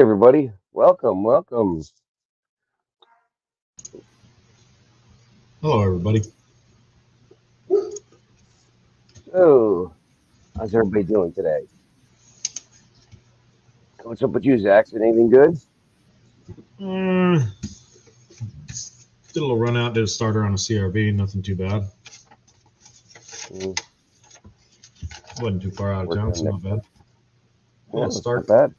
everybody. Welcome, welcome. Hello, everybody. So, how's everybody doing today? What's up with you, Zaxton? Anything good? Uh, did a little run out, did a starter on a CRV, nothing too bad. Mm, Wasn't too far out of working town, on so that. not bad. Yeah, Oh, it's not start. bad.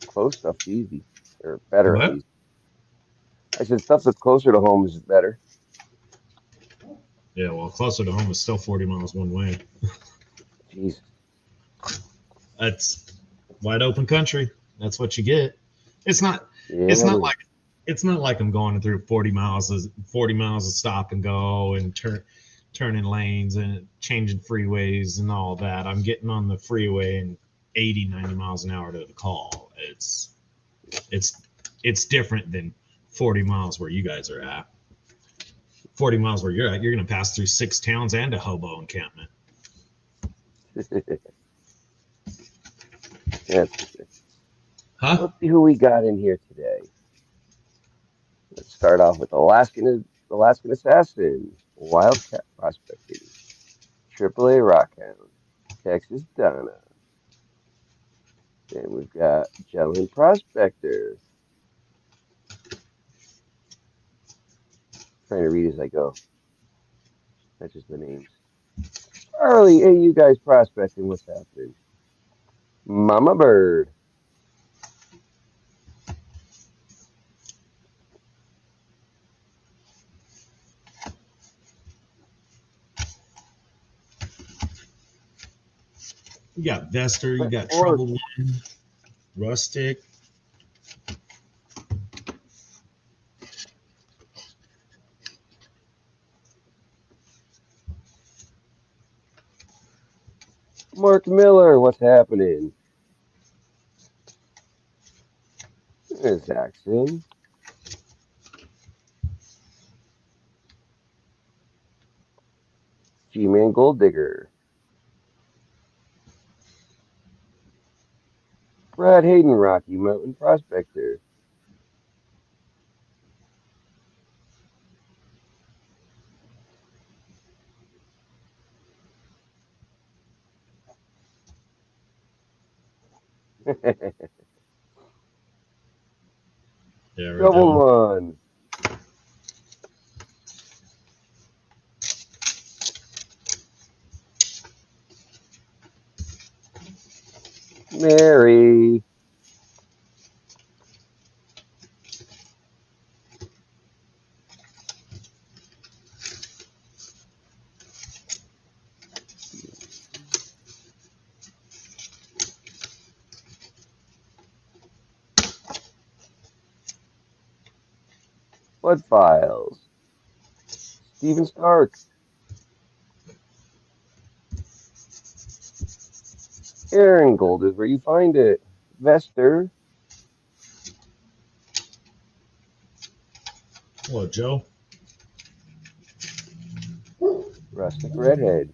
Close stuff's easy, or better at What? least. I said stuff that's closer to home is better. Yeah, well, closer to home is still 40 miles one way. Jesus. That's wide open country. That's what you get. It's not. It's Yeah, not like. It's not like I'm going through 40 miles of stop and go and turning lanes and changing freeways and all that. I'm getting on the freeway and 80, 90 miles an hour to the call. It's it's different than 40 miles where you guys are at. 40 miles where you're at, you're going to pass through 6 towns and a hobo encampment. that's for sure. Huh? Let's see who we got in here today. Let's start off with Alaskan Assassin, Wildcat Prospecting, AAA Rockhound, Texas Donna. Then we've got Gentleman Prospector. Trying to read as I go. That's just the names. Charlie, hey, you guys prospecting, what's happening? Mama Bird. You got Vester, you got Or Trouble One, Rustic. Mark Miller, what's happening? There's Axon. G-Man Gold Digger. Brad Hayden, Rocky Mountain Prospector. Yeah, right that Double one. Run. Mary. Blood Files. Steven Stark. Aaron Gold is where you find it. Vester. Hello, Joe. Rustic Redhead.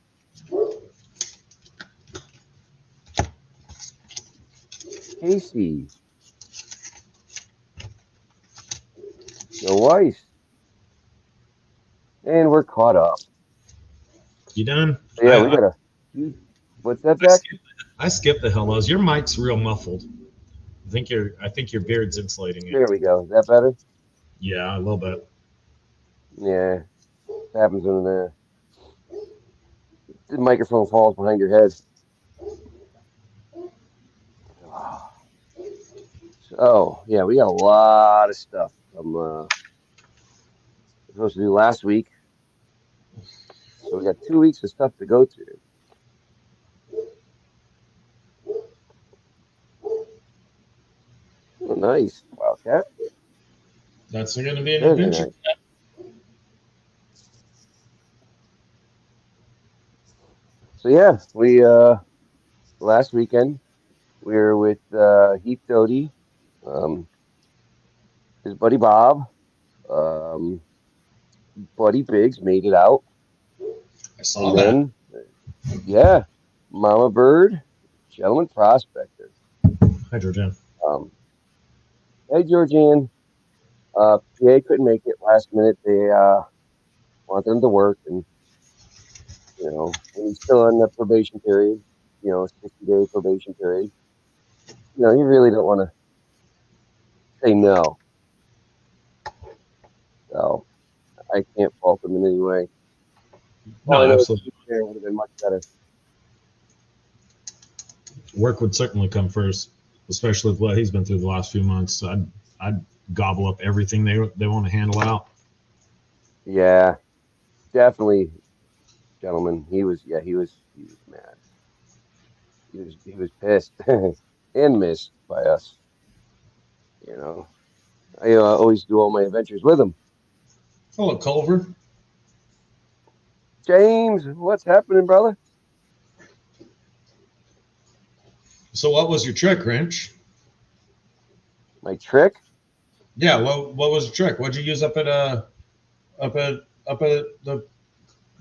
Casey. Joe Weiss. And we're caught up. You done? So yeah, we got a huge. What's that, I Zach? skipped, I skipped the hellos. Your mic's real muffled. I think your beard's insulating it. There we go. Is that better? Yeah, a little bit. Yeah. It happens when the microphone falls behind your head. So yeah, we got a lot of stuff I'm supposed to do last week. So we got 2 weeks of stuff to go through. Oh, nice. Wildcat. That's going to be an Very adventure. nice. So yeah, we last weekend we were with Heath Doty, um, his buddy Bob, um, Buddy Biggs made it out, I saw and that. then yeah, Mama Bird, Gentleman Prospector. Hydrogen. Um, Hey, Georgian. PA couldn't make it last minute. They wanted him to work, and when he's still in the probation period, 60-day probation period, you really don't want to say no. So I can't fault him in any way. All No, I know is absolutely. there would have been much better. Work would certainly come first, especially with what he's been through the last few months. I'd gobble up everything they want to handle out. Yeah, definitely, gentlemen. He was mad. He was pissed and missed by us. You know, I always do all my adventures with him. Hello, Culver. James, what's happening, brother? So, what was your trick, Wrench? My trick? Yeah, what was your trick? What'd you use up at the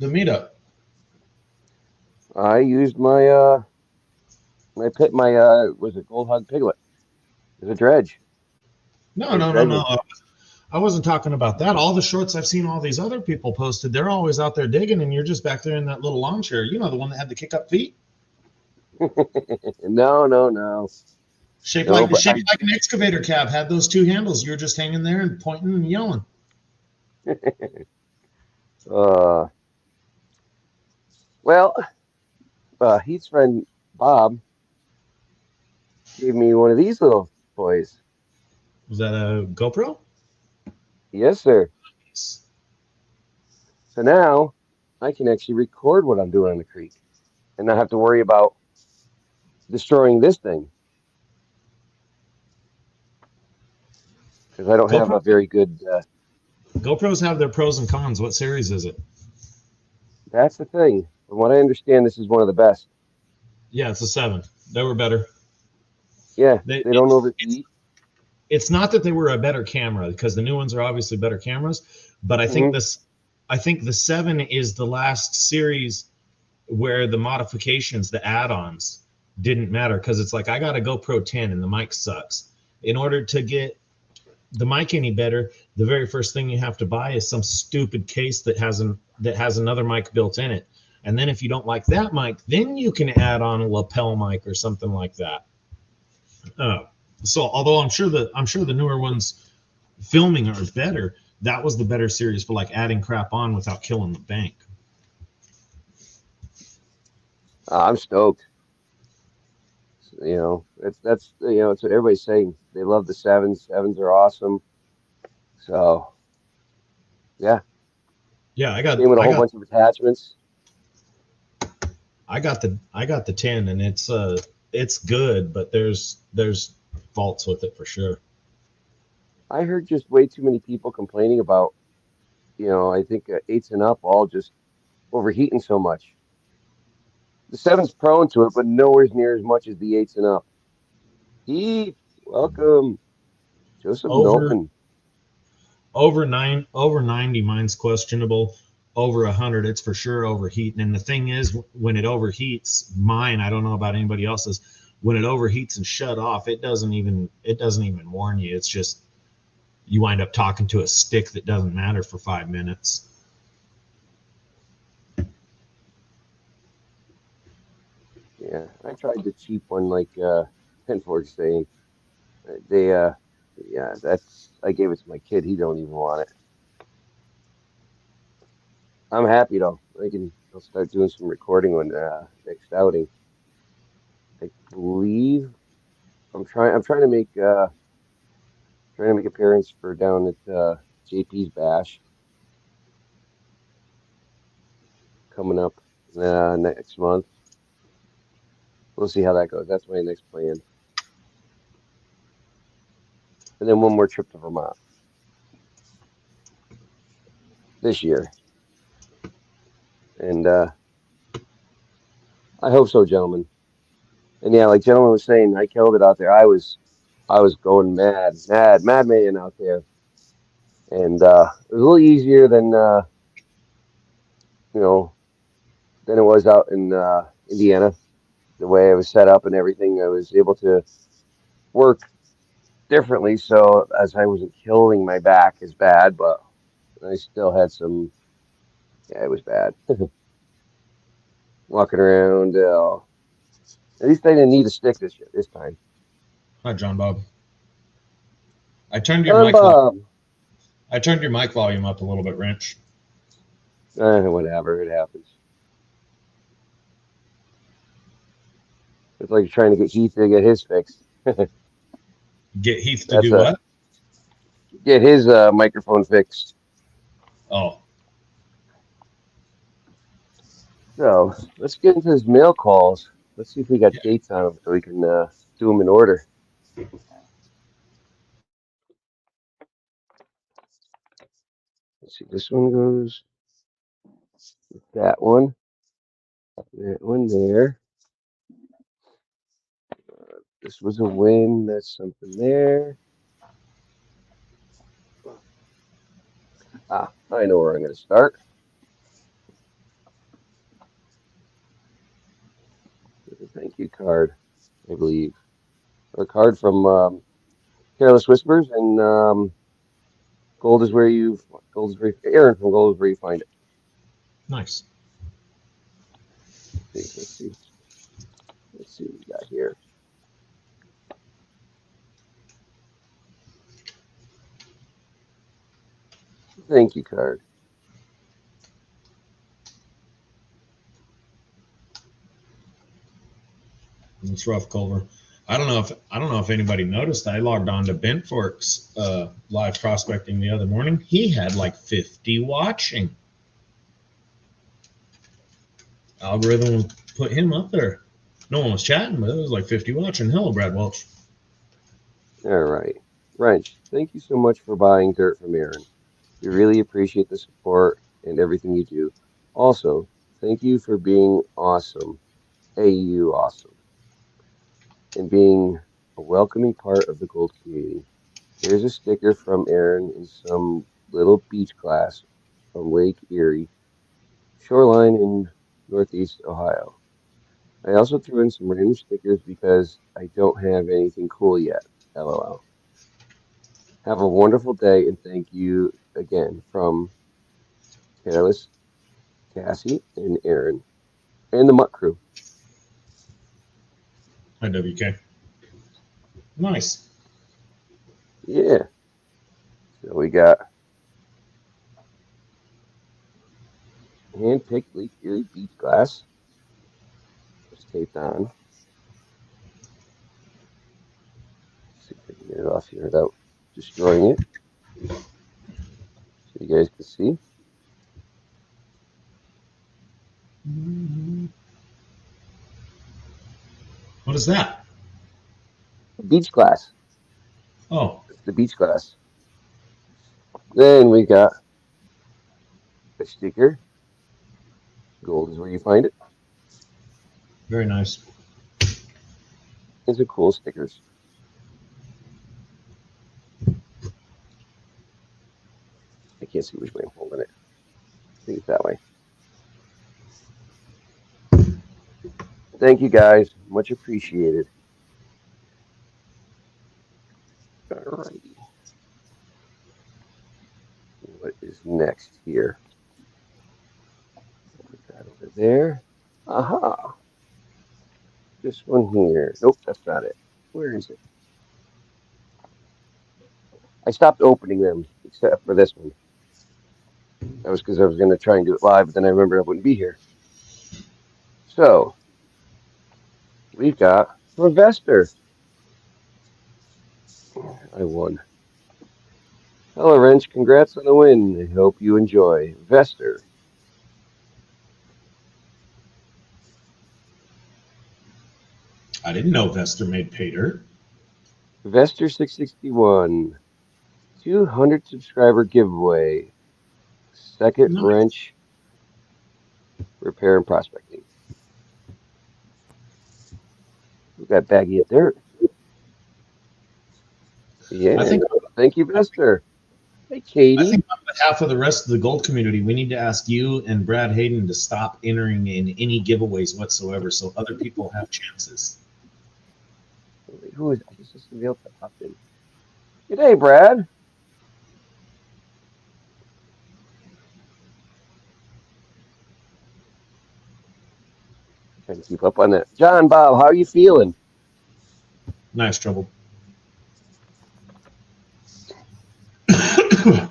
meetup? I used my was it Gold Hog Piglet? It was a dredge. No, I was no, no, dredging. no. I wasn't talking about that. All the shorts I've seen all these other people posted, they're always out there digging, and you're just back there in that little lawn chair. You know, the one that had the kick up feet, No, no, no, no. But shaped like an excavator cab, had those two handles. You were just hanging there and pointing and yelling. uh, well, Heath's friend Bob gave me one of these little toys. Was that a GoPro? Yes, sir. So now I can actually record what I'm doing in the creek and not have to worry about destroying this thing because I don't have GoPro a very good. GoPros have their pros and cons. What series is it? That's the thing. From what I understand, this is one of the best. Yeah, it's a 7. They were better. Yeah, They, they don't it's overheat. it's not that they were a better camera because the new ones are obviously better cameras, but Hmm. I think the 7 is the last series where the modifications, the add-ons didn't matter because it's like I got a GoPro 10 and the mic sucks. In order to get the mic any better, the very first thing you have to buy is some stupid case that has another mic built in it. And then if you don't like that mic, then you can add on a lapel mic or something like that. Uh, so although I'm sure the newer ones filming are better, that was the better series for like adding crap on without killing the bank. I'm stoked. It's what everybody's saying. They love the sevens. Sevens are awesome. So yeah, Yeah, came with a whole bunch of attachments. I got the 10 and it's good, but there's faults with it for sure. I heard just way too many people complaining about, I think eights and up all just overheating so much. The seven's prone to it, but nowhere near as much as the eights and up. Heath, welcome, Joseph Over Milton. over 90 mine's questionable. Over 100 it's for sure overheating. And the thing is, when it overheats, mine, I don't know about anybody else's, when it overheats and shut off, it doesn't even warn you. It's just you wind up talking to a stick that doesn't matter for 5 minutes. Yeah, I tried the cheap one like Penford's saying. They yeah, that's I gave it to my kid. He don't even want it. I'm happy though. I'll start doing some recording on next outing. I believe I'm trying to make appearance for down at JP's Bash coming up next month. We'll see how that goes. That's my next plan. And then one more trip to Vermont this year. And I hope so, gentlemen. And yeah, like gentlemen was saying, I killed it out there. I was going mad man out there. And it was a little easier you know, than it was out in Indiana. The way I was set up and everything, I was able to work differently, so as I wasn't killing my back as bad, but I still had some. Yeah, it was bad. Walking around. At least I didn't need a stick this time. Hi, John Bob. I turned your John mic volume. Bob. I turned your mic volume up a little bit, Wrench. Whatever, it happens. It's like trying to get Heath to get his fixed. Get Heath to That's do a what? get his microphone fixed. Oh, So let's get into his mail calls. Let's see if we got yeah. dates on them so we can do them in order. Let's see. This one goes with that one. That one there. This was a win. That's something there. Ah, I know where I'm going to start. With a thank you card, I believe. Or a card from Careless Whispers and Gold is where Aaron from Gold is where you find it. Nice. Let's see. Let's see what we got here. Thank you card. It's rough, Culver. I don't know if anybody noticed. I logged on to Bentfork's live prospecting the other morning. He had like 50 watching. Algorithm put him up there. No one was chatting, but it was like 50 watching. Hello, Brad Welch. All right. Wrench, thank you so much for buying dirt from Aaron. We really appreciate the support and everything you do. Also, thank you for being awesome. AU awesome. And being a welcoming part of the Gold community. Here's a sticker from Aaron in some little beach class from Lake Erie, shoreline in Northeast Ohio. I also threw in some random stickers because I don't have anything cool yet. LOL. Have a wonderful day and thank you again from Careless, Cassie, and Aaron, and the Mutt crew. Hi, WK. Nice. Yeah. So we got hand-picked Lake Erie beach glass. Just taped on. See if I can get it off here without destroying it. So you guys can see. What is that? Beach glass. Oh, It's the beach glass. Then we got a sticker. Gold is where you find it. very nice. And some cool stickers. I can't see which way I'm holding it. I think it's that way. Thank you guys. Much appreciated. Alrighty. What is next here? Put that over there. Aha. This one here. Nope, that's not it. Where is it? I stopped opening them except for this one. That was because I was going to try and do it live, but then I remembered I wouldn't be here. So, we've got from Vester. I won. Hello, Wrench. Congrats on the win. I hope you enjoy. Vester. I didn't know Vester made pay dirt. Vester 661. 200 subscriber giveaway. Second No. wrench repair and prospecting. We got baggy up there. Yeah. I think Thank you, Vester. Hey, I Katie. think on behalf of the rest of the gold community, we need to ask you and Brad Hayden to stop entering in any giveaways whatsoever so other people have chances. Who is? I guess this is somebody else that popped in. Good day, Brad. Trying to keep up on that. John, Bob, how are you feeling? Nice trouble. Hello,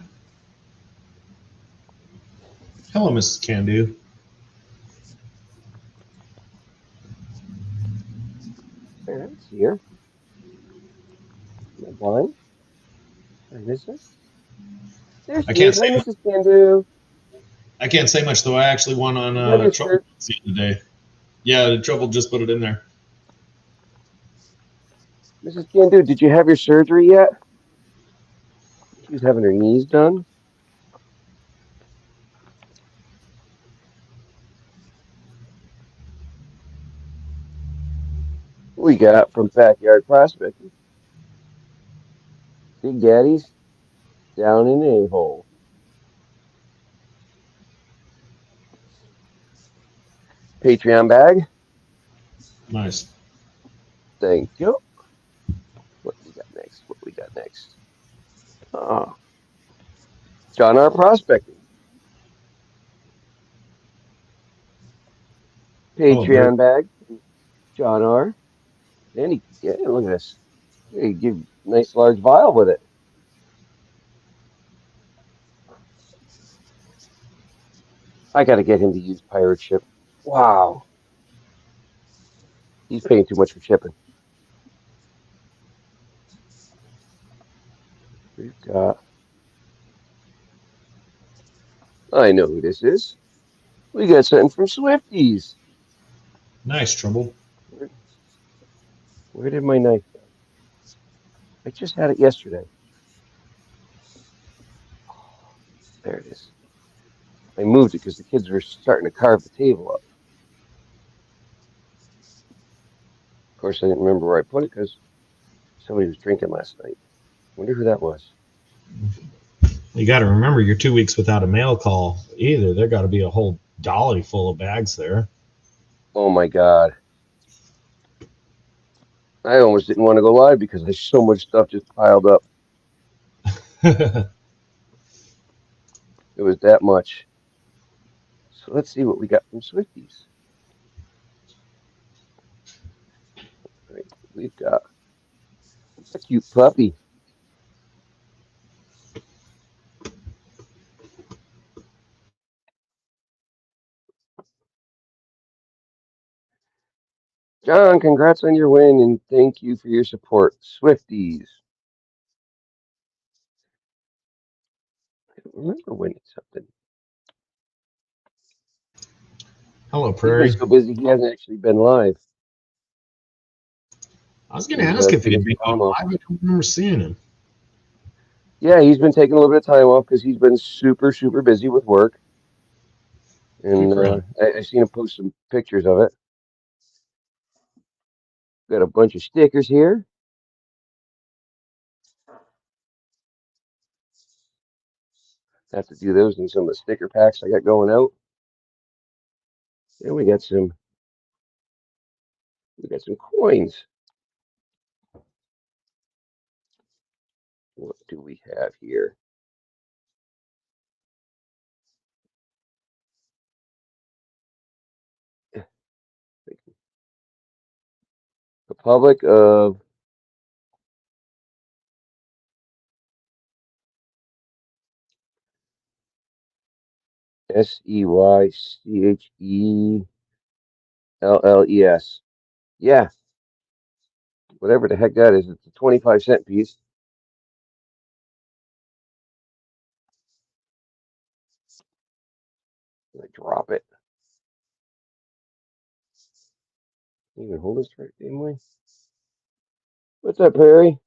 Mrs. Candu. I don't see her. Am I blind? Did I miss her? There I she can't is. say Hi, Mrs. Candu. I can't say much though. I actually won on You have your trouble shirt. the other day. Yeah, the trouble just put it in there. Mrs. Candu, did you have your surgery yet? She was having her knees done. We got from Backyard Prospecting. Big Daddy's down in a-hole. Patreon bag. Nice. Thank you. What we got next? What we got next? Oh, John R. Prospecting. Hello, Bert. Patreon bag. John R. And he, yeah, look at this. He give nice large vial with it. I got to get him to use pirate ship. Wow, he's paying too much for shipping. We've got. I know who this is. We got something from Swifties. Nice trouble. Where, where did my knife go? I just had it yesterday. There it is. I moved it because the kids were starting to carve the table up. Of course, I didn't remember where I put it because somebody was drinking last night. Wonder who that was. You got to remember, you're 2 weeks without a mail call either. There got to be a whole dolly full of bags there. Oh my God. I almost didn't want to go live because there's so much stuff just piled up. It was that much. So let's see what we got from Swifties. All right, we've got a cute puppy. John, congrats on your win and thank you for your support. Swifties. I don't remember winning something. Hello, He's been Prairie. so busy he hasn't actually been live. I was going to He's ask if taking he'd some be on time off. live. I don't remember seeing him. Yeah, he's been taking a little bit of time off because he's been super, super busy with work. Good And for him. I seen him post some pictures of it. Got a bunch of stickers here. Have to do those in some of the sticker packs I got going out. And we got some coins. What do we have here? Republic of Seychelles. Yeah, whatever the heck that is. It's a 25-cent piece. I drop it. Can you even hold this right same way? What's up, Perry?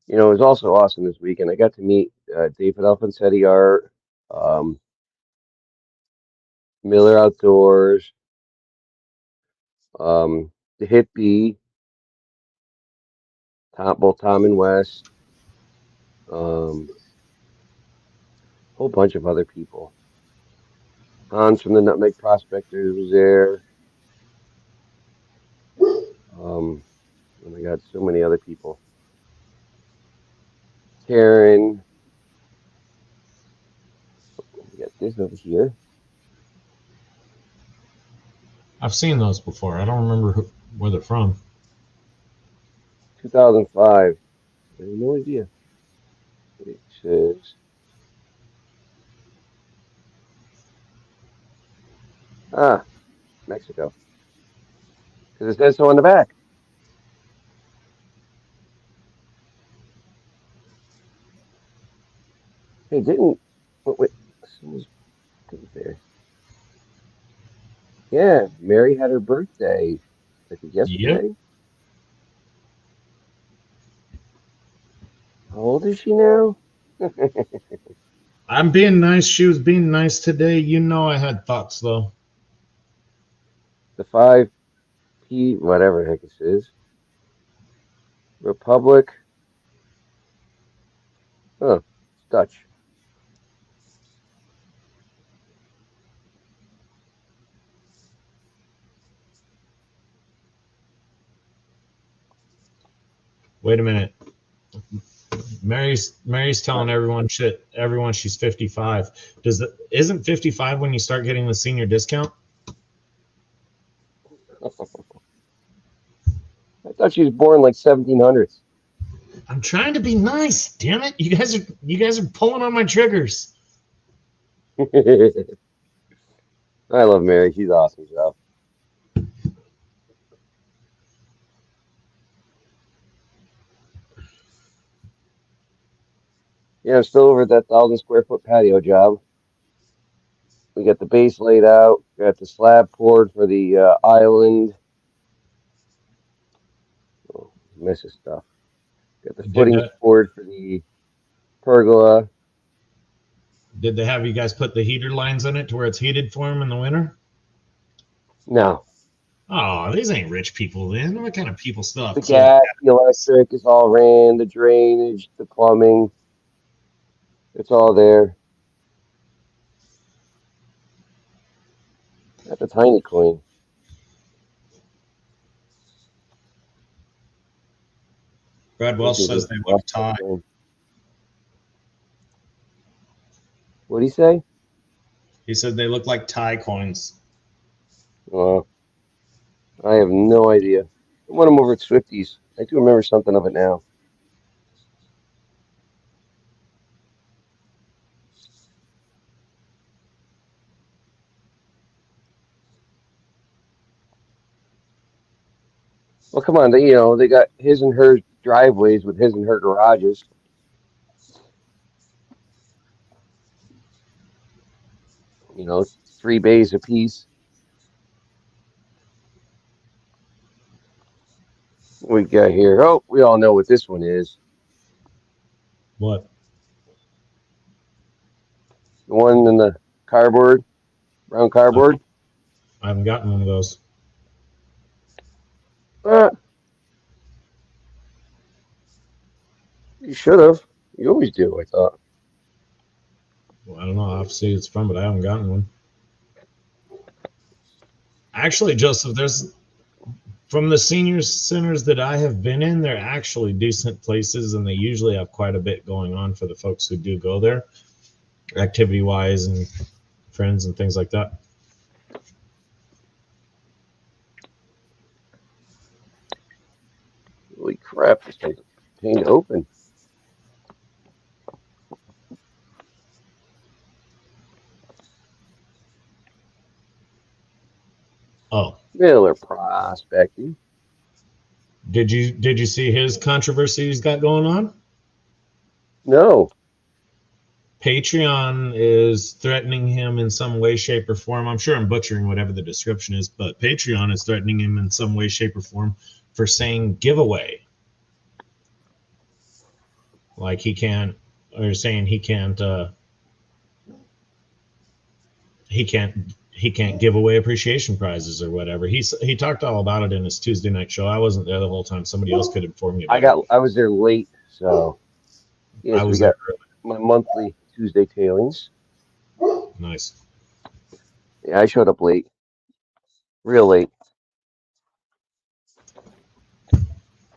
It was also awesome this weekend. I got to meet David Alfonsetti Art, um, Miller Outdoors, the Hippie, both Tom and Wes, a whole bunch of other people. Hans from the Nutmeg Prospectors was there. Oh my God, so many other people. Karen. We got this over here. I've seen those before. I don't remember where they're from. 2005. I have no idea. It says, Mexico. Because it says so on the back. Hey, didn't. Wait. Someone's there. Yeah, Mary had her birthday. I think Yep. yesterday. How old is she now? I'm being nice. She was being nice today. You know I had thoughts though. The 5P, whatever the heck this is. Republic. Oh, it's Dutch. Wait a minute. Mary's telling everyone she's 55. Isn't 55 when you start getting the senior discount? I thought she was born like 1700s. I'm trying to be nice. Damn it. You guys are pulling on my triggers. I love Mary. She's awesome, so. Yeah, I'm still over at that 1,000 square foot patio job. We got the base laid out. Got the slab poured for the island. Oh, mess of stuff. Got the Did footings poured for the pergola. did they have you guys put the heater lines in it to where it's heated for them in the winter? No, Oh, these ain't rich people then. What kind of people still have the cold? gas, the electric is all ran. The drainage, the plumbing, it's all there. That's a tiny coin. Brad What Welsh is says this? they look Thai. What do you say? He said they look like Thai coins. Uh, I have no idea. I want them over at Swifties. I do remember something of it now. Well, come on. They got his and her driveways with his and her garages. You know, 3 bays apiece. We got here. Oh, we all know what this one is. What? The one in the cardboard, brown I cardboard. haven't gotten one of those. Uh, you should have. You always do, I thought. Well, I don't know. I'll have to see it's from, but I haven't gotten one. Actually, Joseph, there's from the senior centers that I have been in, they're actually decent places, and they usually have quite a bit going on for the folks who do go there, activity wise and friends and things like that. Holy crap, this thing's a pain to open. Oh, Miller prospecting. did you see his controversy he's got going on? No. Patreon is threatening him in some way, shape, or form. I'm sure I'm butchering whatever the description is, but Patreon is threatening him in some way, shape, or form for saying giveaway. Like he can't, or saying he can't give away appreciation prizes or whatever. He talked all about it in his Tuesday night show. I wasn't there the whole time. Somebody else could inform me about it. I was there late, so yes, I we was got there early. my monthly Tuesday tailings. Nice. Yeah, I showed up late. Real late. What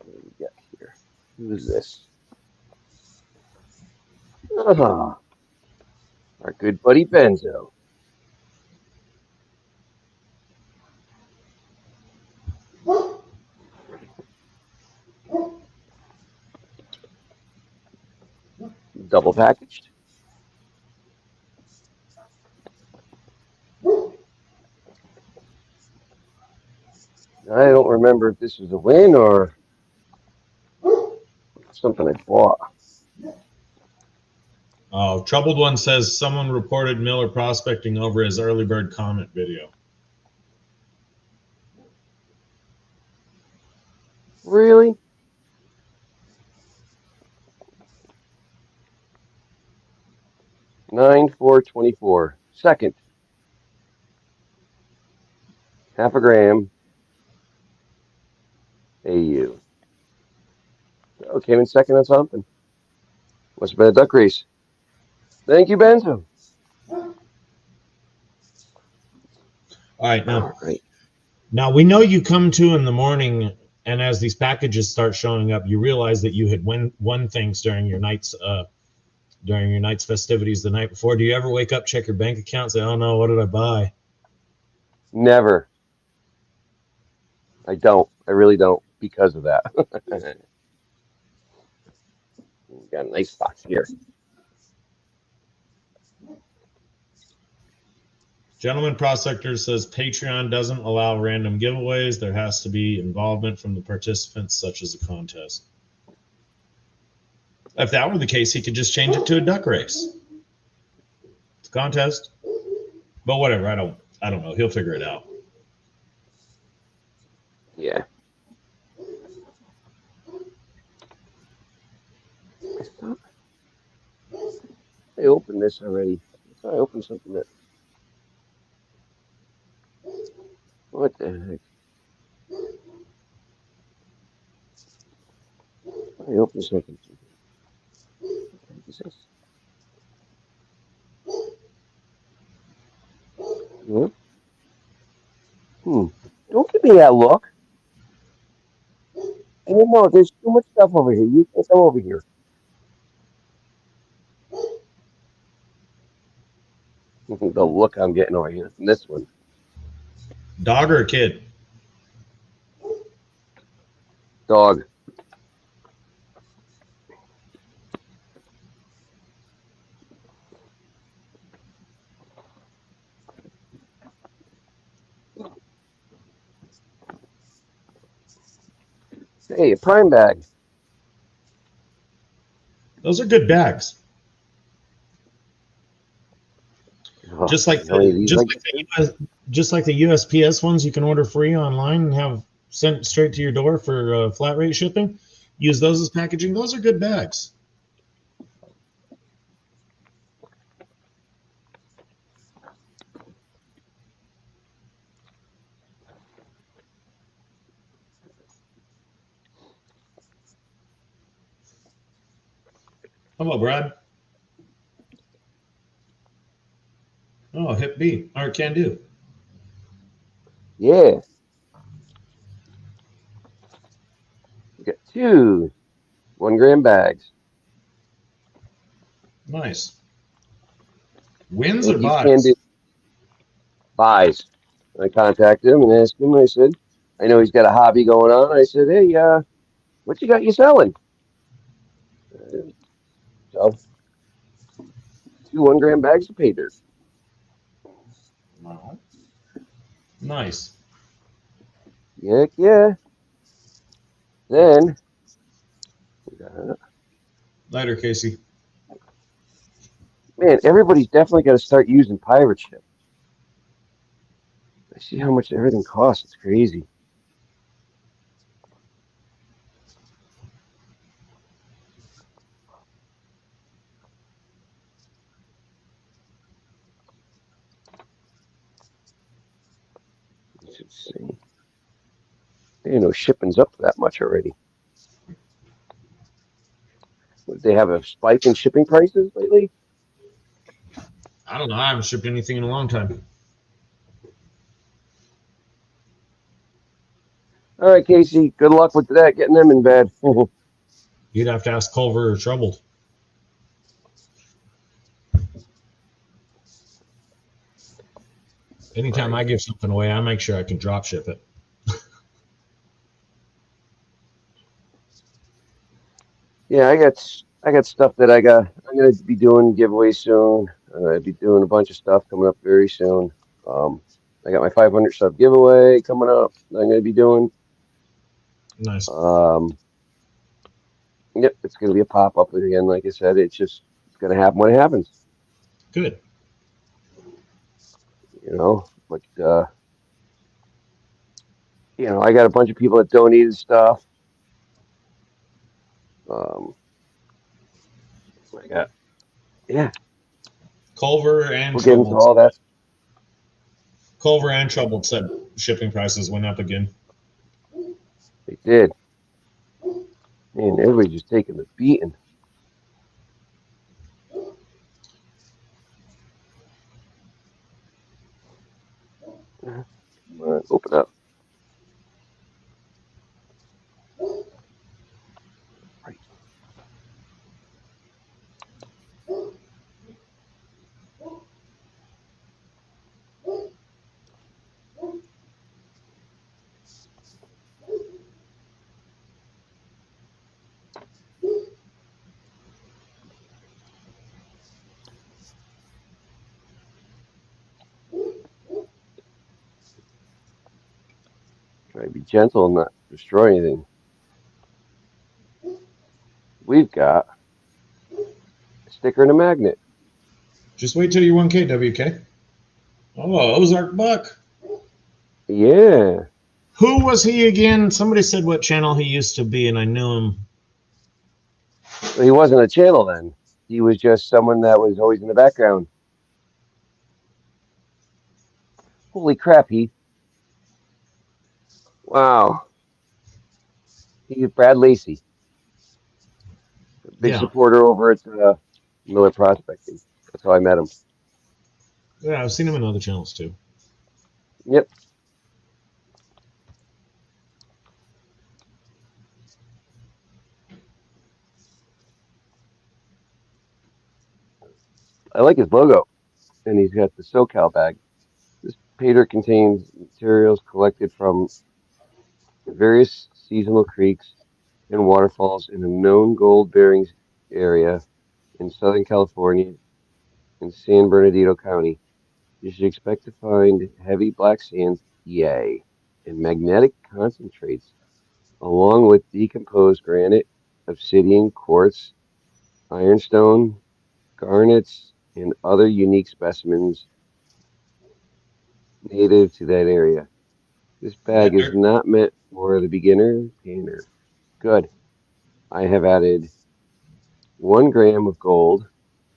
do we got here? Who is this? Ah, our good buddy Benzo. Double packaged. I don't remember if this was a win or something I bought. Oh, Troubled One says someone reported Miller prospecting over his early bird comment video. Really? Nine 424. Second. Half a gram. AU. Oh, came in second on something. Must have been a duck race. Thank you, Benzo. All right, All right. now we know you come to in the morning, and as these packages start showing up, you realize that you had won things during your night's festivities the night before. Do you ever wake up, check your bank account, say, "Oh no, what did I buy?" Never. I don't. I really don't because of that. We got a nice box here. Gentleman Prospector says Patreon doesn't allow random giveaways. There has to be involvement from the participants, such as a contest. If that were the case, he could just change it to a duck race. It's a contest. But whatever, I don't know. He'll figure it out. Yeah. I opened this already. I thought I opened something that. What the heck? I opened something. What is this? Yeah. Don't give me that look. I don't know. There's too much stuff over here. You can't come over here. The look I'm getting over here. This one. Dog or a kid? Dog. Hey, a prime bag. Those are good bags. Oh, Just like how many of the these just I like get? just like the USPS ones you can order free online and have sent straight to your door for flat rate shipping. Use those as packaging. Those are good bags. Hello, Brad. Oh, hip B or can do. Yeah. We got two 1 gram bags. Nice. Wins or Thank you, can do. buys? Buys. I contacted him and asked him. I said, I know he's got a hobby going on. I said, hey, what you selling? So, two 1 gram bags of pay dirt. Wow. Nice. Heck yeah. Then, Later, Casey. man, everybody's definitely got to start using pirate ship. I see how much everything costs. It's crazy. Let's see. I didn't know shipping's up that much already. They have a spike in shipping prices lately. I don't know. I haven't shipped anything in a long time. All right, Casey. Good luck with that. Getting them in bed. You'd have to ask Culver or Troubled. Anytime I give something away, I make sure I can drop ship it. Yeah, I got stuff that I'm gonna be doing giveaways soon. I'll be doing a bunch of stuff coming up very soon. Um, I got my 500 sub giveaway coming up. I'm gonna be doing. Nice. Yep, it's gonna be a pop up again. Like I said, it's gonna happen when it happens. Good. Like I got a bunch of people that donated stuff. Um, I got yeah. Culver and We'll get into Troubled. all that. Culver and Troubled said shipping prices went up again. They did. Man, everybody's just taking the beating. Come on, open up. Right. Try to be gentle and not destroy anything. We've got a sticker and a magnet. Just wait till you 1K, WK. Oh, Ozark Buck. Yeah. Who was he again? Somebody said what channel he used to be, and I knew him. Well, he wasn't a channel then. He was just someone that was always in the background. Holy crap, Heath. Wow. He's Brad Lacey. Big Yeah. supporter over at Miller Prospecting. That's how I met him. Yeah, I've seen him in other channels too. Yep. I like his logo. And he's got the SoCal bag. This pater contains materials collected from various seasonal creeks and waterfalls in a known gold-bearing area in Southern California in San Bernardino County. You should expect to find heavy black sands, yay, and magnetic concentrates, along with decomposed granite, obsidian, quartz, ironstone, garnets, and other unique specimens native to that area. This bag is not meant for the beginner painter. Good. I have added 1 gram of gold,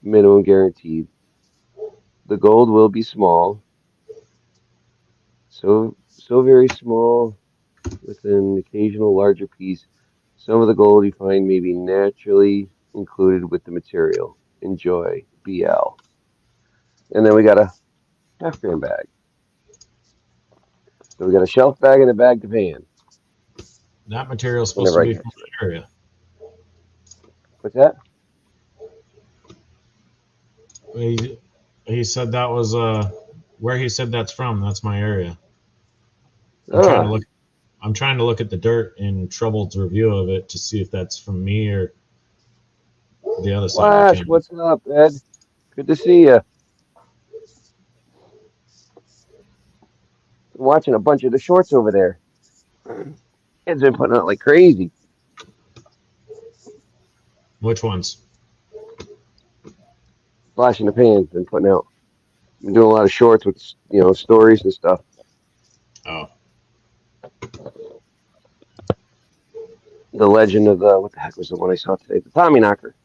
minimum guaranteed. The gold will be small, so very small, with an occasional larger piece. Some of the gold you find may be naturally included with the material. Enjoy, BL. And then we got a half-gram bag. So we got a shelf bag and a bag to pan. That material is supposed Whenever to I be get from to it. the area. What's that? He said that was where he said that's from. That's my area. I'm trying to Ah, look. I'm trying to look at the dirt in Troubled's review of it to see if that's from me or the other side of the Flash, camera. what's up, Ed? Good to see you. Watching a bunch of the shorts over there. Ed's been putting out like crazy. Which ones? Flash in the Pan's been putting out. Been doing a lot of shorts with stories and stuff. Oh, The Legend of the what the heck was the one I saw today? The Tommy Knocker.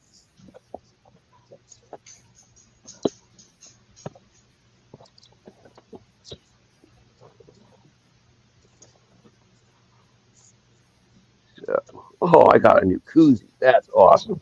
Oh, I got a new koozie. That's awesome.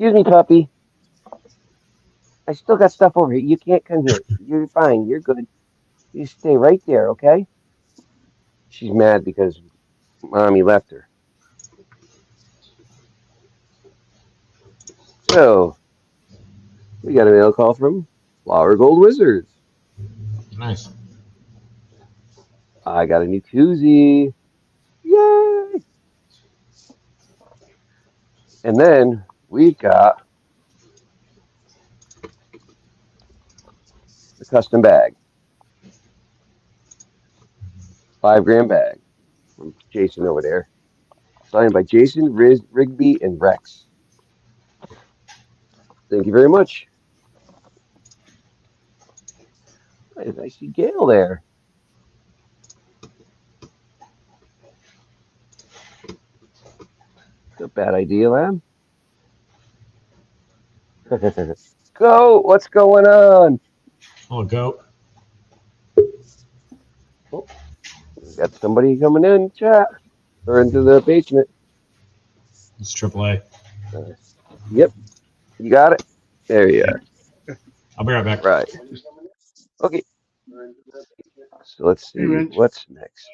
Excuse me, puppy. I still got stuff over here. You can't come here. You're fine. You're good. You stay right there, okay? She's mad because mommy left her. So we got a mail call from Flower Gold Wizards. Nice. I got a new koozie. Yay! And then we've got the custom bag, 5 gram bag from Jason over there. Signed by Jason, Rigby, and Rex. Thank you very much. I see Gail there. It's a bad idea, lad. Go! What's going on? Oh, go. Oh, we got somebody coming in chat or into the basement. It's AAA. Uh, yep, you got it. There you are. I'll be right back. Right. Okay. So let's Hey, see Rich. what's next.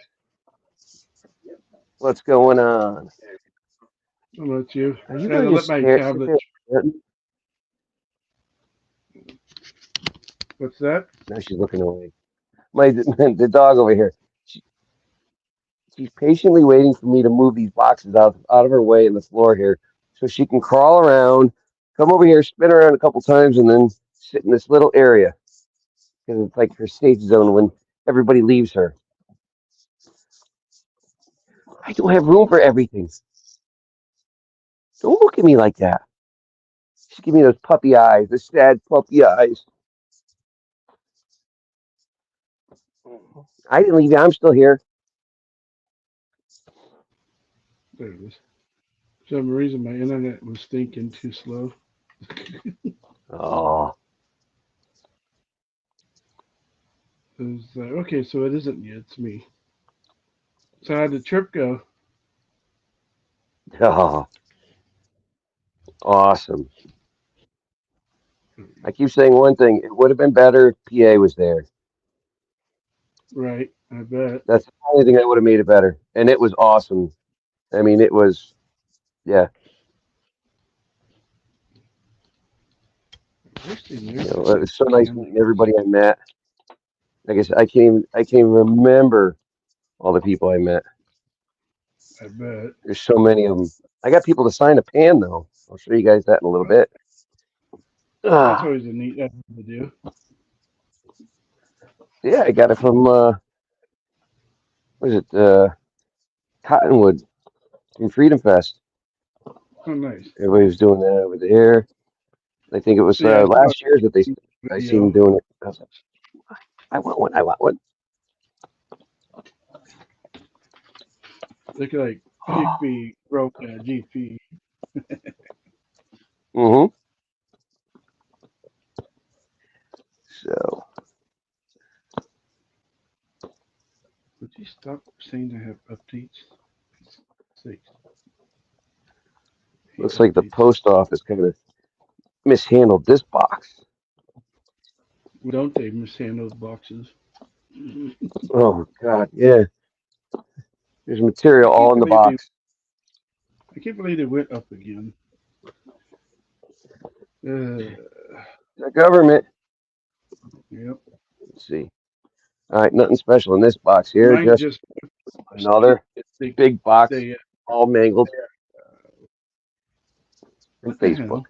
What's going on? How about you? Are you I had going to to let just my sit tablet. there? What's that? Now she's looking away. The dog over here. She's patiently waiting for me to move these boxes out of her way in the floor here, so she can crawl around, come over here, spin around a couple times, and then sit in this little area because it's like her safe zone when everybody leaves her. I don't have room for everything. Don't look at me like that. She's giving me those puppy eyes, the sad puppy eyes. I didn't leave you. I'm still here. There it is. For some reason, my internet was thinking too slow. Oh, It was like, okay, so it isn't you, it's me. So how did the trip go? oh, awesome. I keep saying one thing. It would have been better if PA was there. Right, I bet. That's the only thing that would have made it better. And it was awesome. I mean, it was, yeah. First thing You there's know, a it was so nice cam. meeting everybody I met. I guess I can't even remember all the people I met. I bet. There's so many of them. I got people to sign a pan though. I'll show you guys that in a little Well, bit. that's Ah, always a neat thing to do. yeah, I got it from what is it? Cottonwood from Freedom Fest. Oh, nice. Everybody was doing that over there. I think it was See, I saw last year that a I seen them video. doing it. I was like, I want one. I want one. Look like Hickby broke GP. Mm-hmm. So Would you stop saying I have updates? Six. Hate looks like the updates. post office kind of mishandled this box. Don't they mishandle boxes? Oh God, yeah. There's material I all can't in the believe they. box. I can't believe they went up again. Uh, The government. yep. Let's see. All right, nothing special in this box here. Mine Just just another they big box, they all mangled from what the Facebook. hell?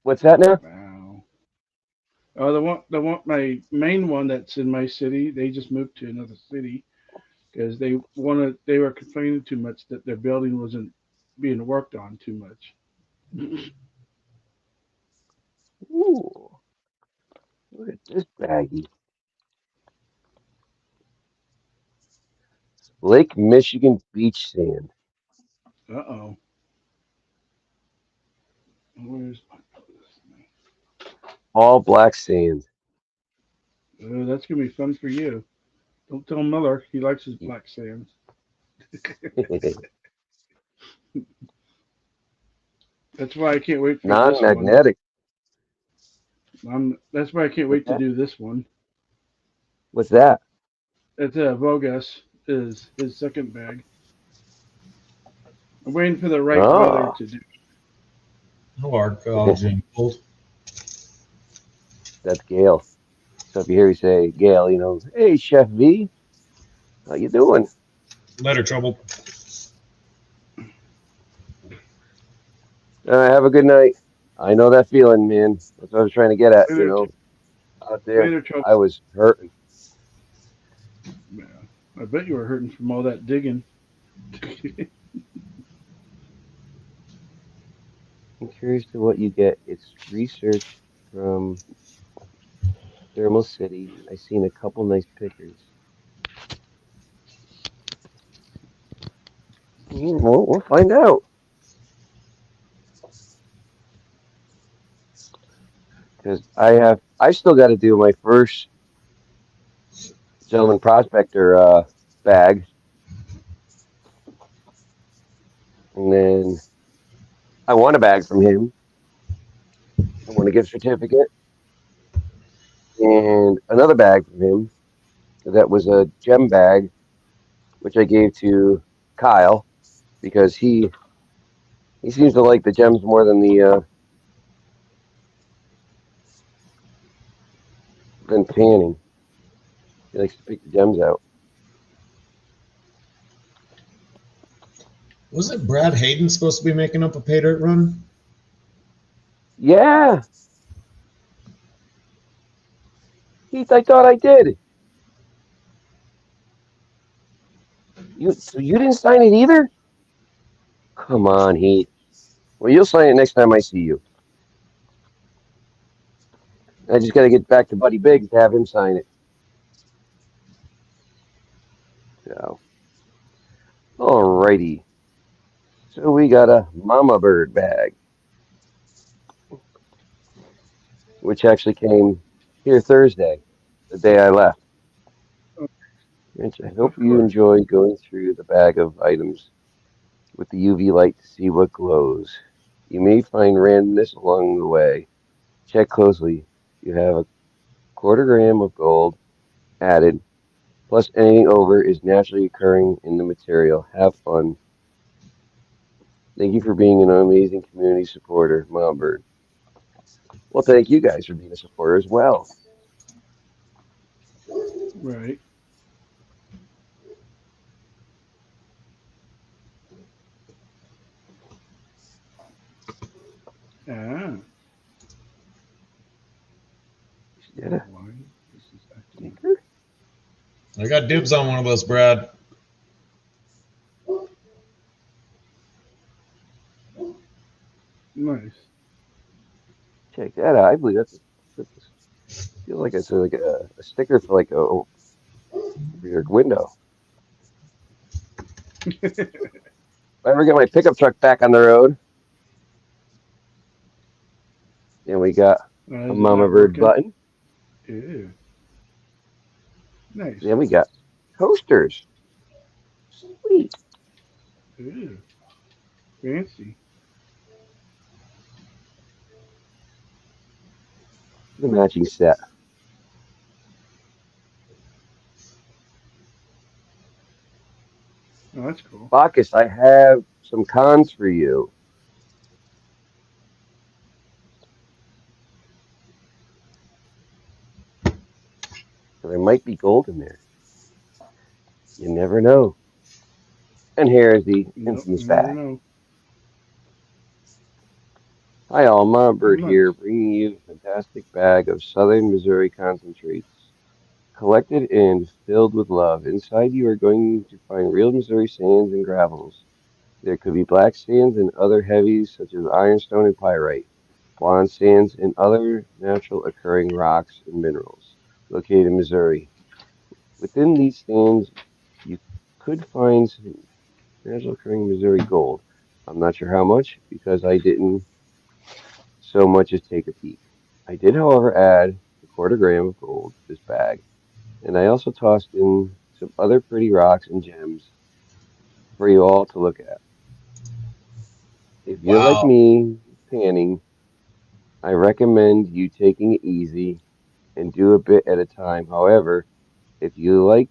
What's that now? Wow. Oh, my main one that's in my city. They just moved to another city because they were complaining too much that their building wasn't being worked on too much. Ooh, look at this baggie. Lake Michigan beach sand, Uh-oh. Where's my all black sand. oh, that's gonna be fun for you. Don't tell Miller. He likes his black sands. That's why I can't wait for this one. Non-magnetic. That's why I can't What's wait to that? do this one. What's that? It's Vogas is his second bag. I'm waiting for the right weather Oh, to do. How are Jim Gold? that's Gail. So if you hear me say Gail, hey, Chef V, how you doing? Letter trouble. Have a good night. I know that feeling, man. That's what I was trying to get at, Later, out there. later, trouble. I was hurting. Yeah, I bet you were hurting from all that digging. I'm curious to what you get. It's research from Thermal City. I seen a couple nice pictures. We'll find out. Because I still got to do my first Gentleman Prospector bag, and then I won a bag from him. I won a gift certificate and another bag from him. That was a gem bag, which I gave to Kyle because he seems to like the gems more than the than panning. He likes to pick the gems out. Wasn't Brad Hayden supposed to be making up a pay dirt run? Yeah, Heath, I thought I did. So you didn't sign it either? Come on, Heath. Well, you'll sign it next time I see you. I just got to get back to Buddy Biggs to have him sign it. So, alrighty. So we got a Mama Bird bag, which actually came here Thursday, the day I left. Rich, I hope Of you course. enjoy going through the bag of items with the UV light to see what glows. You may find randomness along the way. Check closely. You have a quarter gram of gold added, plus anything over is naturally occurring in the material. Have fun. Thank you for being an amazing community supporter, Mom Bird. Well, thank you guys for being a supporter as well. Right. Ah. Get a Why this is acting. sticker? I got dibs on one of those, Brad. Nice. Check that out. I believe that's feels like it's like a sticker for like for your window. If I ever get my pickup truck back on the road, and we got a Is it Mama not Bird working? button. Ew. Nice. Then we got coasters. Sweet. Ew. Fancy. The matching set. Oh, that's cool. Bacchus, I have some cons for you. There might be gold in there. You never know. And here is the Nope, infamous you never bag. know. Hi all, Mama Oh, Bird here, nice. bringing you a fantastic bag of Southern Missouri concentrates. Collected and filled with love. Inside you are going to find real Missouri sands and gravels. There could be black sands and other heavies such as ironstone and pyrite, blonde sands and other natural occurring rocks and minerals located in Missouri. Within these sands, you could find some natural occurring Missouri gold. I'm not sure how much because I didn't so much as take a peek. I did, however, add a quarter gram of gold to this bag, and I also tossed in some other pretty rocks and gems for you all to look at. If you're like Wow. me, panning, I recommend you taking it easy and do a bit at a time. However, if you like,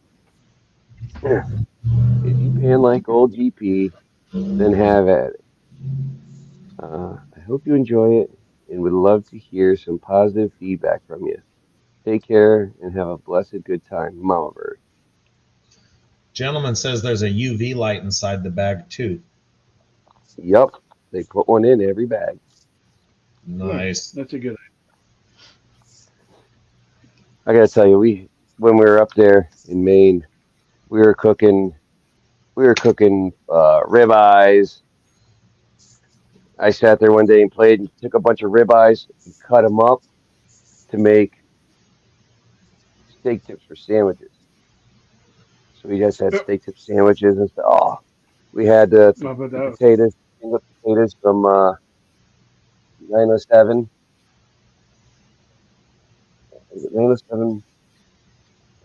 if you pan like Okay. old GP, then have at it. I hope you enjoy it and would love to hear some positive feedback from you. Take care and have a blessed good time, Mama Bird. Gentleman says there's a UV light inside the bag too. Yup, they put one in every bag. Good. Nice. That's a good I gotta tell you, we when we were up there in Maine, we were cooking ribeyes. I sat there one day and played and took a bunch of ribeyes and cut them up to make steak tips for sandwiches. So we just had idea. steak tip sandwiches and stuff. Oh, we had How about the that? potatoes, English potatoes from 907. Is it 907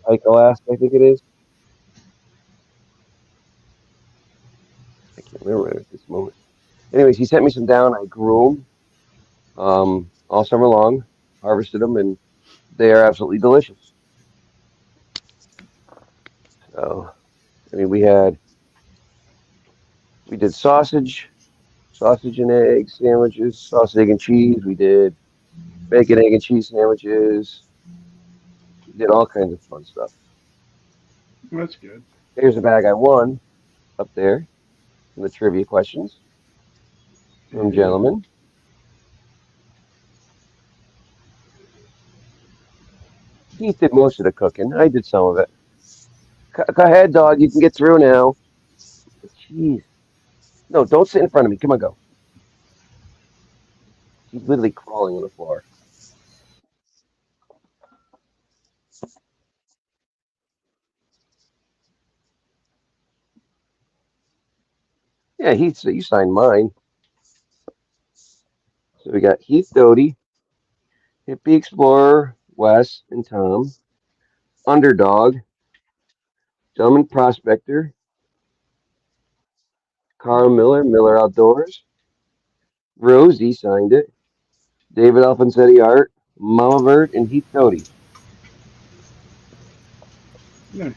Pike, Alaska? I think it is. I can't remember at this moment. Anyways, he sent me some down. I grew them all summer long, harvested them, and they are absolutely delicious. So, I mean, we did sausage and egg sandwiches, sausage, egg, and cheese. We did bacon, egg, and cheese sandwiches. We did all kinds of fun stuff. That's good. Here's a bag I won up there in the trivia questions from Yeah. gentlemen. Keith did most of the cooking. I did some of it. Go ahead, dog. You can get through now. Jeez. No, don't sit in front of me. Come on, go. He's literally crawling on the floor. Yeah, Heath, you signed mine. So we got Heath Doty, Hippie Explorer, Wes, and Tom. Underdog, Gentleman Prospector, Carl Miller, Miller Outdoors. Rosie signed it. David Alfonsetti Art, Mama Bird, and Heath Doty. Nice.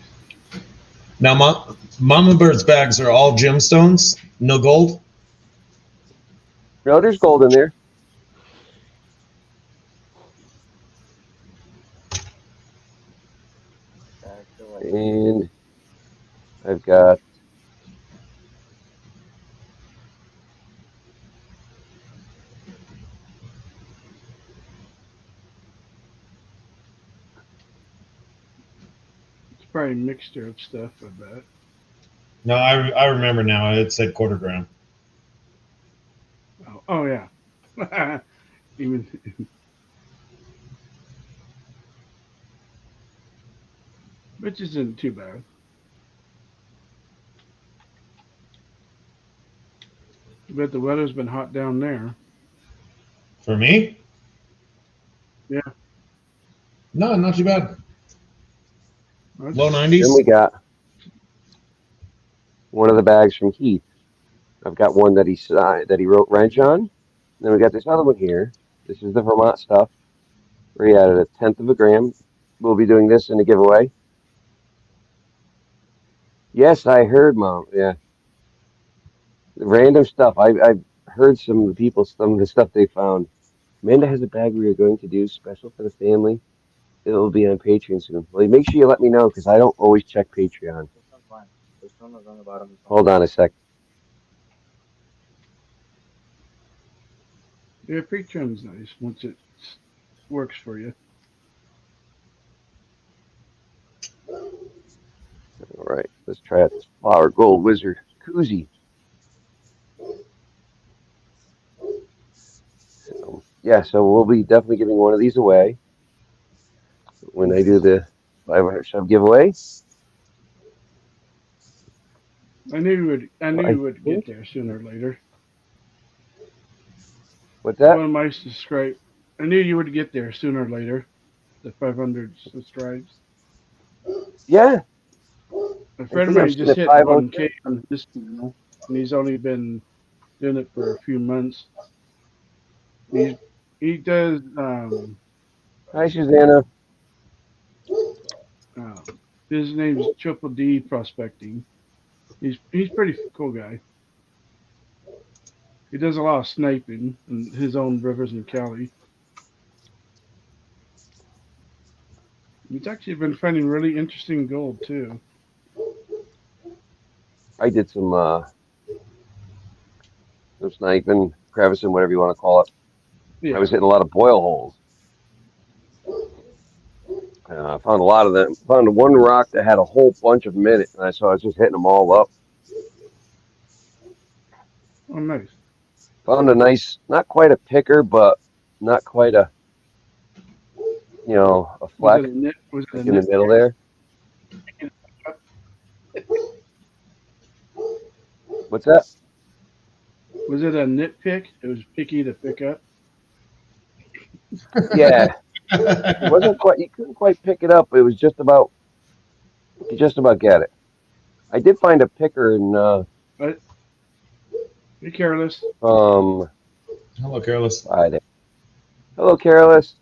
Now, Mama Bird's bags are all gemstones, no gold. No, there's gold in there. And I've got It's probably a mixture of stuff, I bet. No, I remember now. It said quarter gram. Oh yeah. Even which isn't too bad. I bet the weather's been hot down there. For me, Yeah, no, not too bad. that's Low then 90s. we got one of the bags from Heath. I've got one that he signed that he wrote wrench on. Then we got this other one here. This is the Vermont stuff. Where he added a tenth of a gram. We'll be doing this in a giveaway. Yes, I heard, Mom. Yeah, random stuff. I've heard some of the stuff they found. Amanda has a bag we are going to do special for the family. It'll be on Patreon soon. Well, make sure you let me know because I don't always check Patreon. Hold on a sec. yeah. Patreon's nice once it works for you. All right, let's try out this Flower Gold Wizard koozie. So, yeah, so we'll be definitely giving one of these away when I do the 500 sub giveaway. I knew you would. I knew I you would get think there sooner or later. what's that? One of my subscribe. I knew you would get there sooner or later. The 500 subscribes. Yeah, A I friend of think I'm mine sitting just at hit 506. 1K on his channel, and he's only been doing it for a few months. He does. Hi, Susanna. His name's Triple D Prospecting. He's pretty cool guy. He does a lot of sniping in his own rivers in Cali. He's actually been finding really interesting gold too. I did some sniping, crevicing, whatever you want to call it. I Yeah. was hitting a lot of boil holes. I found a lot of them. Found one rock that had a whole bunch of them in it, and so I was just hitting them all up. Oh, nice. Found a nice, not quite a picker, but not quite a Was it fleck, a nit? Was it a like in the nit? middle there. What's that? Was it a nitpick? It was picky to pick up. Yeah, it wasn't quite. You couldn't quite pick it up. It was just about. You could just about get it. I did find a picker in But be careless. Hello, Careless. Friday. Hello, Careless.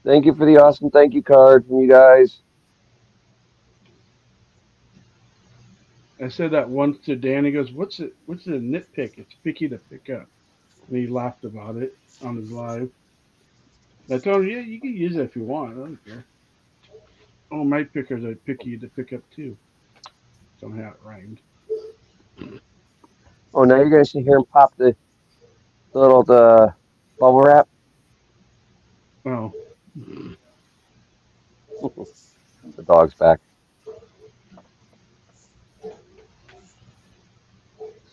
Thank you for the awesome thank you card from you guys. I said that once to Dan. He goes, "What's it? What's a nitpick? It's picky to pick up." And he laughed about it on his live. I told him, "Yeah, you can use it if you want. I don't care." Oh, my pickers are picky to pick up too. Somehow it rhymed. Oh, now you're gonna sit here and pop the bubble wrap. Oh, The dog's back.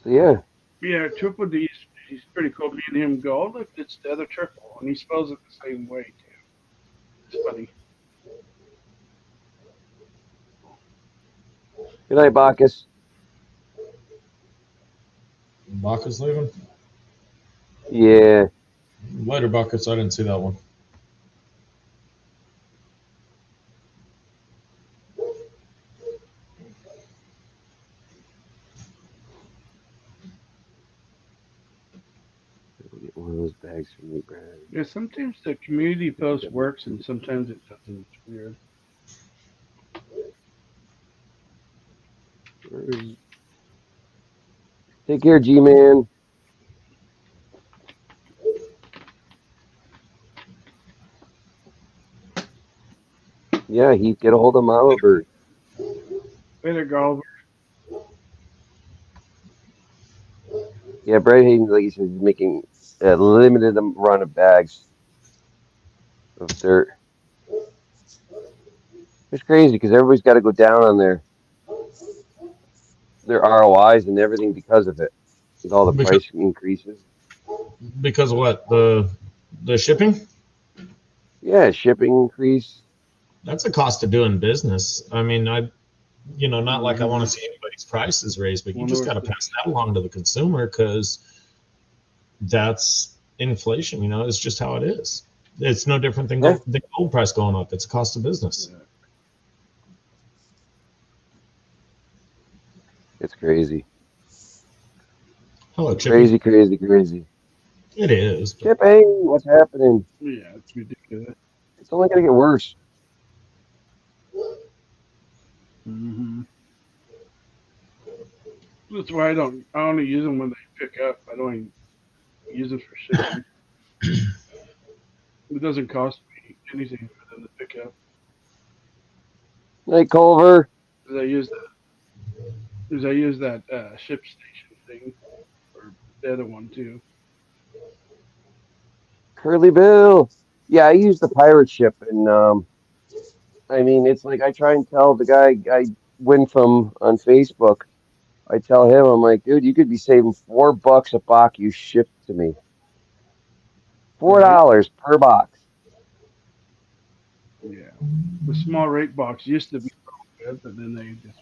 So yeah, yeah. Triple D. He's pretty cool. Me and him go, "Oh, look, it's the other triple," and he spells it the same way too. It's funny. good night, Bacchus. Bacchus leaving? Yeah, Later, Bacchus. I didn't see that one. we'll get one of those bags for me, Brad. Yeah, sometimes the community post works and sometimes it doesn't. It's weird. Where's... Take care, G-Man. Yeah, he get a hold of Mama Bird. Later, Gulliver. Yeah, Brad Hayden, like he says, he's making a limited run of bags of dirt. It's crazy because everybody's got to go down on their ROIs and everything because of it, with all the Because price increases. because of what the shipping? Yeah, shipping increase. That's a cost of doing business. I mean, not like I want Mm-hmm. to see anybody's prices raised, but you Wonder just what got to pass that along to the consumer because that's inflation. It's just how it is. It's no different than Yeah, the gold price going up. It's a cost of business. Yeah. it's crazy. Hello, Chippy. Crazy, crazy, crazy. It is. But Shipping, what's happening? Yeah, it's ridiculous. It's only going to get worse. Mm-hmm. That's why I only use them when they pick up. I don't even use them for shipping. It doesn't cost me anything for them to pick up. Night, Culver. 'Cause I use that ship station thing or the other one too. Curly Bill. Yeah, I use the pirate ship, and I mean, it's like I try and tell the guy I win from on Facebook. I tell him, I'm like, dude, you could be saving $4 a box you ship to me. four Right? dollars per box. Yeah. The small rate box used to be good, but then they just.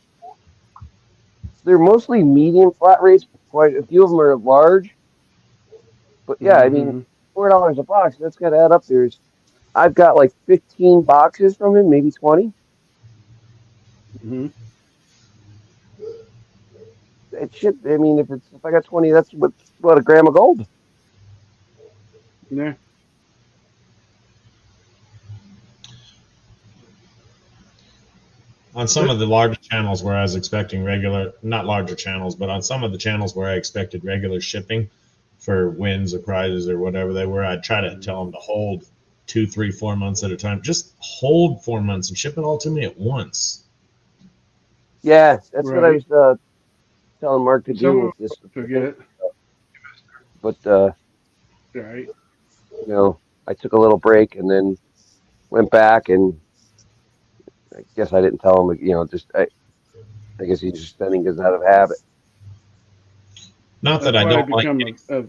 They're mostly medium flat rates. Quite a few of them are large, but yeah, I mean, Mm-hmm. $4 a box. That's got to add up. I've got like 15 boxes from him, maybe 20. Mm-hmm. It should. I mean, if I got 20, that's what a gram of gold. Yeah. On some of the larger channels where I was expecting regular, not larger channels, but on some of the channels where I expected regular shipping for wins or prizes or whatever they were, I'd try to tell them to hold 2, 3, 4 months at a time. Just hold 4 months and ship it all to me at once. Yeah, that's what I Right. was telling Mark to do Some of with this. them forget. But Right. I took a little break and then went back, and I guess I didn't tell him. Just I guess he's just sending us out of habit. Not that That's I why I don't like become getting a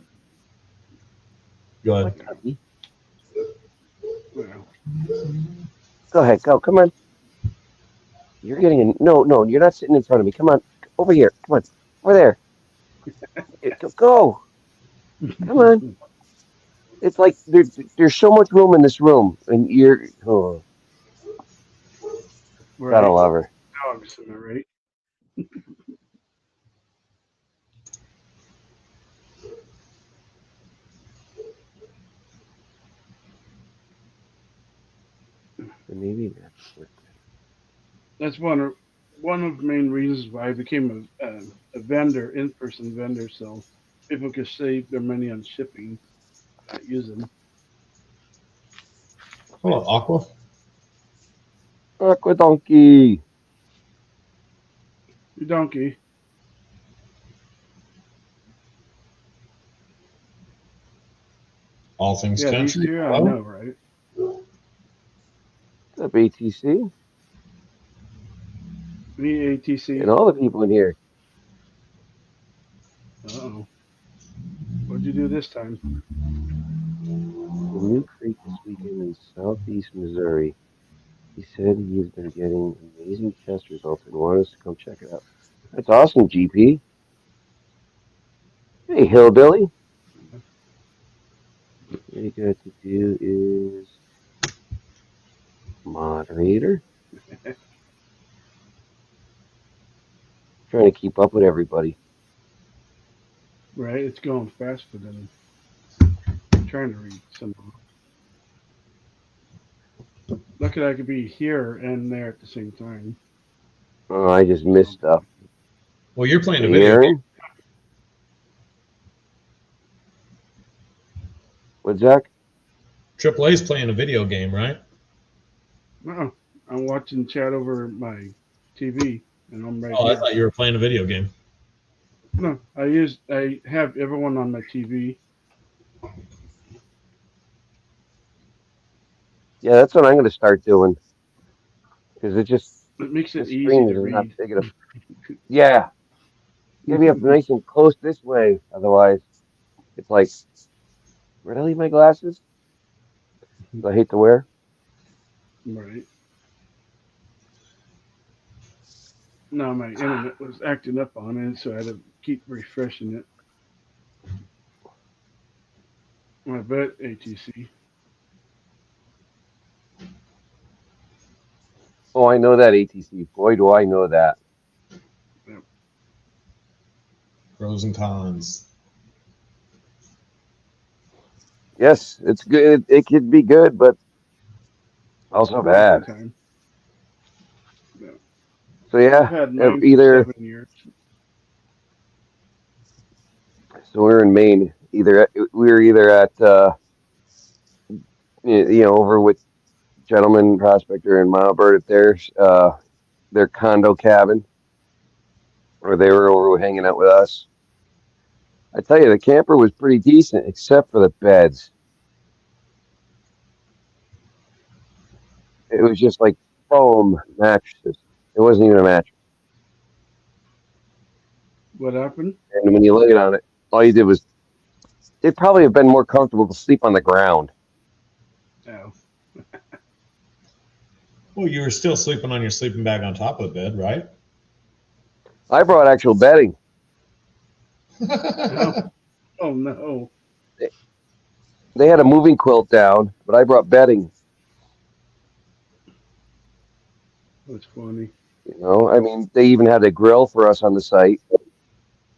good. What, Cubby? well, Go ahead, go. Come on. You're getting in. No, no, you're not sitting in front of me. Come on, over here. Come on, over there. Go. Come on. It's like there's so much room in this room, and you're. Oh, gotta right. love her. Dogs, am I right? And maybe that's what. That's one of the main reasons why I became a vendor, in-person vendor, so people could save their money on shipping, use them. Hello, Aqua. Aqua donkey. Your donkey. All things Yeah, these country. two, I Hello. know, right? What's up, ATC? VATC. And all the people in here. Uh-oh. What'd you do this time? The new crate this weekend in southeast Missouri. He said he has been getting amazing test results and wanted us to come check it out. That's awesome, GP. Hey, hillbilly. What you got to do is moderator. Trying to keep up with everybody. Right? It's going faster than I'm trying to read some. Lucky I could be here and there at the same time. Oh, I just missed So, stuff. Well, you're playing a Hey, video game. Aaron. What's Zach? Triple A's playing a video game, right? no, I'm watching chat over my TV, and I'm right Oh, I here. thought you were playing a video game. No, I have everyone on my TV. Yeah, that's what I'm going to start doing because it just It makes the it easy screen to is not read. big enough. Yeah, you gotta be up nice and close this way. Otherwise, it's like, where did I leave my glasses? I hate to wear. Right. No, my internet was acting up on it, so I had to keep refreshing it. I bet ATC. Oh, I know that ATC. Boy, do I know that. Yeah. Pros and cons. Yes, it's good. It could be good, but also Half the bad. time. Yeah. So I've yeah, had mine for either 7 years. so we're in Maine. We were either at over with Gentleman Prospector and Milebird at their condo cabin, or they were over hanging out with us. I tell you, the camper was pretty decent, except for the beds. It was just like foam mattresses. It wasn't even a mattress. What happened? And when you laid on it, all you did was it'd probably have been more comfortable to sleep on the ground. Oh, Well, you were still sleeping on your sleeping bag on top of the bed, right? I brought actual bedding. no. Oh, no. They had a moving quilt down, but I brought bedding. That's funny. I mean, they even had a grill for us on the site,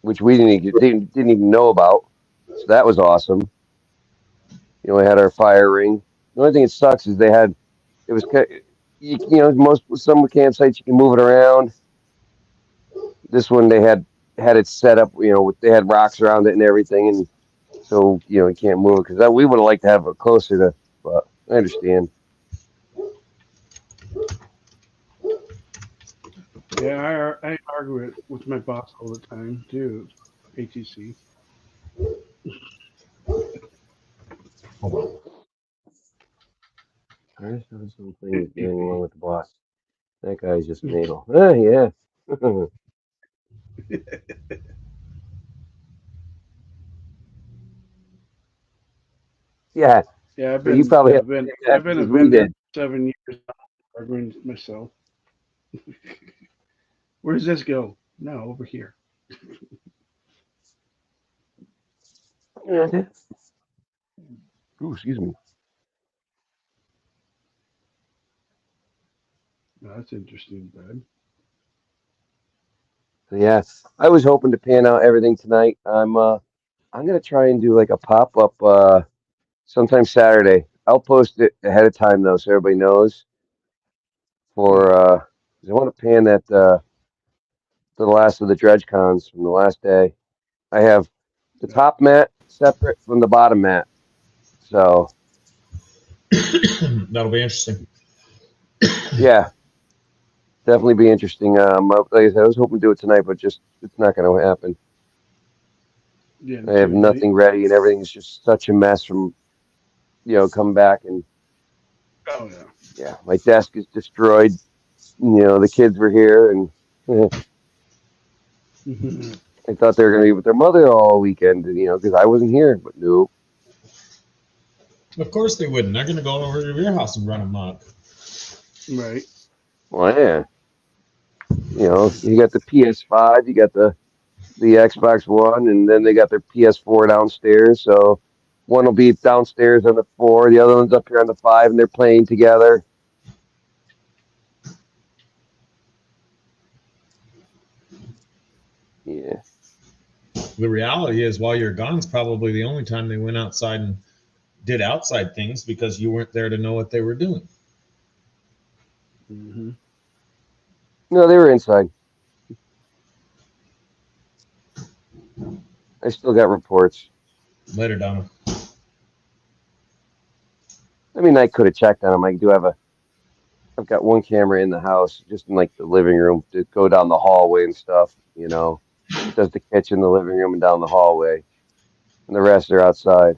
which we didn't even know about. So that was awesome. We had our fire ring. The only thing that sucks is it was most some campsites you can move it around. This one they had it set up. They had rocks around it and everything, and so you can't move it because we would have liked to have it closer to. But I understand. Yeah, I argue it with my boss all the time too. ATC. Hold on. I just noticed something is going wrong with the boss. That guy's just an a-hole. Yeah. Yeah. Yeah, So you probably have I've that been a as we vendor did. for 7 years arguing with myself. Where does this go? No, over here. Yeah. Ooh, excuse me. No, that's interesting, bud. So yeah, I was hoping to pan out everything tonight. I'm gonna try and do like a pop up sometime Saturday. I'll post it ahead of time though, so everybody knows. For Yeah, 'Cause I want to pan that the last of the dredge cons from the last day. I have the yeah, top mat separate from the bottom mat. So That'll be interesting. yeah, definitely be interesting. Like I said, I was hoping to do it tonight, but just it's not going to happen. yeah. I have Too late. nothing ready, and everything's just such a mess from come back and Oh yeah. yeah, my desk is destroyed. The kids were here, and I thought they were going to be with their mother all weekend, because I wasn't here. But no, Of course they wouldn't. They're going to go over to your house and run amok. Right. well, yeah, you got the PS5, you got the Xbox One, and then they got their PS4 downstairs. So one will be downstairs on the 4, the other one's up here on the 5, and they're playing together. Yeah. The reality is, while you're gone, is probably the only time they went outside and did outside things because you weren't there to know what they were doing. Hmm. No, they were inside. I still got reports. Later, Donna. I mean, I could have checked on them. I've got one camera in the house, just in like the living room, to go down the hallway and stuff. Does the kitchen, the living room, and down the hallway, and the rest are outside.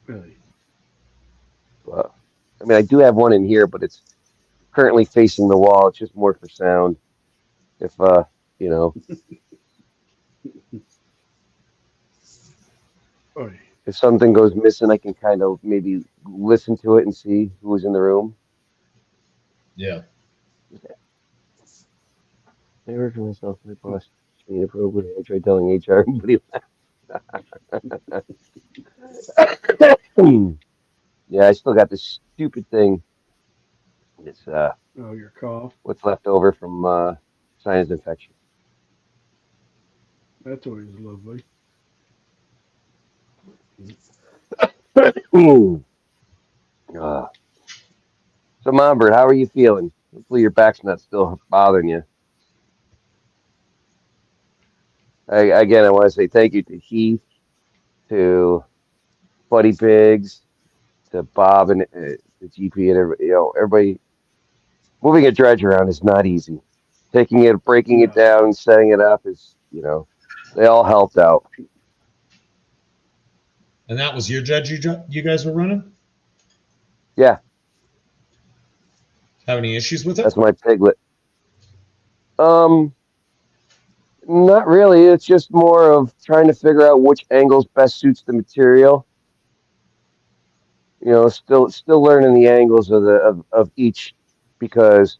Really. But I mean, I do have one in here, but it's currently facing the wall. It's just more for sound. If you know, Oh, if something goes missing, I can kind of maybe listen to it and see who was in the room. Yeah. I heard for myself, my boss, inappropriate. I tried telling HR, but yeah, I still got this stupid thing. It's oh, your cough. what's left over from sinus infection. That's always lovely. uh, so, Mombert, how are you feeling? Hopefully, your back's not still bothering you. Again, I want to say thank you to Heath, to Buddy Biggs, to Bob and the GP and everybody. Everybody moving a dredge around is not easy. Taking it, breaking it No. down, setting it up is, they all helped out. And that was your judge you guys were running? Yeah, Have any issues with it? that's my piglet. Um, Not really. It's just more of trying to figure out which angles best suits the material. Still learning the angles of each because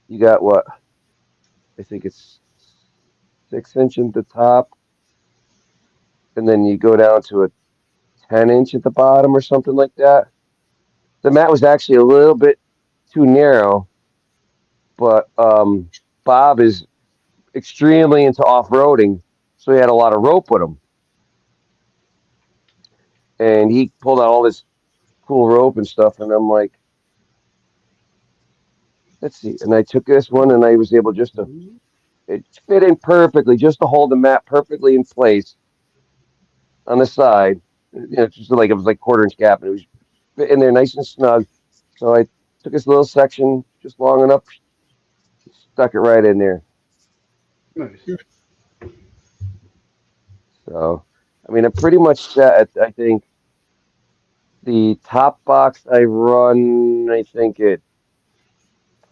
you got what I think it's 6 inch at the top, and then you go down to a 10 inch at the bottom or something like that. The mat was actually a little bit too narrow, but Bob extremely into off-roading, so he had a lot of rope with him, and he pulled out all this cool rope and stuff, and I'm like, let's see, and I took this one, and I was able just to it fit in perfectly, just to hold the mat perfectly in place on the side. Just like it was like quarter-inch gap, and it was fit in there nice and snug. So I took this little section just long enough, stuck it right in there. Nice. So, I mean, I'm pretty much set. I think the top box I run, I think at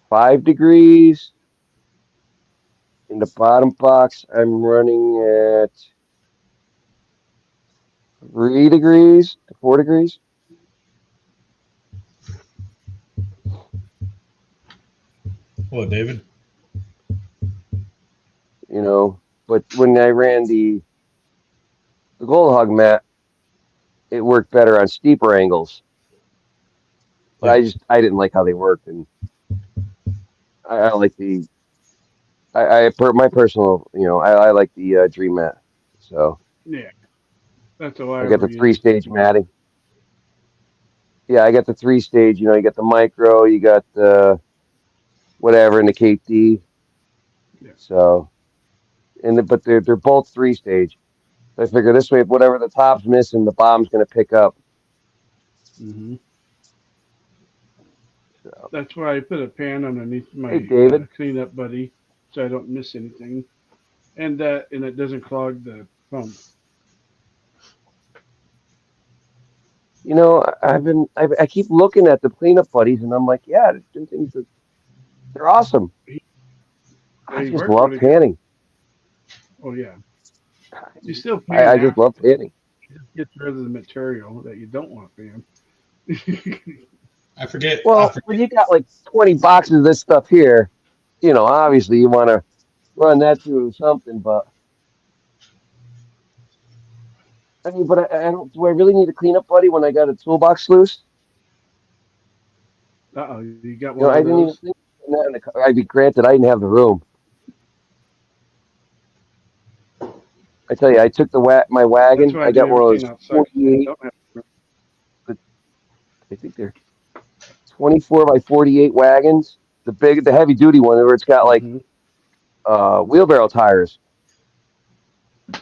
5 degrees. In the bottom box, I'm running at 3 degrees to 4 degrees. Hello, David. But when I ran the Gold Hog mat, it worked better on steeper angles. But Yeah. I didn't like how they worked, and I like my personal, I like the Dream mat. So Yeah, that's all I I got ever the use. 3-stage matting. Yeah, I got the 3-stage. You got the micro, you got the whatever, and the KT. Yeah. So, but they're both 3-stage. So I figure this way, if whatever the top's missing, the bottom's going to pick up. hmm So, That's why I put a pan underneath hey, my David. cleanup buddy, so I don't miss anything, and it doesn't clog the pump. I keep looking at the cleanup buddies, and I'm like, yeah, them things they're awesome. I They just work love really good. panning. Oh yeah, you still I, pan I just after. love panning. It just gets rid of the material that you don't want pan. I forget. I Well, when forget. you got like 20 boxes of this stuff here, obviously you want to run that through something. But I mean, I don't. Do I really need a cleanup buddy when I got a toolbox loose? Uh-oh, you got one I of didn't even those? think of that in the car. I'd be granted, I didn't have the room. I tell you, I took my That's wagon. why I I do got one of everything those outside. So I 48. don't have. I think they're 24 by 48 wagons. The heavy duty one where it's got like Mm-hmm. wheelbarrow tires,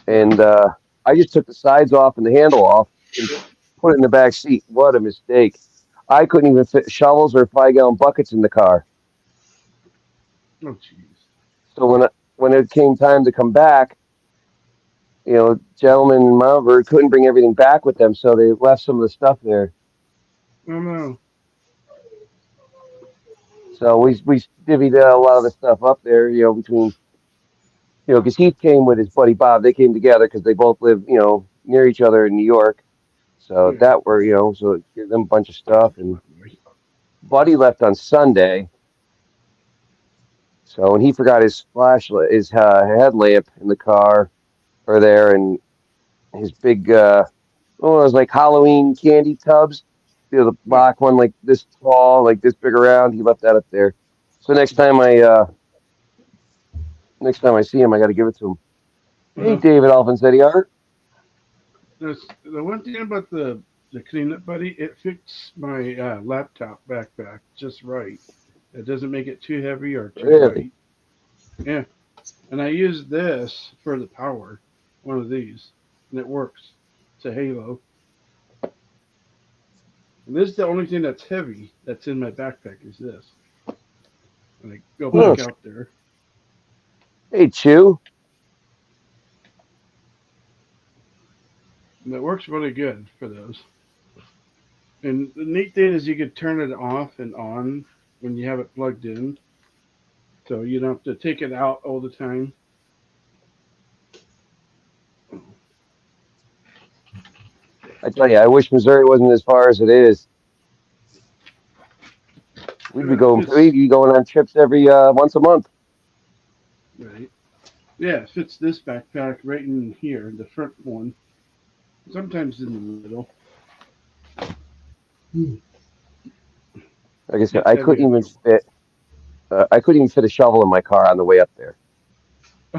and Nice. I just took the sides off and the handle off and put it in the back seat. What a mistake! I couldn't even fit shovels or 5-gallon buckets in the car. Oh jeez. So when it came time to come back, gentlemen in Mount Vernon couldn't bring everything back with them, so they left some of the stuff there. Oh no. So we divvied a lot of the stuff up there, between because Heath came with his buddy Bob. They came together because they both live, near each other in New York. So Yeah. that were, so it gave them a bunch of stuff. And My boy. Buddy left on Sunday. So when he forgot his flashlight, his headlamp in the car or there, and his big, it was like Halloween candy tubs. The Yeah. black one, like this tall, like this big around. He left that up there. So next time I see him, I got to give it to him. Hey, Well, David Alvin said he are. the one thing about the cleanup buddy, it fits my laptop backpack just right. It doesn't make it too heavy or too Really? light. Yeah. And I use this for the power, one of these, and it works. It's a Halo. And this is the only thing that's heavy that's in my backpack is this. And I go Huh. back out there. Hey, Chew. And it works really good for those. And the neat thing is you can turn it off and on when you have it plugged in. So you don't have to take it out all the time. I tell you, I wish Missouri wasn't as far as it is. We'd Fits be going on trips every once a month. right. Yeah, it fits this backpack right in here, the front one. Sometimes in the middle. Like I said, It's heavy after. I couldn't even fit a shovel in my car on the way up there.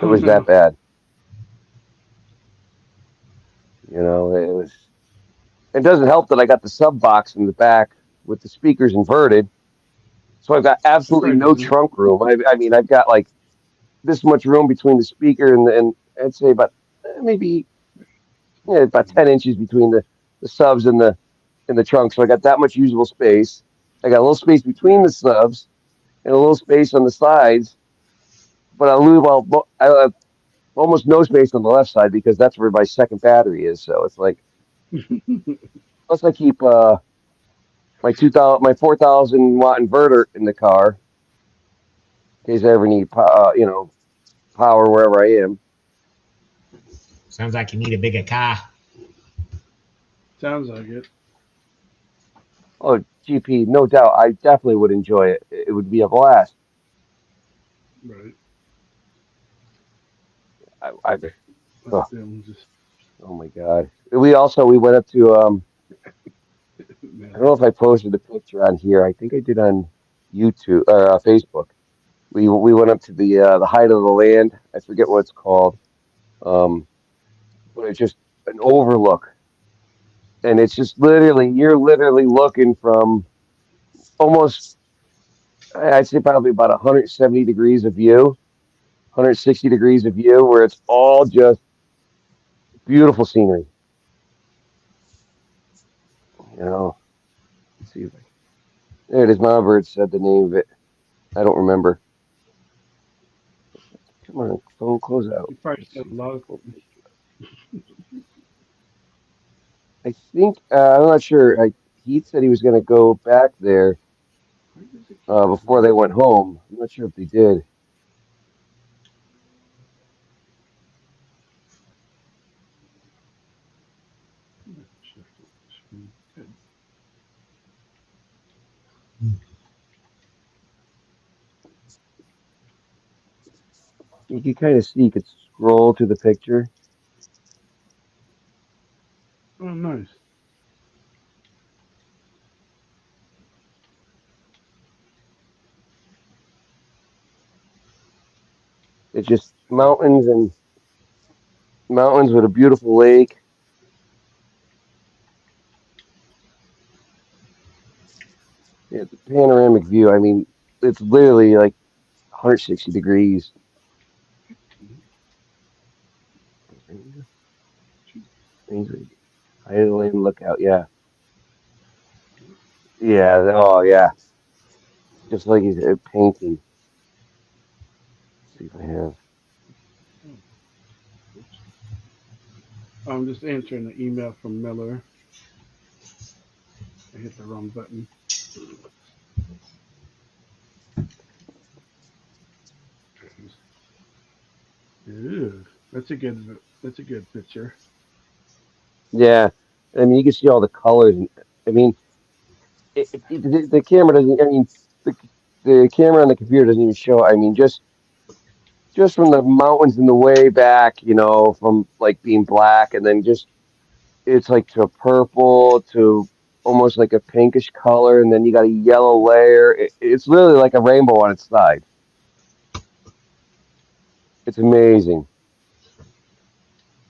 It Oh was that no. bad. You know, it was. It doesn't help that I got the sub box in the back with the speakers inverted, so I've got It absolutely probably no doesn't. trunk room. I mean, I've got like this much room between the speaker and I'd say about maybe about 10 inches between the subs and the trunk. So I got that much usable space. I got a little space between Yeah. the subs and a little space on the sides, but I lose I have almost no space on the left side because that's where my second battery is. So it's like plus I keep my 2,000 my 4,000 watt inverter in the car in case I ever need power wherever I am. Sounds like you need a bigger car. Sounds like it. Oh, GP, no doubt, I definitely would enjoy it. It would be a blast. Right. I Let oh, them just oh my God. We went up to I don't know mail. if I posted the picture on here. I think I did on YouTube or Facebook. We went up to the height of the land. I forget what it's called. Um, but it's just an overlook, and it's just literally you're literally looking from almost I'd say probably about 170 degrees of view, 160 degrees of view, where it's all just beautiful scenery. You know, let's see if I, there it is. My bird said the name of it. I don't remember. Come on, phone, close out. You probably Let's said see a if I lot can of pull the things. picture. I think I'm not sure. He said he was going to go back there Why does it keep before doing they went home. I'm not sure if they did. that? Shift the screen. Good. You can kind of see. You could scroll to the picture. Oh, nice. It's just Yeah. mountains with a beautiful lake. Yeah, the panoramic view. I mean, it's literally like 160 degrees. I didn't even look out. Yeah, yeah. Oh, yeah. Just like he's painting. Let's see if I have. Oh, oops. I'm just answering the email from Miller. I hit the wrong button. Ew, that's a good picture. Yeah, I mean, you can see all the colors. And, I mean, the camera doesn't. I mean, the the camera on the computer doesn't even show. I mean, just from the mountains in the way back, from like being black, and then just it's like to purple to almost like a pinkish color, and then you got a yellow layer. It's literally like a rainbow on its side. It's amazing.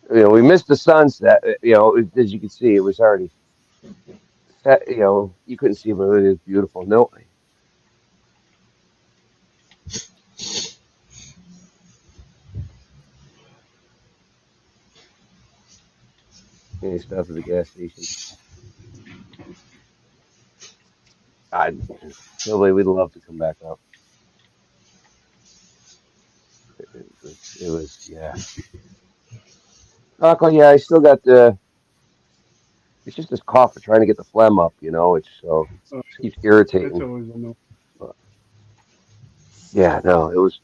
We missed the sunset. As you can see, it was already set. You couldn't see it, but it is beautiful. No, any stuff at the gas station. I nobody would love to come back up. It was yeah. Uncle, yeah, I still got the. It's just this cough of trying to get the phlegm up. It's so Oh, just keeps that's irritating. always annoying. But yeah, no, it was.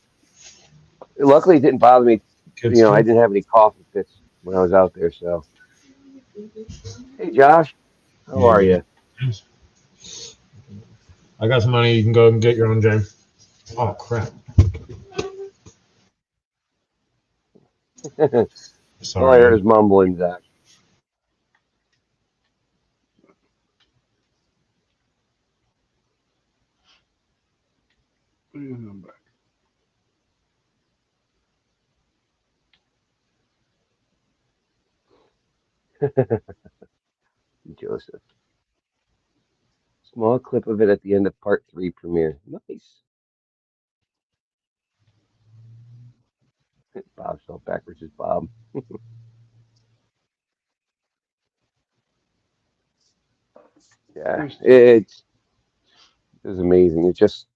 Luckily, it didn't bother me. Good I stuff. didn't have any coughing fits when I was out there. So, hey, Josh, how Yeah, are buddy. you? I got some money. You can go and get your own, James. Oh crap! All I Sorry, heard is mumbling, Zach. And I'm back. Joseph. Small clip of it at the end of part three premiere. Nice. Bob spelled backwards is Bob. Yeah, Nice to meet it was amazing. It's just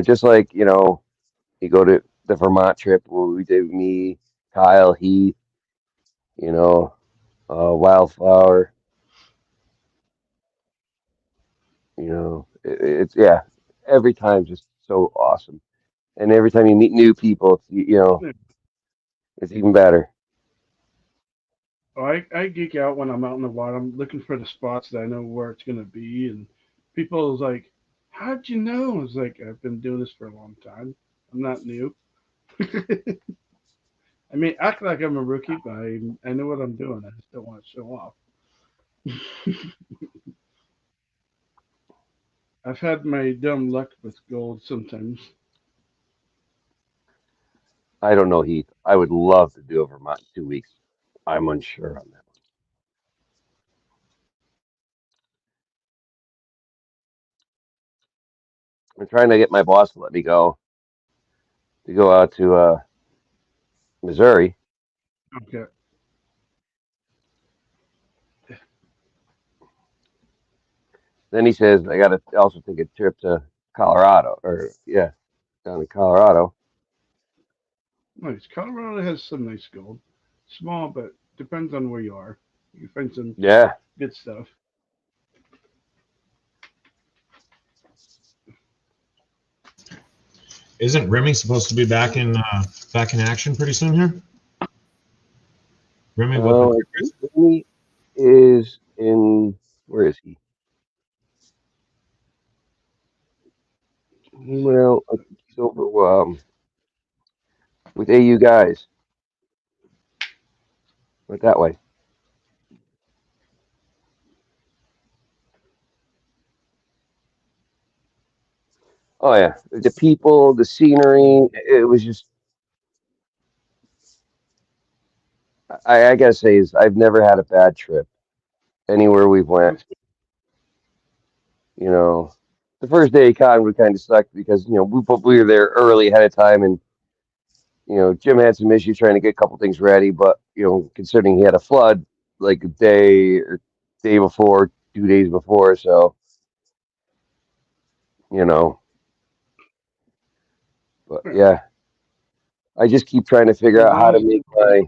just like you go to the Vermont trip where we did me, Kyle, Heath, you know, Wildflower. It's yeah. Every time just so awesome, and every time you meet new people, you. it's even better. Oh, I geek out when I'm out in the water. I'm looking for the spots that I know where it's gonna be, and people's like, "How'd you know?" It's like I've been doing this for a long time. I'm not new. I mean, act like I'm a rookie, but I know what I'm doing. I just don't want to show off. I've had my dumb luck with gold sometimes. I don't know, Heath. I would love to do a Vermont in 2 weeks. I'm unsure on that. I'm trying to get my boss to let me go to go out to Missouri. Okay. Then he says I got to also take a trip to Colorado, or yeah, down to Colorado. Nice. Colorado has some nice gold. Small, but depends on where you are. You can find some Yeah, good stuff. Isn't Remy supposed to be back in action pretty soon here? Remy with the I think he is in. Where is he? He went out. I think he's over with AU guys. Went that way. Oh yeah, the people, the scenery. It was just. I gotta say is I've never had a bad trip anywhere we've went. That's good. You know, the first day of con we kind of sucked because we were there early ahead of time, and Jim had some issues trying to get a couple things ready. But considering he had a flood like a day or day before, 2 days before, so you know. But Yeah. yeah, I just keep trying to figure As out how long to as make my.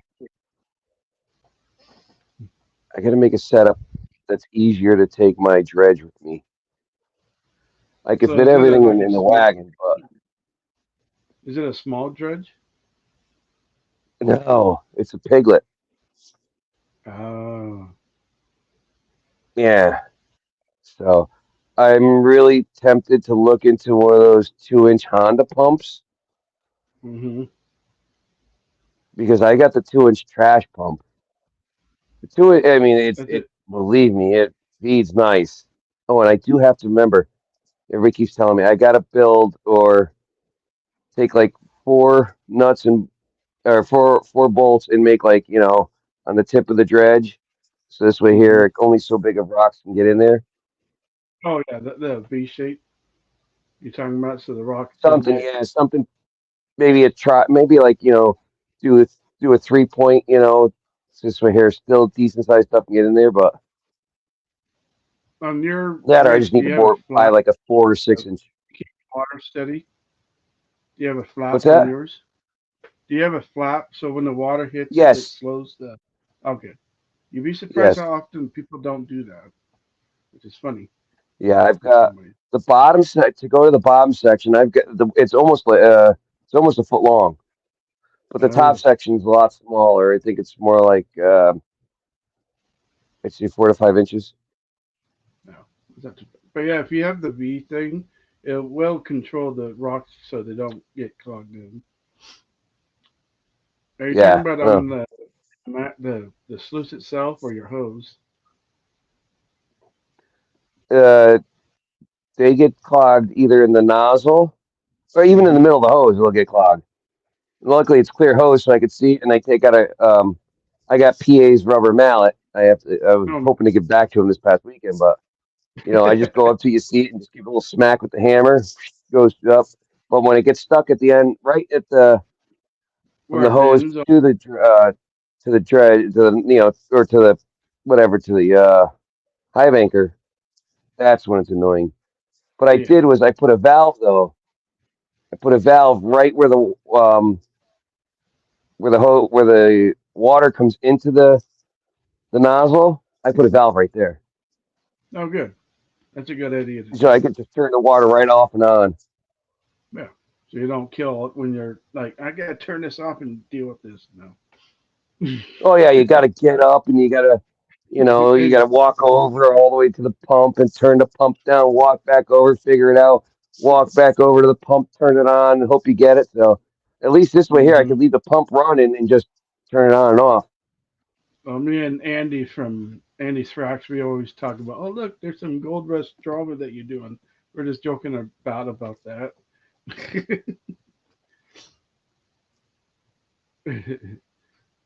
I got to make a setup that's easier to take my dredge with me. I could so fit is it everything like in a the small? wagon, but Is it a small dredge? no, it's a piglet. Oh. Yeah, so I'm really tempted to look into one of those 2-inch Honda pumps Mm-hmm. because I got the 2-inch trash pump. The two, I mean, That's it. it. Believe me, it feeds nice. Oh, and I do have to remember. Everybody keeps telling me I got to build or take like four nuts and or four bolts and make like on the tip of the dredge. So this way Mm-hmm. here, only so big of rocks can get in there. Oh yeah, the V shape you're talking about, so the rock doesn't Something, get. yeah, something. Maybe a try. Maybe like do a do a 3 point. So this way here, still decent sized stuff can get in there. But On your that or I rig, just do need to you have a buy flap like a 4 or to 6 inch. keep water steady? Do you have a What's flap on that? yours? Do you have a flap so when the water hits, it Yes, slows the? Okay. You'd be surprised yes, how often people don't do that, which is funny yeah. I've in got some ways. the bottom set to go to the bottom section. I've got the. It's almost a foot long, but the top Oh section's a lot smaller. I think it's more like let's see, 4 to 5 inches. no, is that too, but yeah, if you have the V thing, it will control the rocks so they don't get clogged in. Are you talking Yeah. about on the sluice itself or your hose? Uh, they get clogged either in the nozzle or even in the Mm-hmm. middle of the hose. They'll get clogged. Luckily, it's clear hose, so I could see it, and I take out I got PA's rubber mallet. I was Um, hoping to get back to him this past weekend, but I just go up to your seat and just give a little smack with the hammer, goes up. But when it gets stuck at the end, right at the from where the it hose bends. to the dredge, to the or to the whatever to the hive anchor, that's when it's annoying. What I Yeah. did was I put a valve though. I put a valve right where the water comes into the nozzle. I put a valve right there, Oh, good. That's a good idea to so I do. could just turn the water right off and on. Yeah. So you don't kill it when you're like, I gotta turn this off and deal with this. No. Oh yeah, you got to get up and you got to walk over all the way to the pump and turn the pump down, walk back over, figure it out, walk back over to the pump, turn it on, and hope you get it. So at least this way here, I Mm-hmm. could leave the pump running and just turn it on and off. Well, me and Andy from Andy Thrax, we always talk about, oh look, there's some gold rush drama that you're doing. We're just joking about that.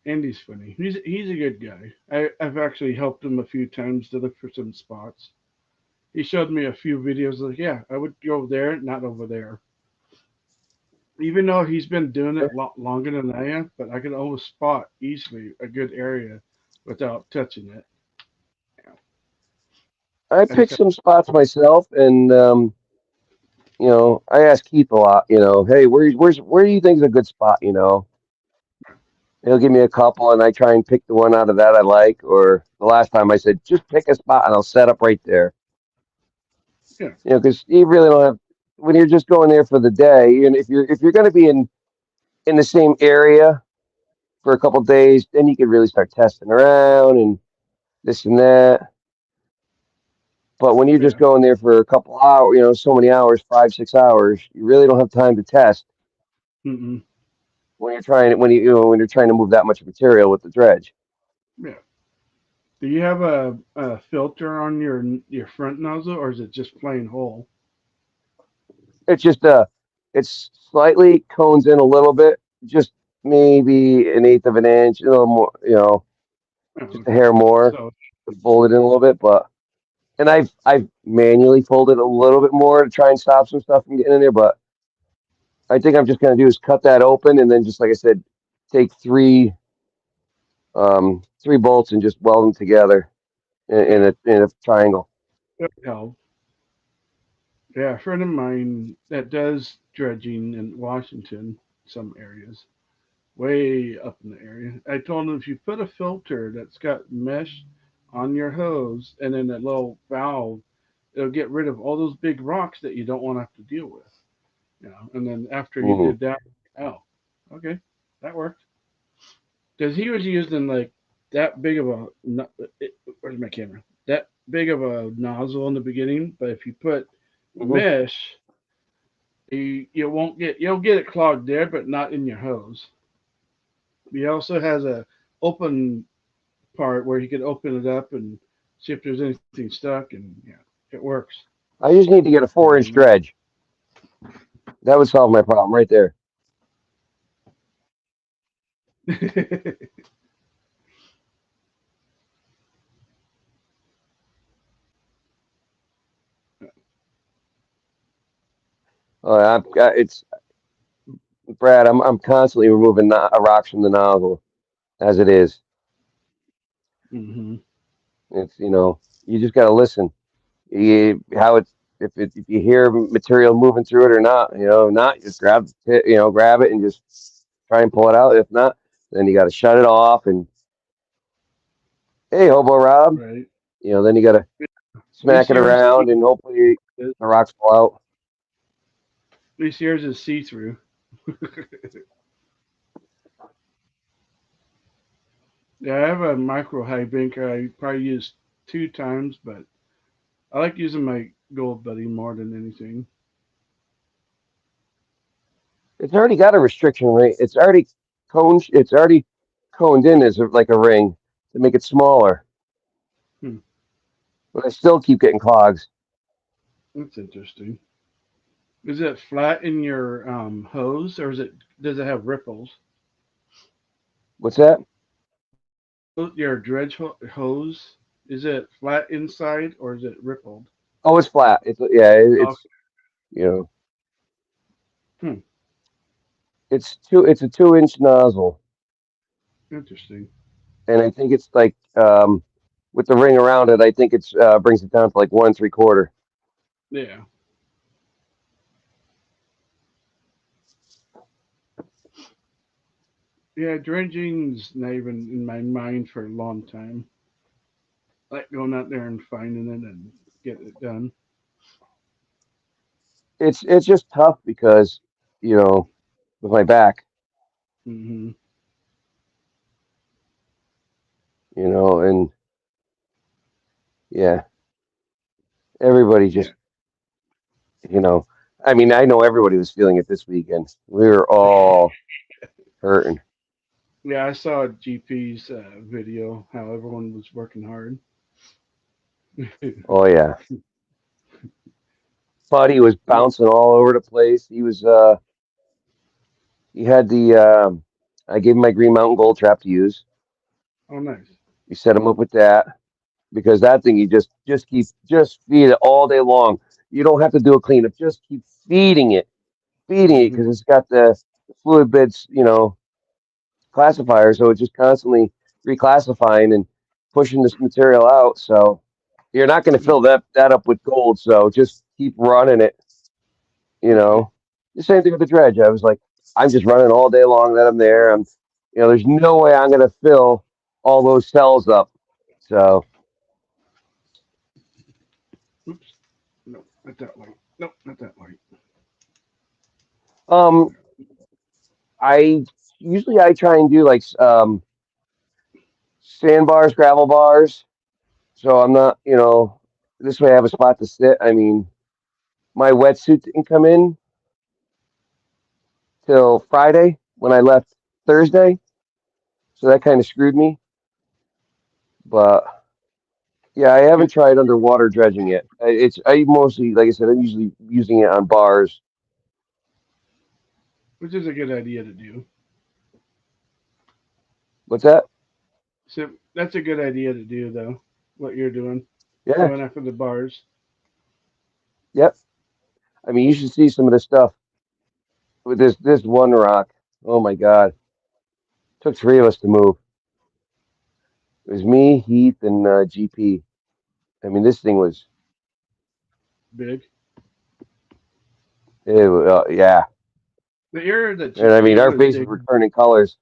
Andy's funny. He's a good guy. I've actually helped him a few times to look for some spots. He showed me a few videos. Like, yeah, I would go there, not over there. Even though he's been doing it a lot longer than I have, but I can always spot easily a good area without touching it. Yeah. I I just picked have, some spots myself, and I ask Keith a lot. Hey, where do you think is a good spot? He'll give me a couple, and I try and pick the one out of that I like. Or the last time I said, just pick a spot, and I'll set up right there. yeah. Because you really don't have when you're just going there for the day, and if you're going to be in the same area for a couple of days, then you can really start testing around and this and that. But when you're just Yeah. going there for a couple hours, so many hours, 5, 6 hours, you really don't have time to test Mm-mm. when you're trying to move that much material with the dredge. Yeah. Do you have a filter on your front nozzle, or is it just plain hole? It's just it's slightly cones in a little bit, just maybe an eighth of an inch, a little more, Oh, just a okay. hair more So to fold it in a little bit. But and I've manually folded a little bit more to try and stop some stuff from getting in there. But I think I'm just gonna do is cut that open and then just like I said, take three bolts and just weld them together yeah, in a triangle. that helps. Yeah, a friend of mine that does dredging in Washington, some areas, way up in the area. I told him if you put a filter that's got mesh on your hose and then a little valve, it'll get rid of all those big rocks that you don't want to have to deal with. And then after he Mm-hmm. did that, oh, okay, that worked. Because he was using like that big of a where's my camera? That big of a nozzle in the beginning, but if you put Mm-hmm. mesh, you'll get it clogged there, but not in your hose. He also has a open part where you can open it up and see if there's anything stuck, and yeah, it works. I just need to get a 4 inch Um, dredge. That would solve my problem right there. It's Brad. I'm constantly removing rocks from the nozzle as it is. hmm It's you just got to listen. How it's if you hear material moving through it or not, not just grab it and just try and pull it out. If not, then you got to shut it off and hey, hobo Rob, Right. then you got to At least smack it yours, around and hopefully at the rocks fall out. least yours is see through. Yeah, I have a micro high banker. I probably use 2 times, but I like using my gold buddy more than anything. It's already got a restriction rate. It's already coned. It's already coned in as like a ring to make it smaller, Hmm, but I still keep getting clogs. that's interesting. Is it flat in your hose, or does it have ripples? What's that? your dredge hose, is it flat inside or is it rippled? Oh, it's flat. Oh, It's you know, hmm, it's a 2 inch nozzle, interesting. and I think it's like with the ring around it. I think it's brings it down to like 1 3/4. Yeah, yeah. Dredging's not even in my mind for a long time. Like going out there and finding it and getting it done. It's just tough because you know with my back, Hmm. and yeah, everybody Yeah, just you know. I mean, I know everybody was feeling it this weekend. We were all hurting. yeah. I saw GP's video how everyone was working hard. Oh yeah, Buddy was bouncing all over the place. He had the I gave him my Green Mountain Gold trap to use. Oh, nice. You set him up with that because that thing you just feed it all day long. You don't have to do a cleanup. Just keep feeding it Hmm. because it's got the fluid beds, classifier. So it's just constantly reclassifying and pushing this material out. So you're not going to fill that up with gold. So just keep running it. You Okay. know, the same thing with the dredge. I was like, I'm just running all day long that I'm there. There's no way I'm going to fill all those cells up. So, Oops. No, not that light. Nope, not that light. um, I I try and do like sandbars, gravel bars. So I'm not, this way I have a spot to sit. I mean, my wetsuit didn't come in till Friday when I left Thursday. So that kind of screwed me. But yeah, I Yeah, haven't tried underwater dredging yet. I mostly, like I said, I'm usually using it on bars. which is a good idea to do. What's that? So that's a good idea to do, though. What you're doing, Yeah, going after the bars. yep. I mean, you should see some of the stuff with this one rock. Oh my God, took three of us to move. It was me, Heath, and GP. I mean, this thing was, Big. yeah. The area that And I mean, GP our was faces were digging, turning colors.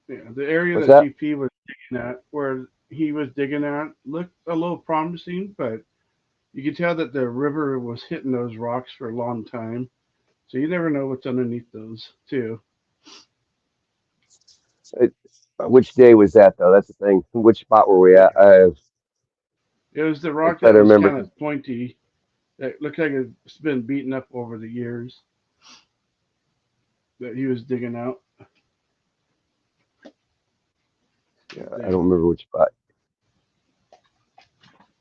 yeah, the area What's that that? GP was digging at, where he was digging at, looked a little promising, but you could tell that the river was hitting those rocks for a long time. So you never know what's underneath those, too. It, which day was that though? That's the thing. Which spot were we Yeah. at? I It was the I'm rock trying that to was remember kind 'cause, of pointy, that looked like it's been beaten up over the years that he was digging out. yeah, I don't Damn. remember which spot.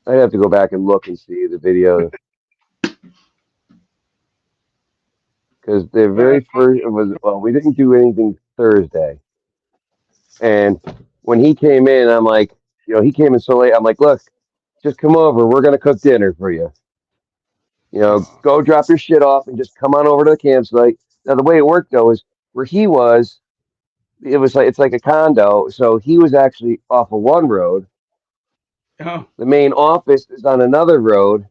I'd have to go back and look and see the video because the But very first it was well, we didn't do anything Thursday, and when he came in, I'm like, he came in so late. I'm like, look, just come over. We're gonna cook dinner for you. Go drop your shit off and just come on over to the campsite. Now the way it worked though is where he was, it was like it's like a condo, so he was actually off of one road. oh, The main office is on another road,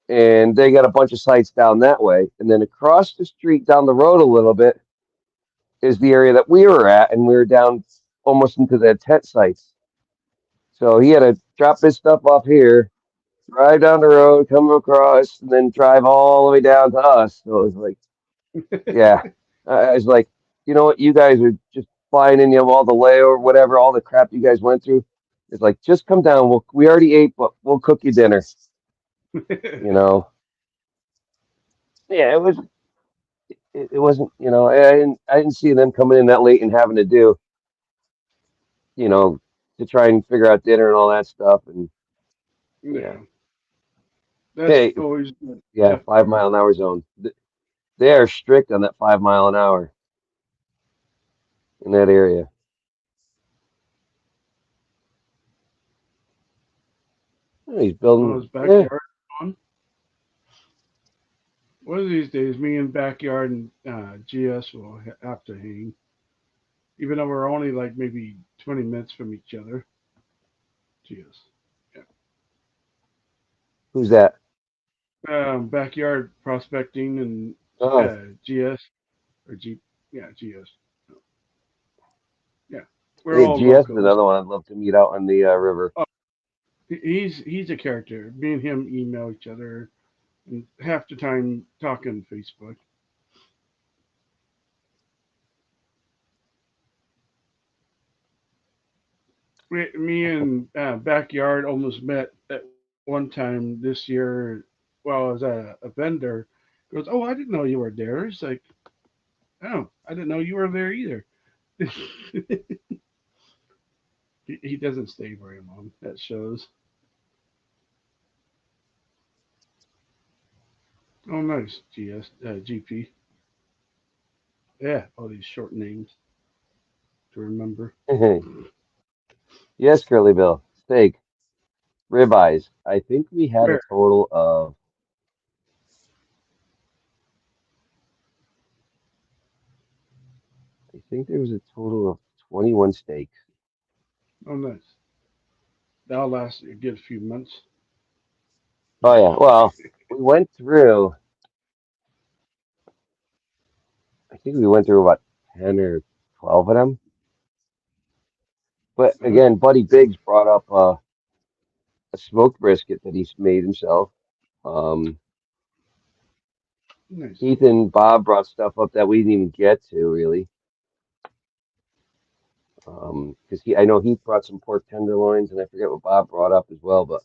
and they got a bunch of sites down that way. And then across the street, down the road a little bit, is the area that we were at, and we were down almost into the tent sites. So he had to drop his stuff off here, drive down the road, come across, and then drive all the way down to us. So it was like, yeah, I was like, you know what, you guys are just flying in, all the layover, whatever, all the crap you guys went through. It's like, just come down. We already ate, but we'll cook you dinner. You know, yeah, it wasn't, I didn't see them coming in that late and having to do, you know, to try and figure out dinner and all that stuff. And yeah, yeah. That's hey, always yeah, tough. 5 mile an hour zone. They are strict on that 5 mile an hour in that area. He's Oh, building. his backyard. On one of these days, me and backyard and GS will have to hang, even though we're only like maybe 20 minutes from each other. GS. Yeah. Who's that? Backyard prospecting and Oh, GS or G. Yeah, GS. Yeah, we're hey, all GS is locals. another one I'd love to meet out on the river. Oh, he's a character. Me and him email each other, and half the time talking Facebook. Me and Backyard almost met at one time this year while I was at a vendor. He goes, "Oh, I didn't know you were there." It's like, "Oh, I didn't know you were there either." He doesn't stay very long. That shows. Oh, nice. GP. Yeah, all these short names to remember. Yes, Curly Bill. Steak, ribeyes. I think we had a Where? total of. I think there was a total of 21 steaks. Oh, nice. That'll last a good few months. Oh yeah. Well, we went through. I think we went through about 10 or 12 of them. But Uh, again, Buddy Biggs brought up a smoked brisket that he's made himself. Um, nice. Keith and Bob brought stuff up that we didn't even get to really. Because I know he brought some pork tenderloins, and I forget what Bob brought up as well. But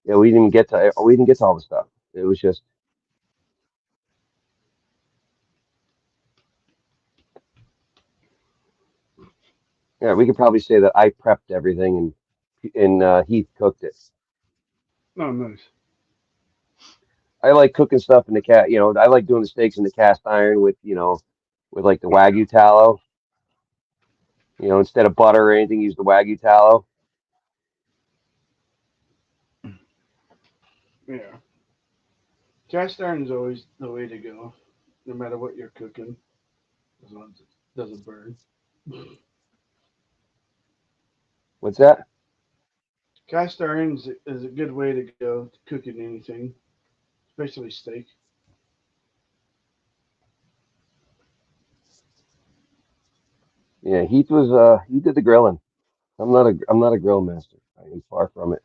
yeah, we didn't get to all the stuff. It was just yeah. We could probably say that I prepped everything and Heath cooked it. Oh, nice. I like cooking stuff in the cat. I like doing the steaks in the cast iron with with like the Yeah. wagyu tallow. Instead of butter or anything, use the wagyu tallow. Yeah. Cast iron's always the way to go, no matter what you're cooking, as long as it doesn't burn. What's that? Cast iron is a good way to go to cooking anything, especially steak. Yeah, he did the grilling. I'm not a grill master. I am far from it.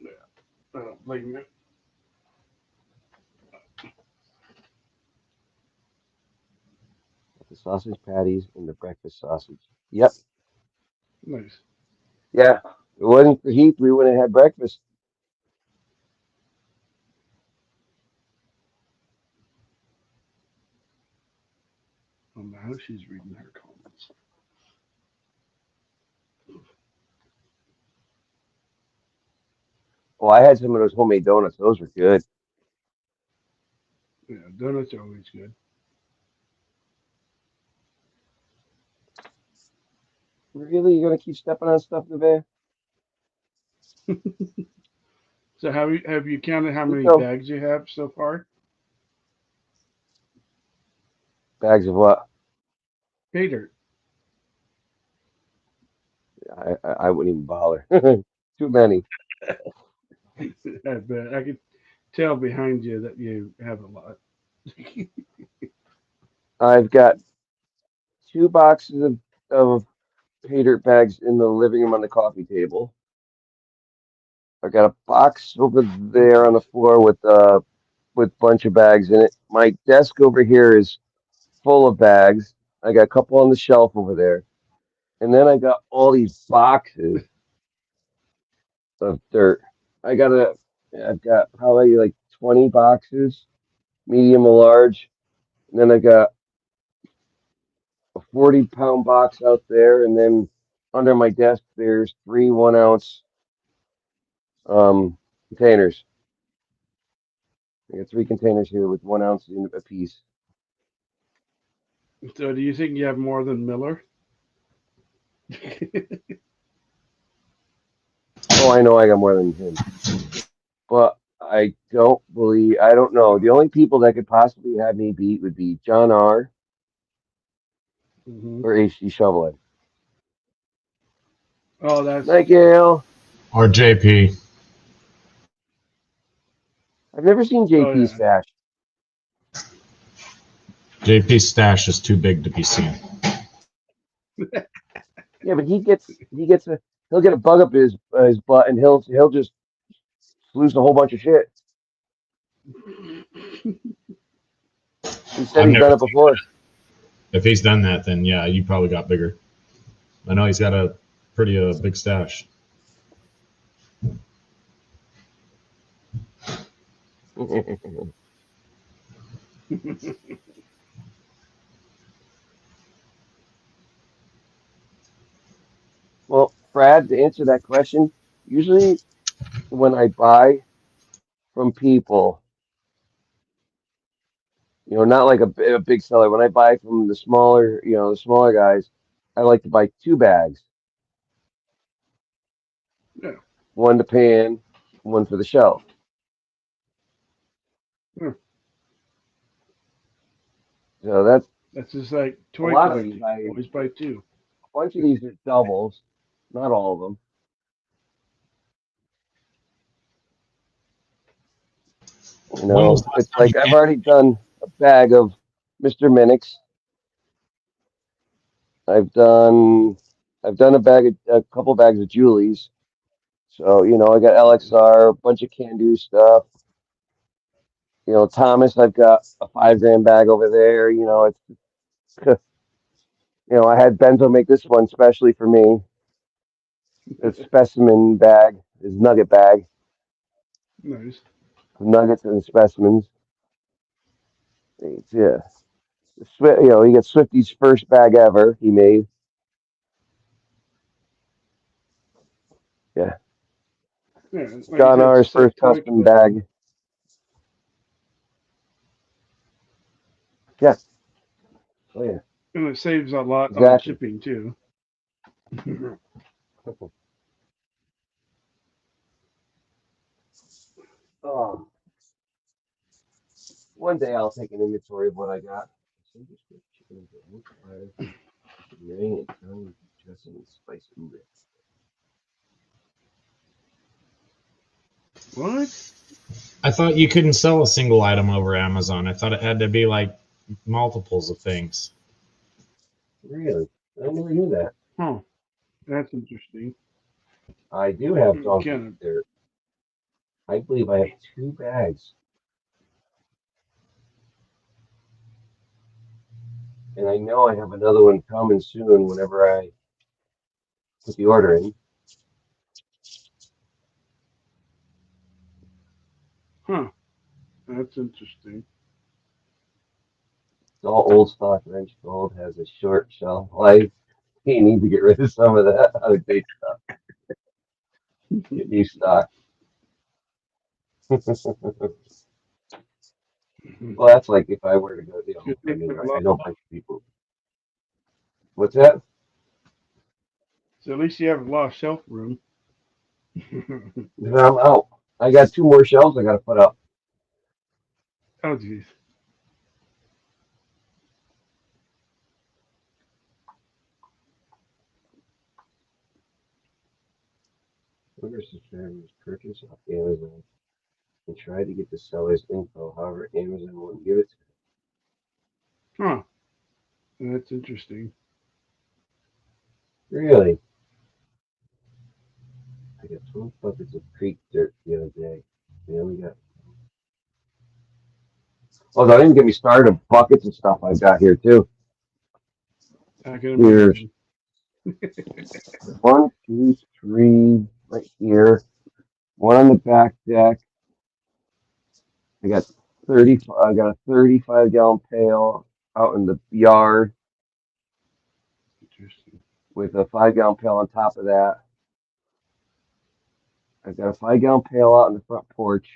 Yeah. Like The sausage patties and the breakfast sausage. Yep. nice. Yeah. If it wasn't for Heath, we wouldn't have had breakfast. Now she's reading her comments. Well, I had some of those homemade donuts. Those were good. Yeah, donuts are always good. Really, you're gonna keep stepping on stuff, Nevaeh? So have you counted how many Nico, bags you have so far? bags of what? Peter, I wouldn't even bother. Too many. I bet I could tell behind you that you have a lot. I've got 2 boxes of pay dirt bags in the living room on the coffee table. I got a box over there on the Nice. floor with a bunch of bags in it. My desk over here is full of bags. I got a couple on the shelf over there, and then I got all these boxes of dirt. I got a, I've got probably like 20 boxes, medium or large, and then I got a 40-pound box out there, and then under my desk there's 3 1-ounce containers. I got 3 containers here with 1 ounce in a piece. So do you think you have more than Miller? Oh, I know I got more than him. But I don't know. The only people that could possibly have me beat would be John R. Hmm. or H.D. Shovelhead. Oh, that's Night Gale. Or JP. I've never seen oh JP yeah. stash. JP's stash is too big to be seen. Yeah, but he'll get a bug up his butt and he'll just lose a whole bunch of shit. He said I've he's never done it seen before. that. If he's done that, then yeah, you probably got bigger. I know he's got a pretty big stash. Well, Brad, to answer that question, usually when I buy from people, not like a big seller. When I buy from the smaller guys, I like to buy two bags, Yeah. one to pan, one for the shelf. Yeah. So that's That's just like a toy lot of these. collecting. Always buy two. A bunch of these are doubles, not all of them. When was the last It's time you like I've came? already done a bag of Mr. Minix. I've done I've done a couple bags of Julie's. So, I got LXR, a bunch of can do stuff. Thomas, I've got a 5 grand bag over there. It's I had Benzo make this one specially for me. It's specimen bag, his nugget bag, Nice. nuggets and specimens. Yeah, he got Swifty's first bag ever he made. Yeah, Yeah, like you John said, it's R's just like first toy custom collecting. bag. Yeah, oh yeah, And it saves a lot on exactly. shipping too. Um, One day I'll take an inventory of what I got. Chicken, Italian dressing, and spice. What? I thought you couldn't sell a single item over Amazon. I thought it had to be like multiples of things. Really? I never knew that. Huh. That's interesting. I do have donkey Kind there. I believe I have 2 bags, and I know I have another one coming soon. Whenever I put the order in, it's huh. That's interesting. all old stock. Ranch Gold has a short shelf life. You need to get rid of some of that out of date stuff. Get new stock. Well, that's like if I were to go. Good I thing mean, you have a I lot. know a bunch of people. What's that? So at least you have a lot of shelf room. Then I'm out. I got 2 more shelves I got to put up. Oh jeez. Order subscribers purchase off Amazon and try to get the seller's info. However, Amazon won't give it to Huh. That's interesting. them. Really? I got 12 buckets of creek dirt the other day. They only got. Oh, don't even get me started on buckets and stuff I've got here too. I can Here's imagine. 1, 2, 3 right here. One on the back deck. I got 30. I got a 35-gallon pail out in the yard Interesting. with a 5-gallon pail on top of that. I've got a 5-gallon pail out in the front porch.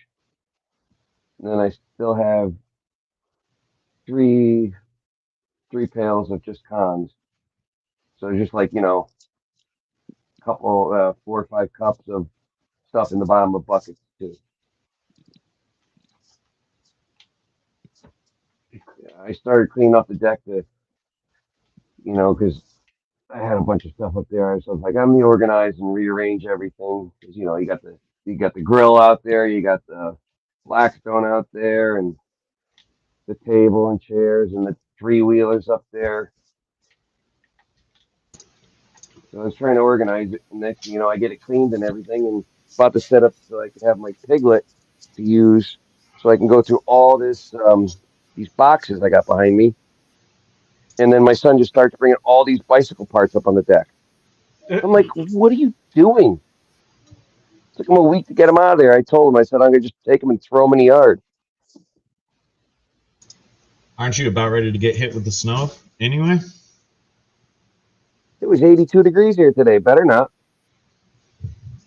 And then I still have three three pails of just cons. So just like a couple 4 or 5 cups of stuff in the bottom of buckets too. Yeah, I started cleaning up the deck to, because I had a bunch of stuff up there. So I was like, I'm gonna organize and rearrange everything because you got the grill out there, you got the Blackstone out there, and the table and chairs and the three wheelers up there. So I was trying to organize it, and next, I get it cleaned and everything, and about to set up so I could have my Piglet to use, so I can go through all these boxes I got behind me, and then my son just starts bringing all these bicycle parts up on the deck. I'm like, what are you doing? It took him a week to get him out of there. I told him, I said, I'm gonna just take him and throw him in the yard. Aren't you about ready to get hit with the snow anyway? It was 82 degrees here today. Better not.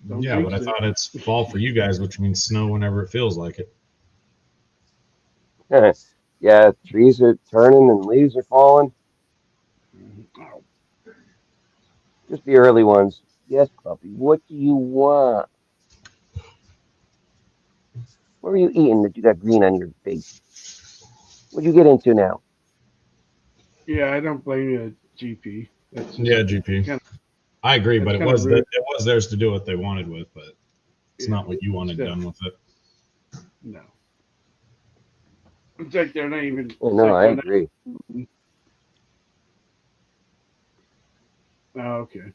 Don't Yeah, but I jinx it. thought it's fall for you guys, which means snow whenever it feels like it. Yeah, trees are turning and leaves are falling. Oh, Just the early ones. Yes, puppy. What do you want? What are you eating that you got green on your face? What'd you get into now? yeah, I don't blame you, GP. That's just Yeah, GP. kind I agree, but that's it kind of was that rude. it was theirs to do what they wanted with, but it's Yeah, not what you wanted instead of done with it. no. It's like they're not even. Oh, It's no, like I they're not. agree. Oh, okay.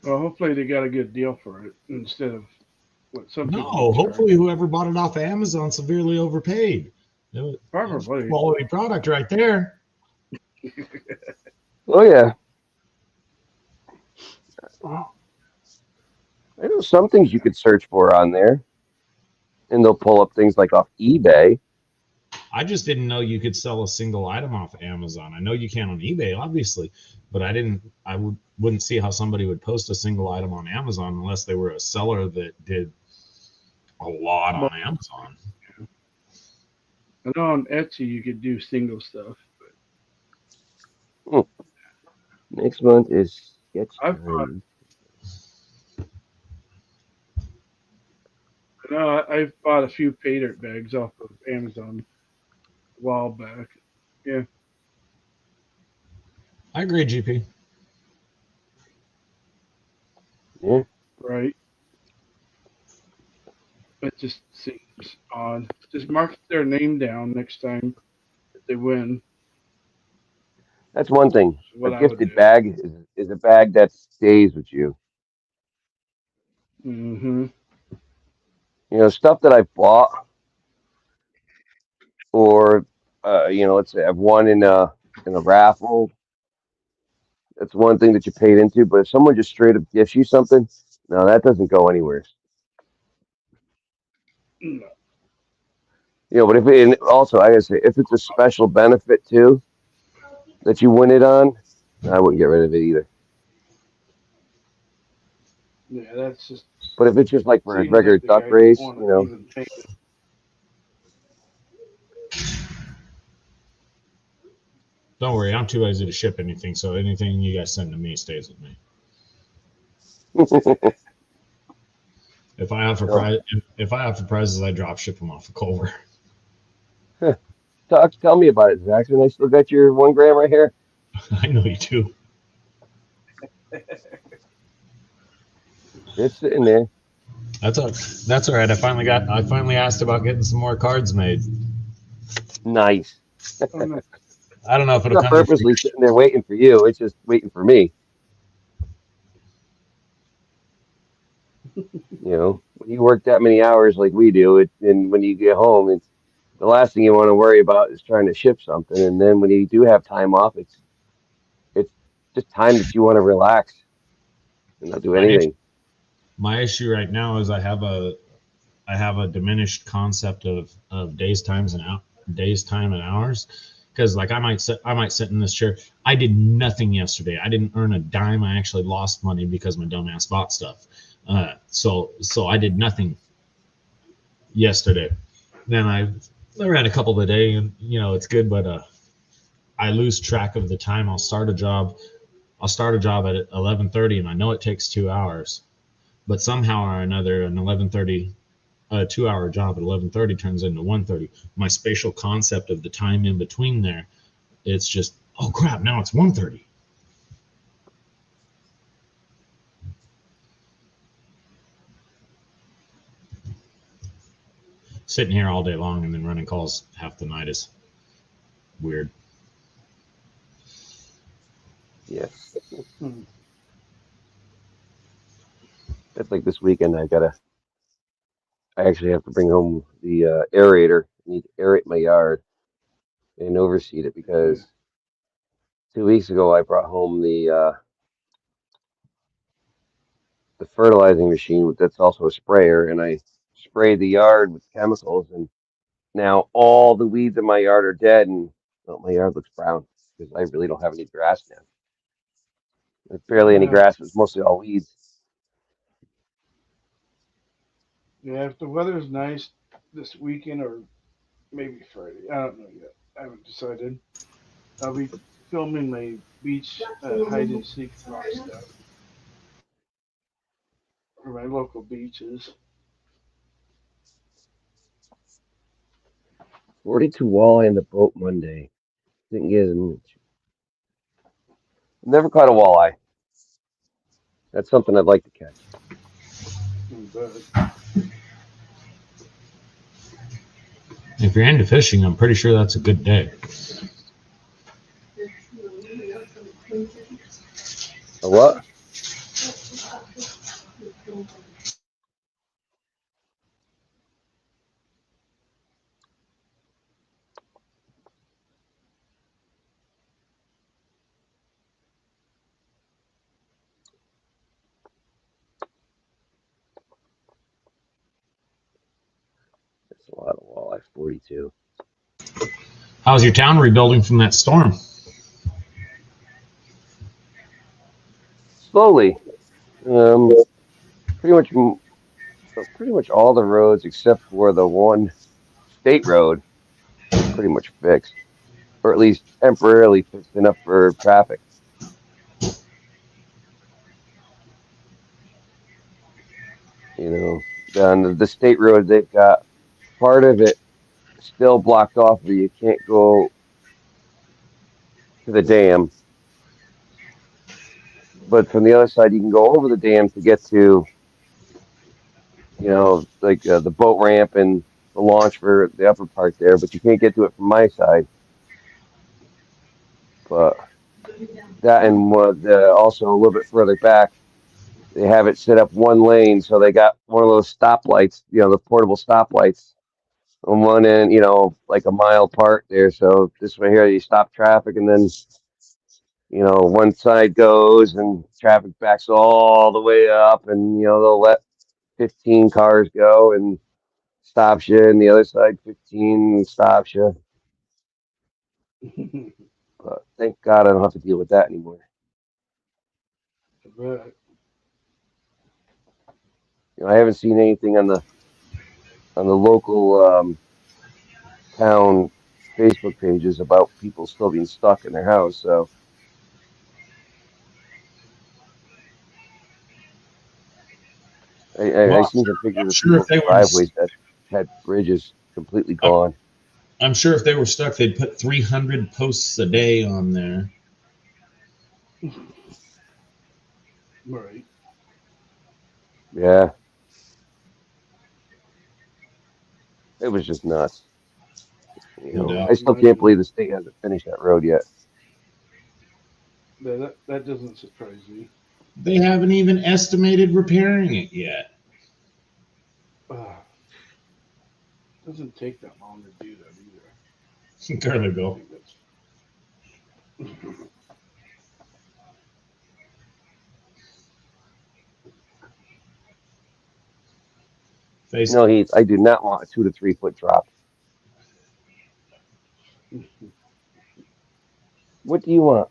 Well, hopefully they got a good deal for it instead of what some people No, would charge. hopefully whoever bought it off of Amazon severely overpaid. That's Probably. quality product right there. Oh, yeah. I know some things you could search for on there, and they'll pull up things like off eBay. I just didn't know you could sell a single item off of Amazon. I know you can on eBay, obviously, but I wouldn't see how somebody would post a single item on Amazon unless they were a seller that did a lot Well, on Amazon. I know on Etsy you could do single stuff. Hmm. Next month is sketch I've bought. time. I know I've bought a few pay dirt bags off of Amazon a while back. Yeah, I agree, GP. Yeah, right. It just seems odd. Just mark their name down next time if they win. that's one thing. Is A what I would gifted do. bag is a bag that stays with you. Mm-hmm. Stuff that I've bought or let's say I've won in a raffle. That's one thing that you paid into. But if someone just straight up gifts you something, no, that doesn't go anywhere. No. But if and also I gotta say, if it's a special benefit too that you win it on, I wouldn't get rid of it either. Yeah, that's just But if it's just like for a seems regular like the duck guy didn't race, want to even think. Don't worry, I'm too lazy to ship anything, so anything you guys send to me stays with me. If I offer no. prize, if I offer prizes, I drop ship them off of Culver. Tell me about it, Jackson. I still got your 1 gram right here. I know you do. It's sitting there. That's all right. I finally asked about getting some more cards made. Nice. Oh no. I don't know if It's it'll not come to purposely fruition. sitting there waiting for you. It's just waiting for me. When you work that many hours like we do, and when you get home, it's the last thing you want to worry about is trying to ship something. And then when you do have time off, it's just time that you want to relax and not do My issue, anything. my issue right now is I have a diminished concept of days time and hours, because like I might sit in this chair. I did nothing yesterday. I didn't earn a dime. I actually lost money because my dumbass bought stuff. So I did nothing yesterday. Then I ran a couple of day, and it's good, but I lose track of the time. I'll start a job at 11:30, and I know it takes 2 hours. but somehow or another, an 11:30, a 2 hour job at 11:30 turns into 1:30. My spatial concept of the time in between there, it's just, oh crap, now it's 1:30. Sitting here all day long and then running calls half the night is weird. Yes. Hmm. That's like this weekend. I actually have to bring home the aerator. I need to aerate my yard and overseed it Yeah. because 2 weeks ago I brought home the fertilizing machine that's also a sprayer, and I sprayed the yard with chemicals, and now all the weeds in my yard are dead, and well, my yard looks brown because I really don't have any grass now. There's barely any Yeah. grass. It's mostly all weeds. Yeah. If the weather's nice this weekend or maybe Friday, I don't know yet. I haven't decided. I'll be filming my beach hide and seek rock stuff for my local beaches. 42 walleye in the boat Monday. Didn't get as much. Never caught a walleye. That's something I'd like to catch. But If you're into fishing, I'm pretty sure that's a good day. A what? That's a lot of walleye. 42. How's your town rebuilding from that storm? Slowly. Um, pretty much, pretty much all the roads except for the one state road are pretty much fixed, or at least temporarily fixed enough for traffic. You know, on the state road, they've got part of it still blocked off where you can't go to the dam, but from the other side, you can go over the dam to get to, like the boat ramp and the launch for the upper part there, but you can't get to it from my side. But that and also a little bit further back, they have it set up one lane, so they got one of those stoplights, the portable stoplights on one end, like a mile apart there. So this way here, you stop traffic, and then one side goes and traffic backs all the way up, and they'll let 15 cars go and stops you, and the other side 15 stops you. But thank God I don't have to deal with that anymore. but I haven't seen anything on the local town Facebook pages about people still being stuck in their house. So I Well, seen some pictures I'm of sure if people's they were, driveways that had bridges completely gone. I'm sure if they were stuck, they'd put 300 posts a day on there. right. Yeah, it was just nuts. No I doubt. still can't Imagine believe the state hasn't finished that road yet. that doesn't surprise me. They haven't even estimated repairing it yet. Doesn't take that long to do that either. There they I go. think that's Face. No, Heath, I do not want a 2 to 3 foot drop. What do you want?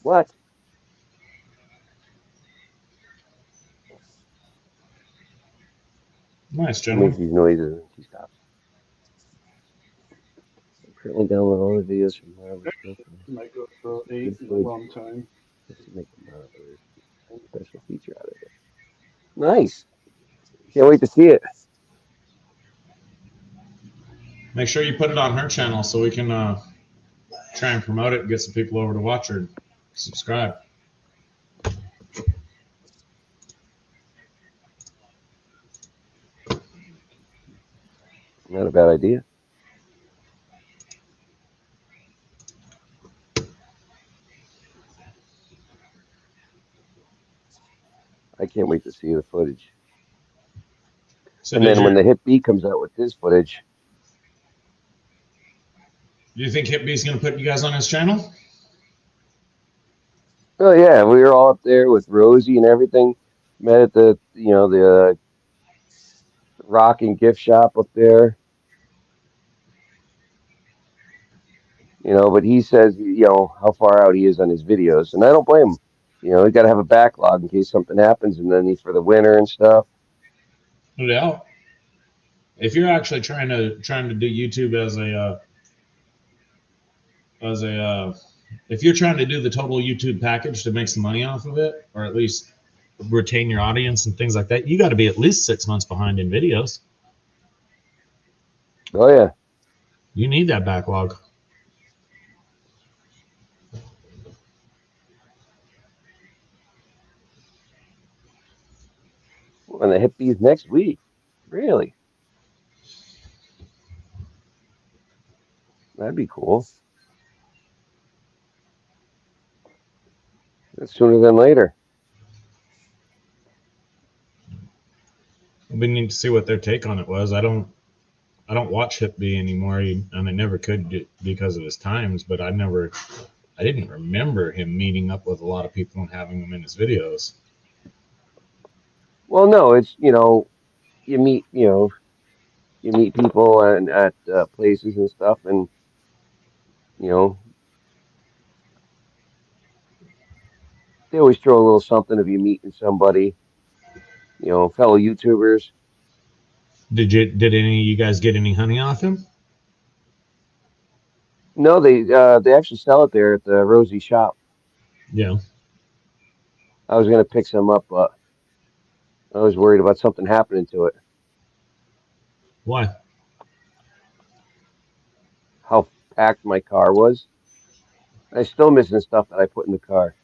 What? Nice, She makes gentlemen. these noises and she stops. I currently download all the videos from Marvel's profile. Might go for Good 8 in a footage. long time. Just to make the modelers a special feature out of it. Nice. Can't wait to see it. Make sure you put it on her channel so we can try and promote it and get some people over to watch her. Subscribe. Not a bad idea. I can't wait to see the footage. So And then when the Hit B comes out with his footage, do you think Hip B's going to put you guys on his channel? oh yeah, we were all up there with Rosie and everything. Met at the rock and gift shop up there. But he says, how far out he is on his videos, and I don't blame him. You got to have a backlog in case something happens, and then for the winter and stuff. No doubt. If you're actually trying to do YouTube if you're trying to do the total YouTube package to make some money off of it, or at least retain your audience and things like that, you got to be at least 6 months behind in videos. Oh yeah, You need that backlog. and the Hit B's next week. Really, that'd be cool. That's sooner than later. We need to see what their take on it was. I don't watch Hip B anymore, and I never could because of his times. But I didn't remember him meeting up with a lot of people and having them in his videos. Well, no, it's you meet people and at places and stuff, and you know they always throw a little something if you meeting somebody, fellow YouTubers. Did any of you guys get any honey off him? No, they actually sell it there at the Rosie shop. Yeah. I was gonna pick some up, but I was worried about something happening to it. Why? How packed my car was. I still missing stuff that I put in the car.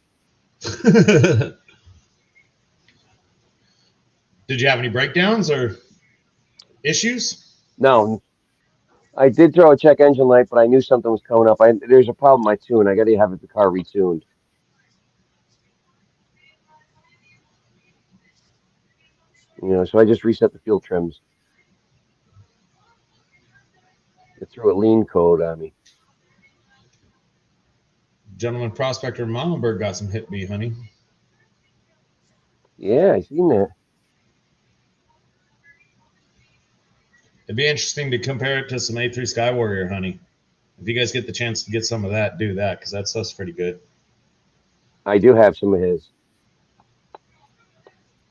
Did you have any breakdowns or issues? No, I did throw a check engine light, but I knew something was coming up. There's a problem with my tune. I got to have the car retuned. So I just reset the fuel trims. It threw a lean code on me. Gentleman Prospector Monenberg got some Hit B honey. Yeah, I seen that. It'd be interesting to compare it to some A3 Sky Warrior honey. If you guys get the chance to get some of that, do that, because that stuff's pretty good. I do have some of his.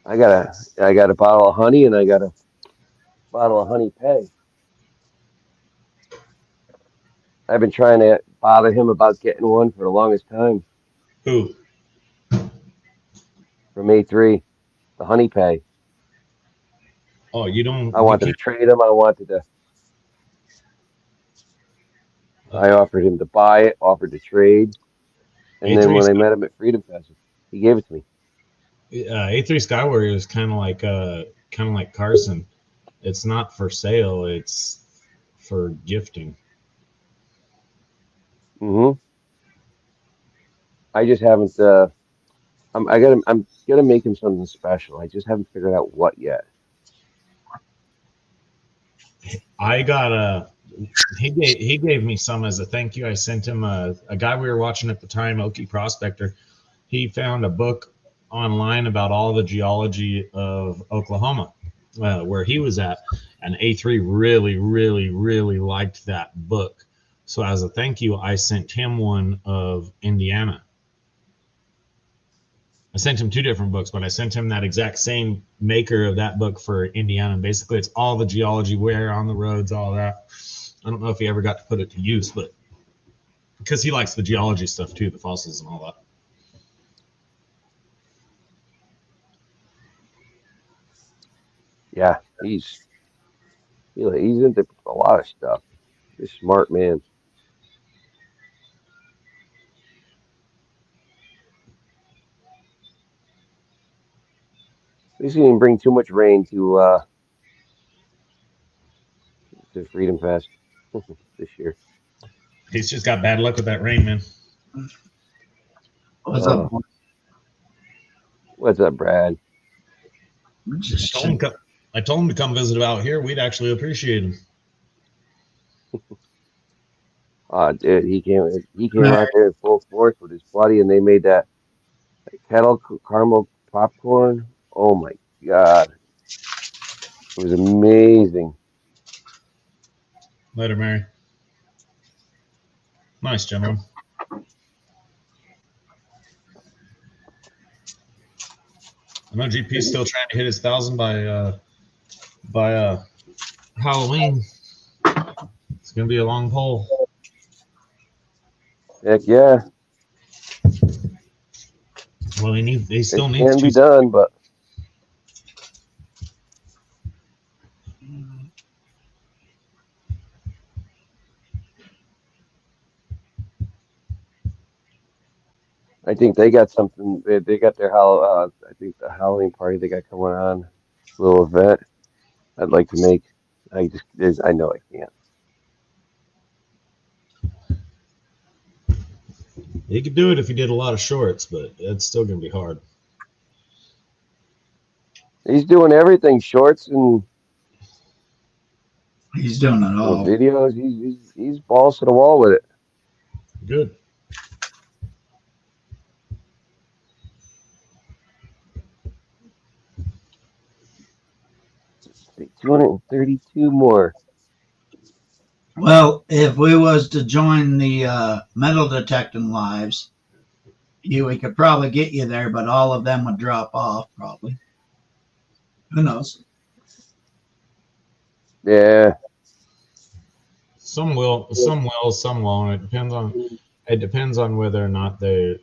I got a bottle of honey and I got a bottle of honey pay. I've been trying to bother him about getting one for the longest time. Who? From A3, the honey pay. Oh, you don't. I wanted to trade him. I offered him to buy it, offered to trade, and then when I met him at Freedom Fest, he gave it to me. A3 Sky Warrior is kind of like Carson. It's not for sale. It's for gifting. I just haven't. I'm gonna make him something special. I just haven't figured out what yet. I got he gave me some as a thank you. I sent him a guy we were watching at the time, Okie Prospector. He found a book online about all the geology of Oklahoma, where he was at, and A3 really, really, really liked that book. So as a thank you, I sent him one of Indiana. I sent him 2 different books, but I sent him that exact same maker of that book for Indiana. And basically, it's all the geology, where on the roads, all that. I don't know if he ever got to put it to use, but because he likes the geology stuff too, the fossils and all that. Yeah, he's into a lot of stuff. He's a smart man. At least he didn't bring too much rain to Freedom Fest this year. He's just got bad luck with that rain, man. What's up? What's up, Brad? I told him to come visit out here. We'd actually appreciate him. Oh, dude, he came out there in full force with his buddy, and they made that kettle caramel popcorn. Oh my God, it was amazing. Later, Mary. Nice, gentlemen. I know GP's still trying to hit his 1,000 by Halloween. It's gonna be a long poll. Heck yeah. Well, they still need It can be done, but I think they got something. They got their I think the Halloween party they got going on, little event. I'd like to make. I know I can't. You could do it if you did a lot of shorts, but it's still gonna be hard. He's doing everything, shorts and He's doing it all. videos. He's balls to the wall with it. Good. Let's see, 232 more. Well, if we was to join the metal detecting lives, we could probably get you there, but all of them would drop off probably. Who knows? Yeah. Some will, some won't. It depends on whether or not they're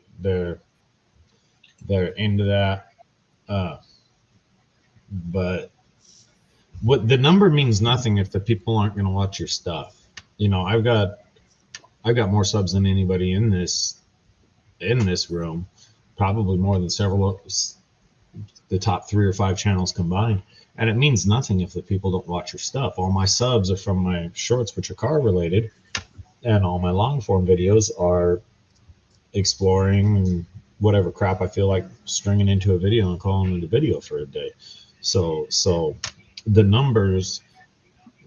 into that. But what the number means nothing if the people aren't going to watch your stuff. You know, I've got more subs than anybody in this room, probably more than several of the top 3 or 5 channels combined. And it means nothing if the people don't watch your stuff. All my subs are from my shorts, which are car related, and all my long form videos are exploring and whatever crap I feel like stringing into a video and calling it a video for a day. So the numbers,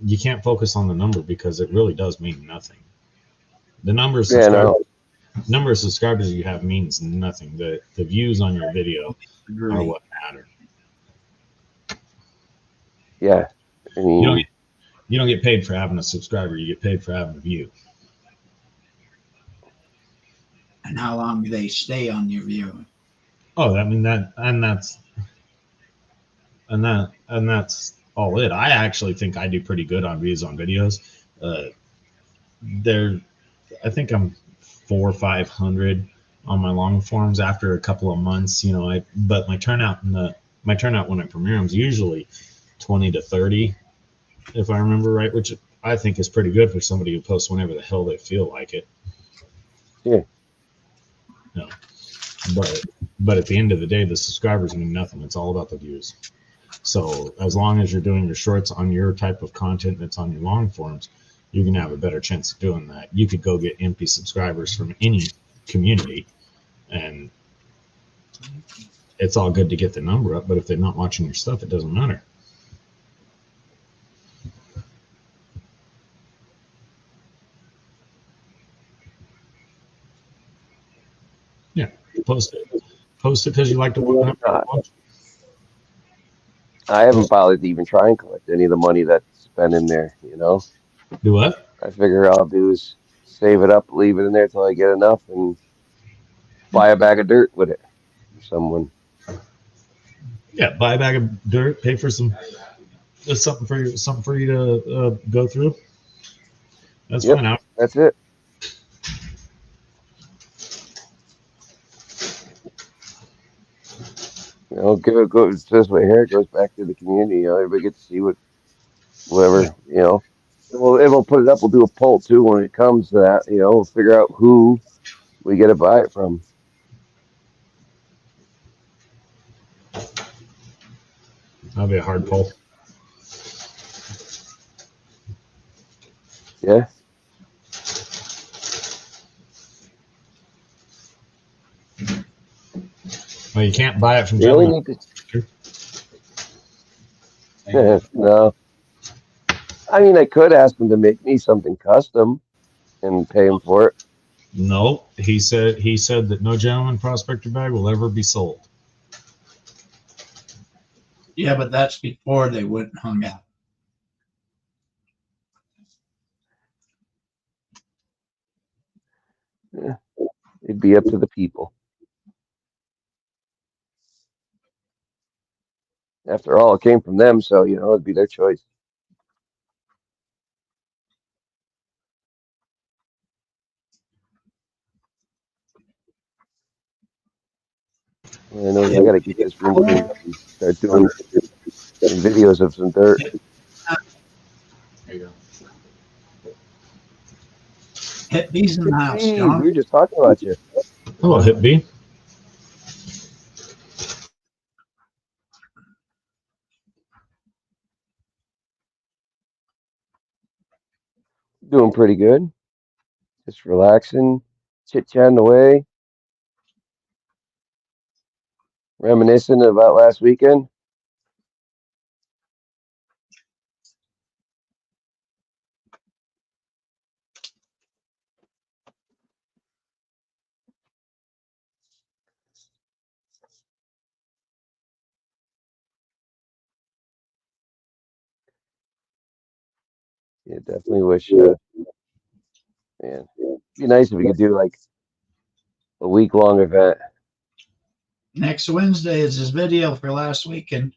you can't focus on the number because it really does mean nothing. The number of subscribers you have means nothing. The views on your video are what matter. Yeah. I mean, you don't get paid for having a subscriber. You get paid for having a view. And how long do they stay on your view? Oh, I mean that's all it. I actually think I do pretty good on views on videos. I think I'm 400 or 500 on my long forms after a couple of months. You know, but my turnout when I premiere them is usually 20 to 30, if I remember right, which I think is pretty good for somebody who posts whenever the hell they feel like it. Yeah. No. But at the end of the day, the subscribers mean nothing. It's all about the views. So as long as you're doing your shorts on your type of content that's on your long forms, you're going to have a better chance of doing that. You could go get empty subscribers from any community, and it's all good to get the number up, but if they're not watching your stuff, it doesn't matter. Yeah, post it because you like to watch. I haven't bothered to even try and collect any of the money that's spent in there, you know? Do what? I figure I'll do is save it up, leave it in there till I get enough, and buy a bag of dirt with it for someone. Yeah, buy a bag of dirt, pay for some just something for you to go through. That's Yep, fine. that's it. Give it goes this way here. It goes back to the community. Everybody gets to see Yeah, whatever. If we'll put it up, we'll do a poll too when it comes to that. We'll figure out who we get to buy it from. that'll be a hard pull. Yeah. Well, you can't buy it from The only gentlemen. need to no. I mean, I could ask them to make me something custom and pay them for it. No, he said that no gentleman prospector bag will ever be sold. Yeah, but that's before they went and hung out. Yeah, it'd be up to the people. After all, it came from them, so it'd be their choice. All I know is I got to get this room cleaned up and start doing some videos of some dirt. There you go. Hit bees in the house, Hey, we John. were just talking about you. Hello, Hip B. Doing pretty good. Just relaxing, chit chatting away, reminiscing about last weekend. Yeah, definitely wish, man, it'd be nice if we could do like a week-long event. Next Wednesday is his video for last weekend.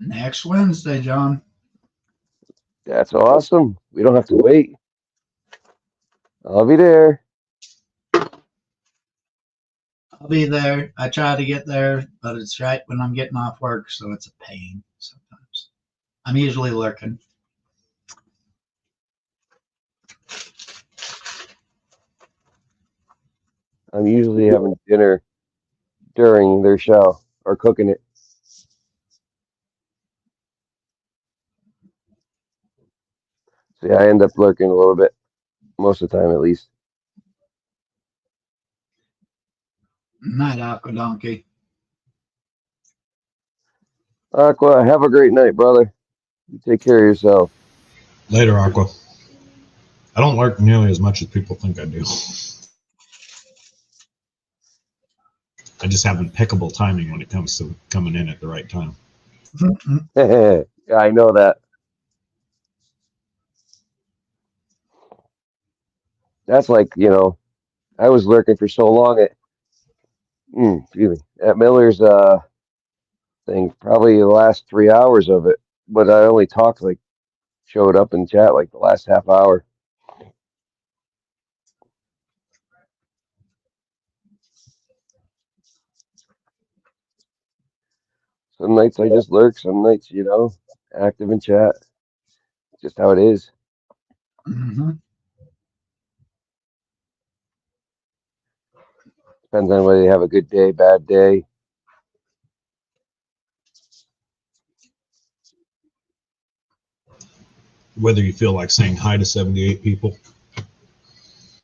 Next Wednesday, John. That's awesome. We don't have to wait. I'll be there. I'll be there. I try to get there, but it's right when I'm getting off work, so it's a pain sometimes. I'm usually lurking. I'm usually having dinner during their show or cooking it. So yeah, I end up lurking a little bit most of the time, at least. Night, Aqua Donkey. Aqua, have a great night, brother. You take care of yourself. Later, Aqua. I don't lurk nearly as much as people think I do. I just have impeccable timing when it comes to coming in at the right time. Yeah, I know that. That's like, I was lurking for so long excuse me, at Miller's thing, probably the last 3 hours of it. But I only talked showed up in chat like the last half hour. Some nights I just lurk, some nights, active in chat. Just how it is. Mm-hmm. Depends on whether you have a good day, bad day. Whether you feel like saying hi to 78 people.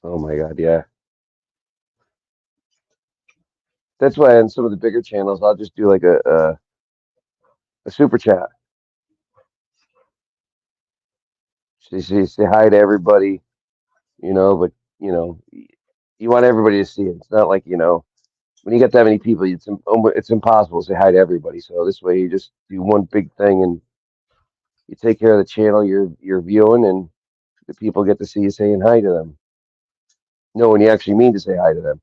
Oh my God, yeah. That's why on some of the bigger channels, I'll just do like a super chat. Say hi to everybody, but you want everybody to see it. It's not like when you get that many people, it's impossible to say hi to everybody. So this way, you just do one big thing and you take care of the channel you're viewing, and the people get to see you saying hi to them. No, when you actually mean to say hi to them.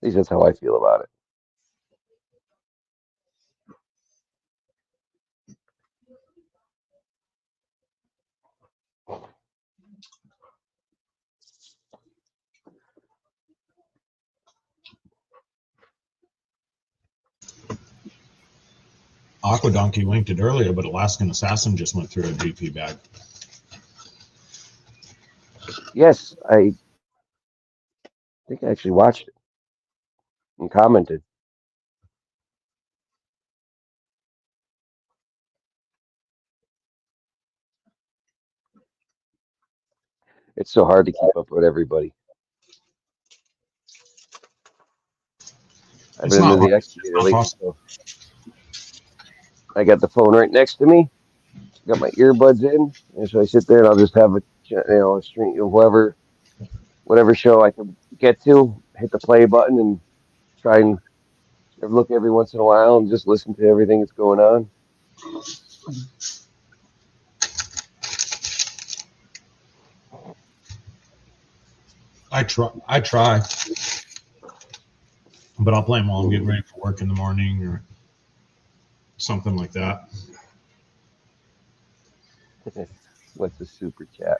At least that's how I feel about it. Aqua Donkey linked it earlier, but Alaskan Assassin just went through a GP bag. Yes, I think I actually watched it and commented. It's so hard to keep up with everybody. I've It's been not into the hard. It's excavator not lately, possible. so I got the phone right next to me. Got my earbuds in, and so I sit there and I'll just have a stream of whatever show I can get to. Hit the play button and try and look every once in a while and just listen to everything that's going on. I try, but I'll play them while I'm getting ready for work in the morning or something like that. What's the super chat?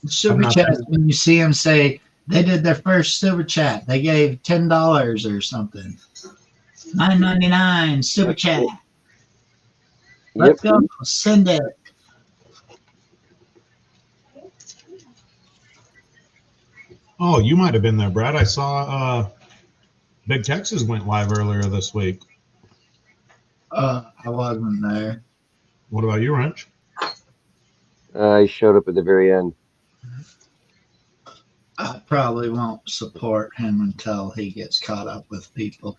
Super chat, when you see them say they did their first super chat, they gave $10 or something. $9.99 super chat. Let's go. Send it. Oh, you might have been there, Brad. I saw Big Texas went live earlier this week. I wasn't there. What about you, Wrench? I showed up at the very end. I probably won't support him until he gets caught up with people.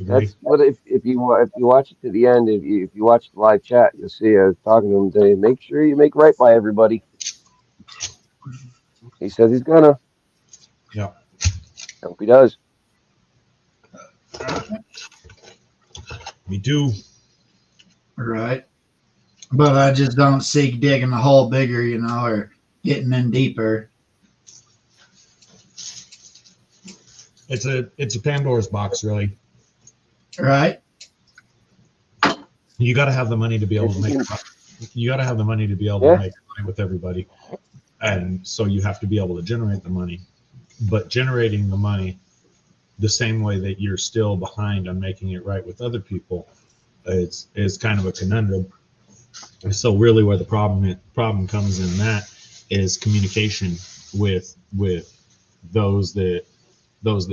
Agree. That's what if you watch it to the end. If you watch the live chat, you'll see I was talking to him today. Make sure you make right by everybody. He says he's gonna. Yeah. I hope he does. Me too. Right. But I just don't see digging the hole bigger, or getting in deeper. It's a Pandora's box, really. Right. You got to have the money to be able to make. You got to have the money to be able to make money with everybody, and so you have to be able to generate the money. But generating the money, the same way that you're still behind on making it right with other people, is kind of a conundrum. So really, where the problem comes in that is communication with those that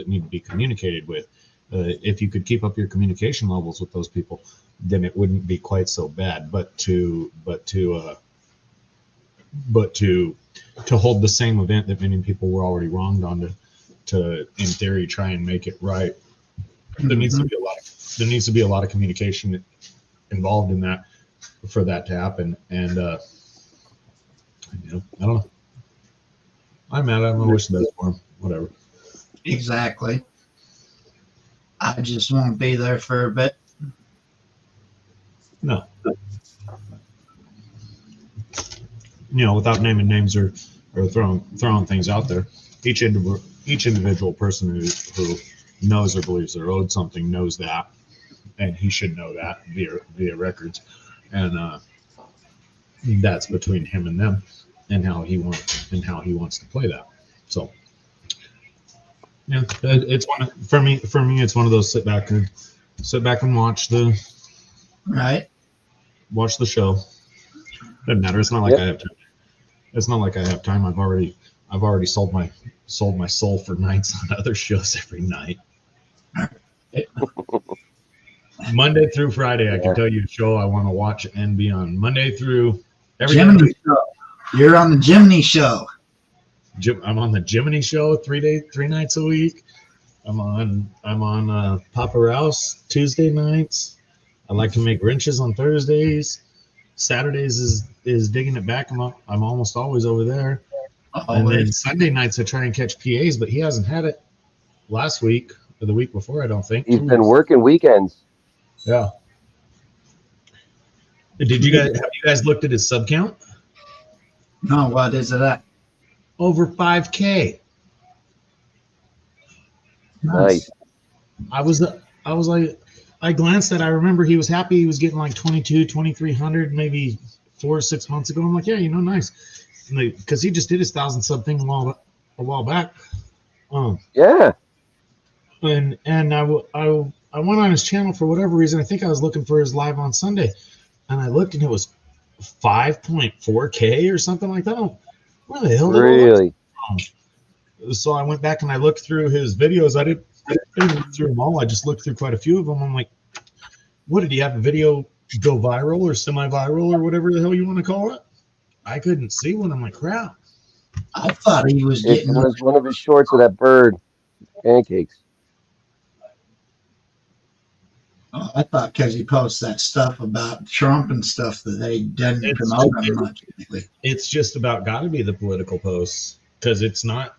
need to be communicated with. If you could keep up your communication levels with those people, then it wouldn't be quite so bad. But to hold the same event that many people were already wronged on to in theory try and make it right, there needs to be a lot of communication involved in that for that to happen. And I don't know. I'm mad at him. I wish the best for him. Whatever. Exactly. I just won't be there for a bit. No. Without naming names or throwing things out there, each individual person who knows or believes they're owed something knows that, and he should know that via records, and that's between him and them, and how he wants to play that. So, yeah, it's for me. It's one of those sit back and watch the show. Doesn't matter. It's not like I have time. It's not like I have time. I've already sold my soul for nights on other shows every night. Monday through Friday, I can tell you a show I want to watch and be on. Monday through every Jiminy show. You're on the Jiminy show. I'm on the Jiminy show 3 nights a week. I'm on Papa Rouse Tuesday nights. I like to make wrenches on Thursdays. Saturdays is digging it back. I'm almost always over there. And then Sunday nights I try and catch PAs, but he hasn't had it last week or the week before, I don't think. He's been working weekends. Yeah. Have you guys looked at his sub count? No, what is it at? over 5K. Nice. I was like, I glanced at. I remember he was happy. He was getting like 2,300 maybe 4 or 6 months ago. I'm like, yeah, nice, because he just did his 1,000 sub thing a while back. Yeah. And I went on his channel for whatever reason. I think I was looking for his live on Sunday, and I looked and it was 5.4K or something like that. Where the hell did all that Really? come from? So I went back and I looked through his videos. I didn't look through them all. I just looked through quite a few of them. I'm like, what did he have a video go viral or semi-viral or whatever the hell you want to call it? I couldn't see one. I'm like, crap. I thought he was It getting. was one of his shorts of that bird pancakes. I thought because he posts that stuff about Trump and stuff that they didn't promote him much. It's just about got to be the political posts, because it's not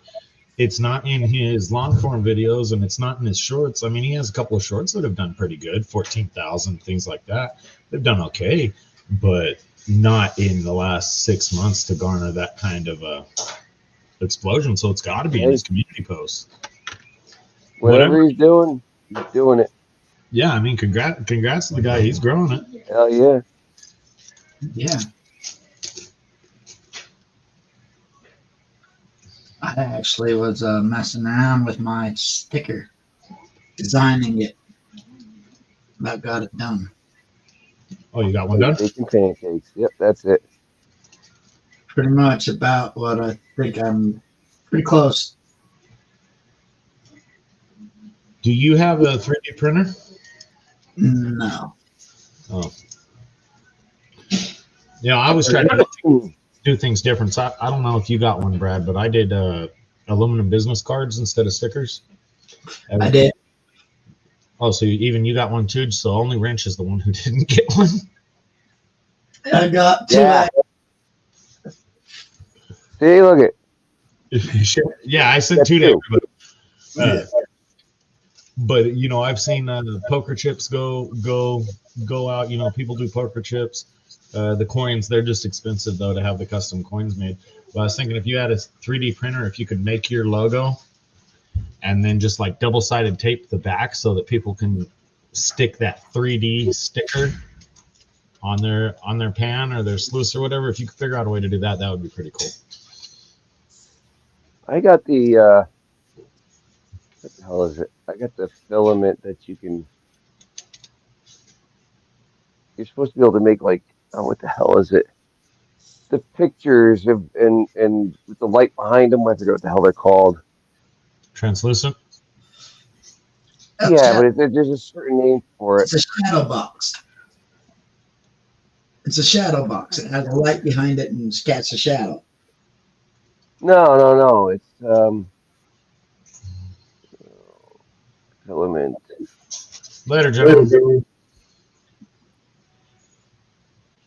in his long form videos and it's not in his shorts. I mean, he has a couple of shorts that have done pretty good, 14,000, things like that. They've done okay, but not in the last 6 months to garner that kind of a explosion. So it's got to be in his community posts. Whatever he's doing it. Yeah, I mean, congrats to the guy. He's growing it. Hell yeah. Yeah. I actually was messing around with my sticker, designing it. About got it done. Oh, you got one done? Baking pancakes. Yep, that's it. Pretty much about what I think. I'm pretty close. Do you have a 3D printer? No. Oh. Yeah, I was trying to do things different. So I don't know if you got one, Brad, but I did aluminum business cards instead of stickers. I did. Oh, so even you got one too? So only Wrench is the one who didn't get one. I got two. Yeah. See, look it. Yeah, I sent two to everybody. But you know, I've seen poker chips go out. You know, people do poker chips. The coins, they're just expensive though to have the custom coins made. But I was thinking if you had a 3D printer, if you could make your logo and then just like double-sided tape the back so that people can stick that 3D sticker on their pan or their sluice or whatever. If you could figure out a way to do that, that would be pretty cool. I got the what the hell is it? I got the filament that you can. You're supposed to be able to make like, oh, what the hell is it? The pictures of and with the light behind them. I forget what the hell they're called. Translucent. Yeah, but there's a certain name for it. It's a shadow box. It's a shadow box. It has a light behind it and casts a shadow. No. It's filament. Later, gentlemen.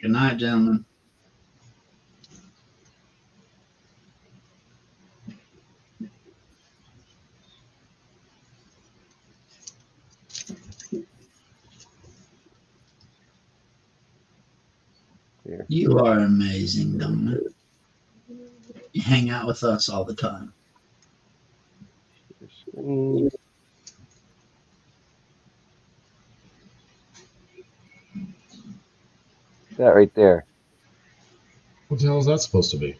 Good night, gentlemen. Here. You are amazing, Donna. You hang out with us all the time. That right there. What the hell is that supposed to be?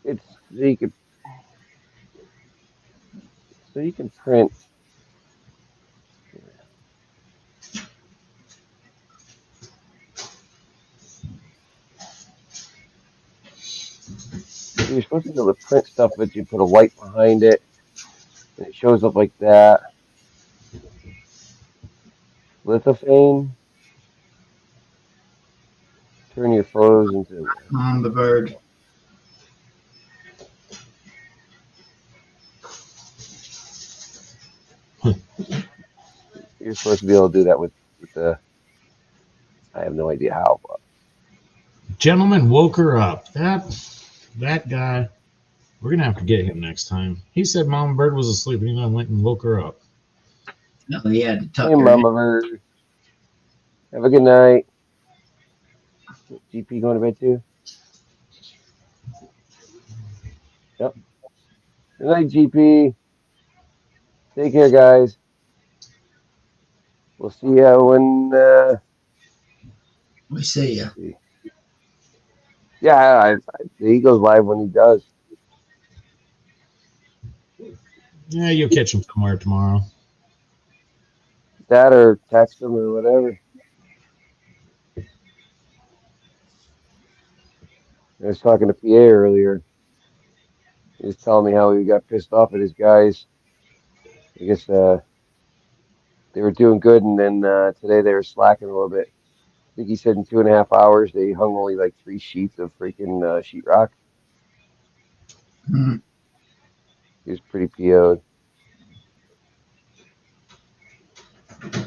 It's so you can print. You're supposed to be able to print stuff, but you put a light behind it, and it shows up like that. Lithophane. Turn your photos into. On the bird. You're supposed to be able to do that with the. I have no idea how. But. Gentleman woke her up. That guy. We're gonna have to get him next time. He said Mama Bird was asleep, and he went and woke her up. No, he had to tuck Hey, her Mama Bird. Have a good night. GP going to bed too? Yep. Good night, GP. Take care, guys. We'll see you when. We see you. See. Yeah, he goes live when he does. Yeah, you'll catch him somewhere tomorrow. That or text him or whatever. I was talking to PA earlier. He was telling me how he got pissed off at his guys. I guess they were doing good, and then today they were slacking a little bit. I think he said in 2.5 hours they hung only like 3 sheets of freaking sheetrock. Mm. He was pretty PO'd.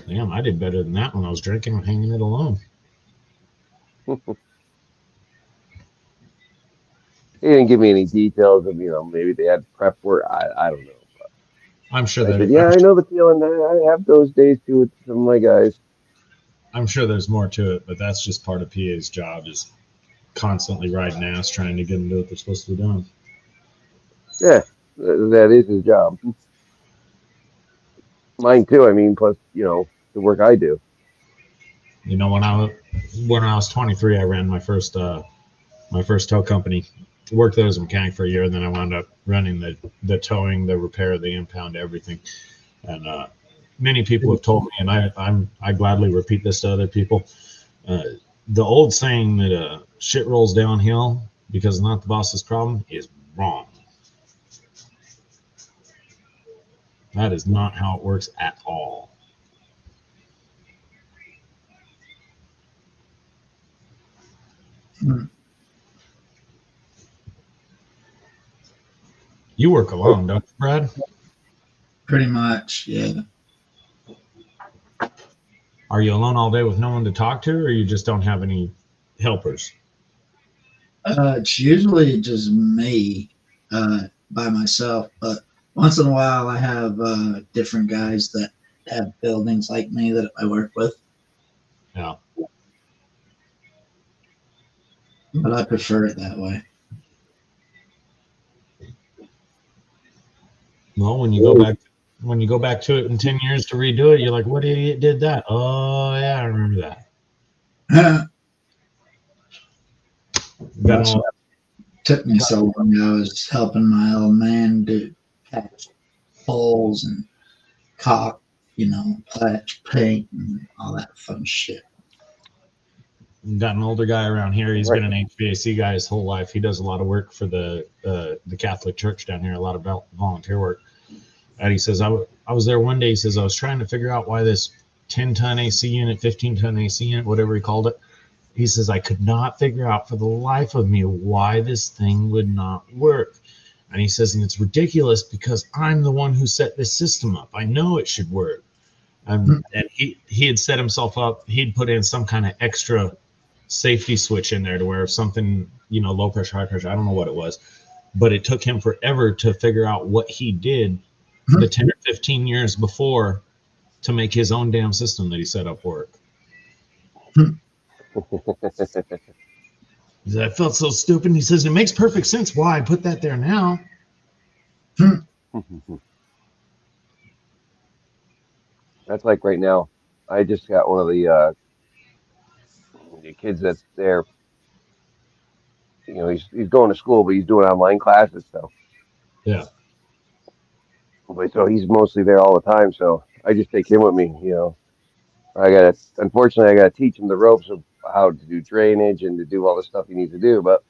Damn, I did better than that when I was drinking and hanging it alone. He didn't give me any details of, maybe they had prep work. I don't know. I'm sure I that said, yeah, I know the feeling. I have those days too with some of my guys. I'm sure there's more to it, but that's just part of PA's job, is constantly riding ass trying to get them to do what they're supposed to be doing. Yeah, that is his job. Mine too. I mean, plus, the work I do. You know, when I was 23, I ran my first tow company. Worked there as a mechanic for a year, and then I wound up running the towing, the repair, the impound, everything. And many people have told me, and I gladly repeat this to other people. Uh, the old saying that shit rolls downhill because it's not the boss's problem is wrong. That is not how it works at all. Mm. You work alone, don't you, Brad? Pretty much, yeah. Are you alone all day with no one to talk to, or you just don't have any helpers? It's usually just me by myself, but once in a while I have different guys that have buildings like me that I work with. Yeah. But I prefer it that way. Well, when you go back to it in 10 years to redo it, you're like, what idiot did that? Oh yeah, I remember that. Got That's all. what took me so long. I was helping my old man do patch holes and caulk, patch paint and all that fun shit. Got an older guy around here. He's Right. been an HVAC guy his whole life. He does a lot of work for the Catholic Church down here, a lot of volunteer work. And he says, I was there one day. He says, I was trying to figure out why this 10-ton AC unit, 15-ton AC unit, whatever he called it. He says, I could not figure out for the life of me why this thing would not work. And he says, and it's ridiculous because I'm the one who set this system up. I know it should work. And he had set himself up. He'd put in some kind of extra safety switch in there to where if something, low pressure, high pressure, I don't know what it was, but it took him forever to figure out what he did the 10 or 15 years before to make his own damn system that he set up work. He said, I felt so stupid. He says, it makes perfect sense why I put that there now. That's like right now. I just got one of the kids that's there. He's going to school, but he's doing online classes. Yeah. So he's mostly there all the time. So I just take him with me. Unfortunately, I gotta teach him the ropes of how to do drainage and to do all the stuff he needs to do. But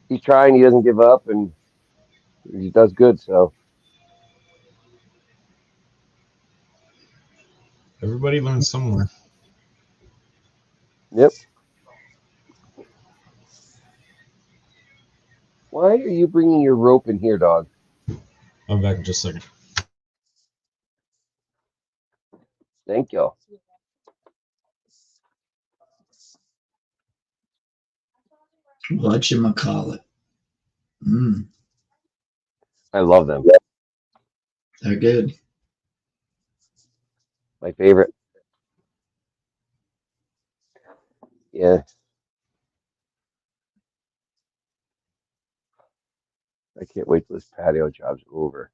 he's trying. He doesn't give up, and he does good. So Everybody learns somewhere. yep. Why are you bringing your rope in here, dog? I'll be back in just a second. Thank you. Whatchamacallit. Mm, I love them. they're good. My favorite. Yeah. I can't wait till this patio job's over.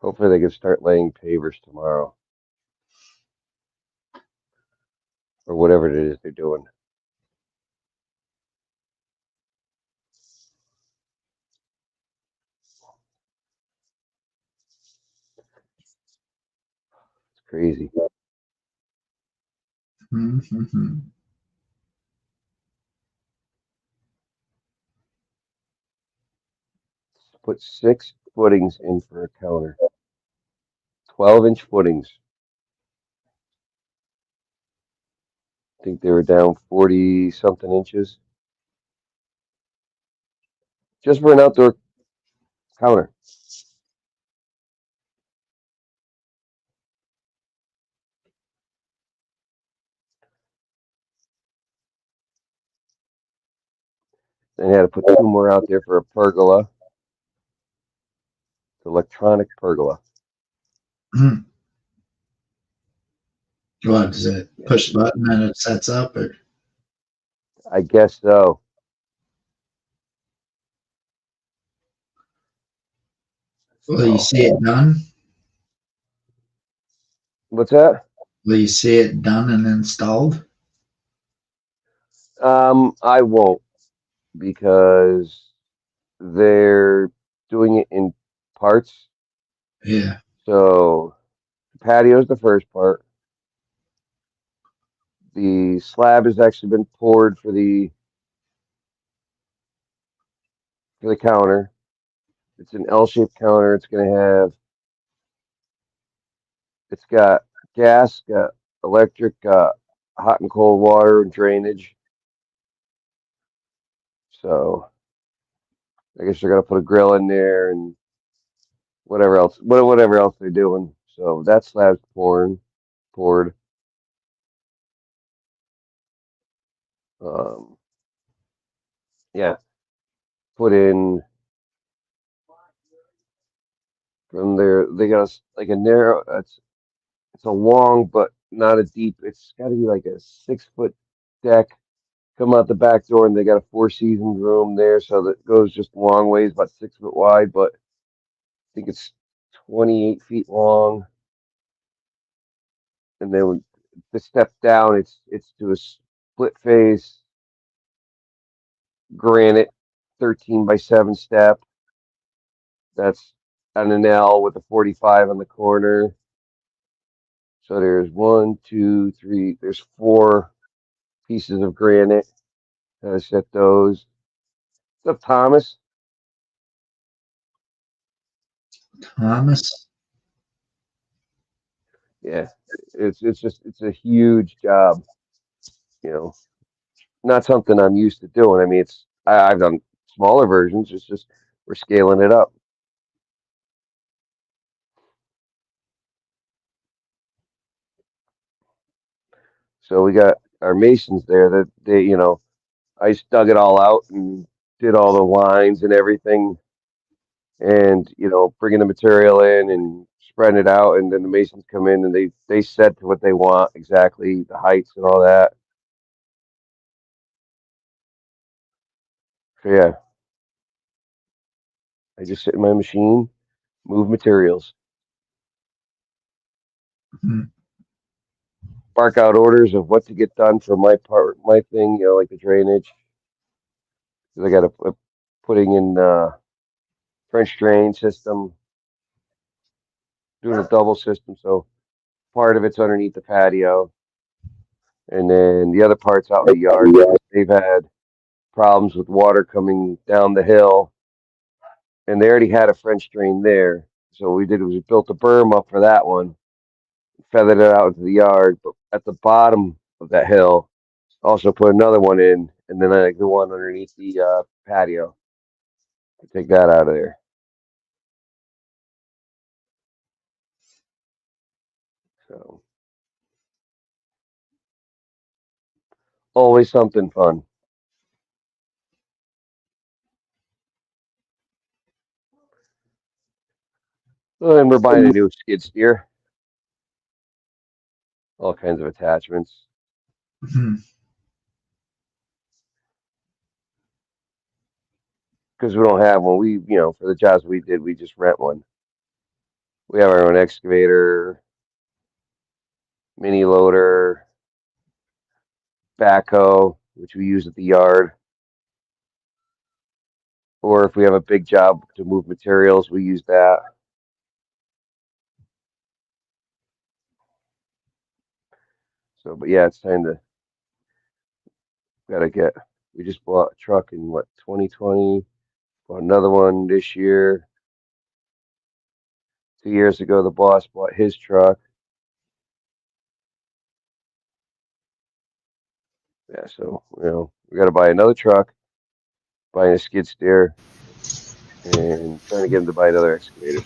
Hopefully they can start laying pavers tomorrow or whatever it is they're doing. It's crazy. Mm-hmm. Put 6 footings in for a counter. 12-inch footings. I think they were down 40 something inches just for an outdoor counter. Then they had to put 2 more out there for a pergola. It's electronic pergola. What does it push a button and it sets up? Or I guess so. will you see it done? What's that? Will you see it done and installed? I won't because they're doing it in parts. Yeah. So the patio's the first part. The slab has actually been poured for the counter. It's an L-shaped counter. It's got gas, got electric, got hot and cold water and drainage. So I guess they're gonna put a grill in there and whatever else they're doing. So that slab's poured. Um, yeah, put in from there. They got like a narrow. It's a long but not a deep. It's got to be like a 6 foot deck. Come out the back door, and they got a Four Seasons room there, so that goes just a long ways, about 6 foot wide, but I think it's 28 feet long. And then when the step down, it's to a split face granite 13 by 7 step. That's on an L with a 45 on the corner. So there's one, two, three. There's 4 pieces of granite. Gotta set those. What's up, Thomas? Thomas? Yeah, it's a huge job. You know, not something I'm used to doing. I mean, I've done smaller versions. It's just we're scaling it up. So we got our masons there that I just dug it all out and did all the lines and everything, and bringing the material in and spreading it out, and then the masons come in and they set to what they want exactly, the heights and all that. So yeah, I just sit in my machine, move materials, Mhm. bark out orders of what to get done for my part, my thing, like the drainage. 'Cause I got to putting in French drain system, doing a double system, so part of it's underneath the patio, and then the other part's out in the yard. They've had problems with water coming down the hill, and they already had a French drain there. So what we did was we built a berm up for that one, feathered it out into the yard, but at the bottom of that hill, also put another one in, and then the one underneath the patio. Take that out of there. So always something fun. And we're buying a new skid steer, all kinds of attachments. Mhm. because we don't have one. We, for the jobs we did, we just rent one. We have our own excavator, mini loader, backhoe, which we use at the yard. Or if we have a big job to move materials, we use that. So, but yeah, it's time to we just bought a truck in 2020, bought another one this year. 2 years ago, the boss bought his truck. Yeah, so, we got to buy another truck, buying a skid steer, and trying to get him to buy another excavator.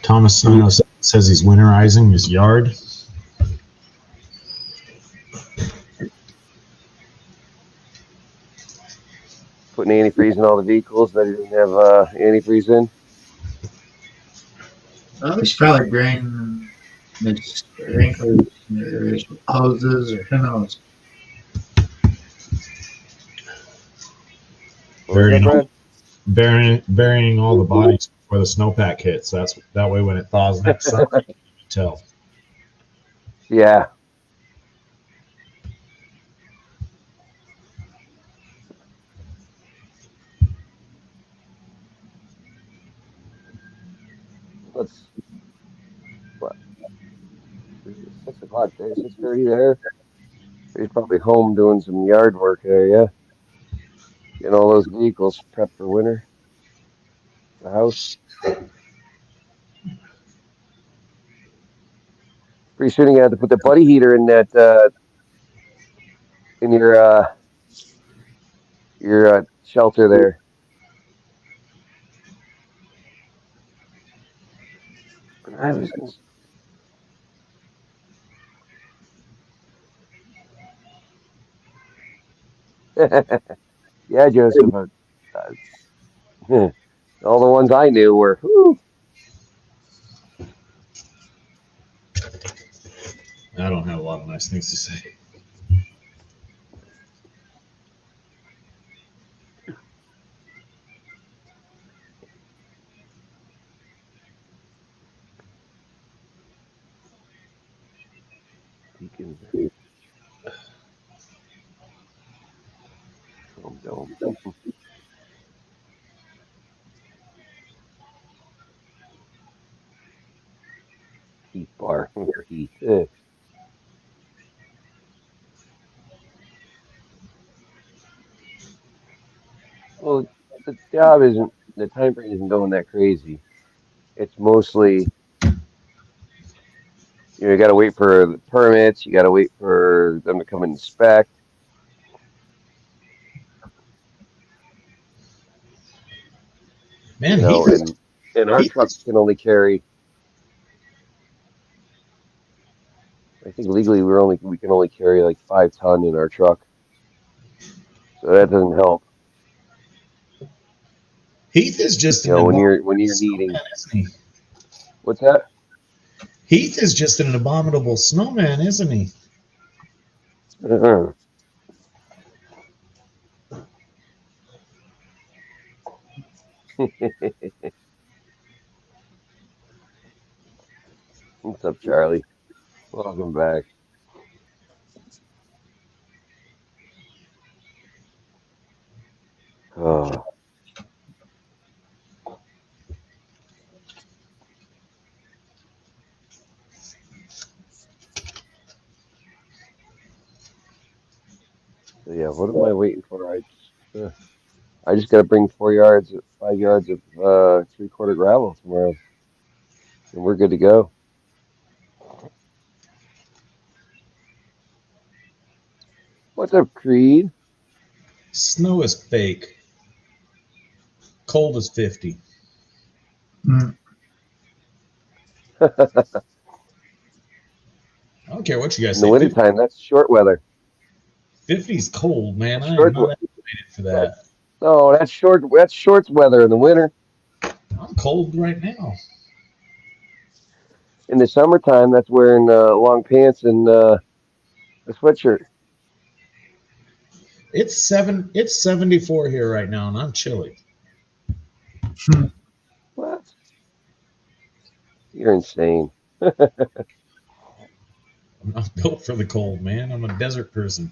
Thomas Sino says he's winterizing his yard. Putting antifreeze in all the vehicles that he doesn't have antifreeze in. Well, he's probably draining his sprinklers or his hoses or who knows. Burying all the bodies before the snowpack hits. That way when it thaws next summer, you can tell. Yeah. It's 6 o'clock there, 6:30 there. He's probably home doing some yard work there, yeah. Getting all those vehicles prepped for winter. The house. Pretty soon you have to put the buddy heater in that in your shelter there. I was yeah, Joseph. All the ones I knew were. Whew. I don't have a lot of nice things to say. Deacons. Chrome Dome. Heat bar for heat. Well, the time frame isn't going that crazy. It's mostly, you got to wait for the permits. You got to wait for them to come and inspect. Man, and our trucks can only carry. I think legally we can only carry like 5 ton in our truck, so that doesn't help. Heath is just when you're needing. Isn't he? What's that? Heath is just an abominable snowman, isn't he? What's up, Charlie? Welcome back. Oh. So yeah, what am I waiting for? I just got to bring 5 yards of 3/4 gravel tomorrow, and we're good to go. What's up, Creed? Snow is fake. Cold is 50. Mm. I don't care what you guys In say. the wintertime, that's short weather. 50's cold, man. I am not estimated for that. No, that's short weather in the winter. I'm cold right now. In the summertime, that's wearing long pants and A sweatshirt. It's 74 here right now, and I'm chilly. What? You're insane. I'm not built for the cold, man. I'm a desert person.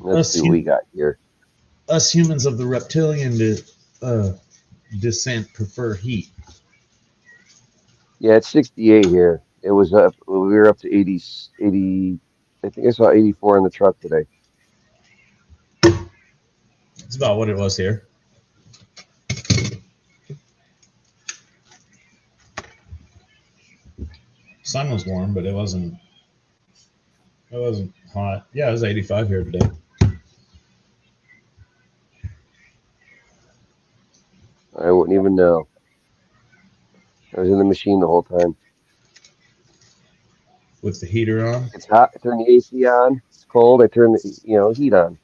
Let's see what we got here. Us humans of the reptilian descent prefer heat. Yeah, it's 68 here. It was up. We were up to 80. 80. I think I saw 84 in the truck today. It's about what it was here. Sun was warm, but it wasn't hot. Yeah, it was 85 here today. I wouldn't even know. I was in the machine the whole time. With the heater on. It's hot. I turn the AC on. It's cold. I turn the heat on.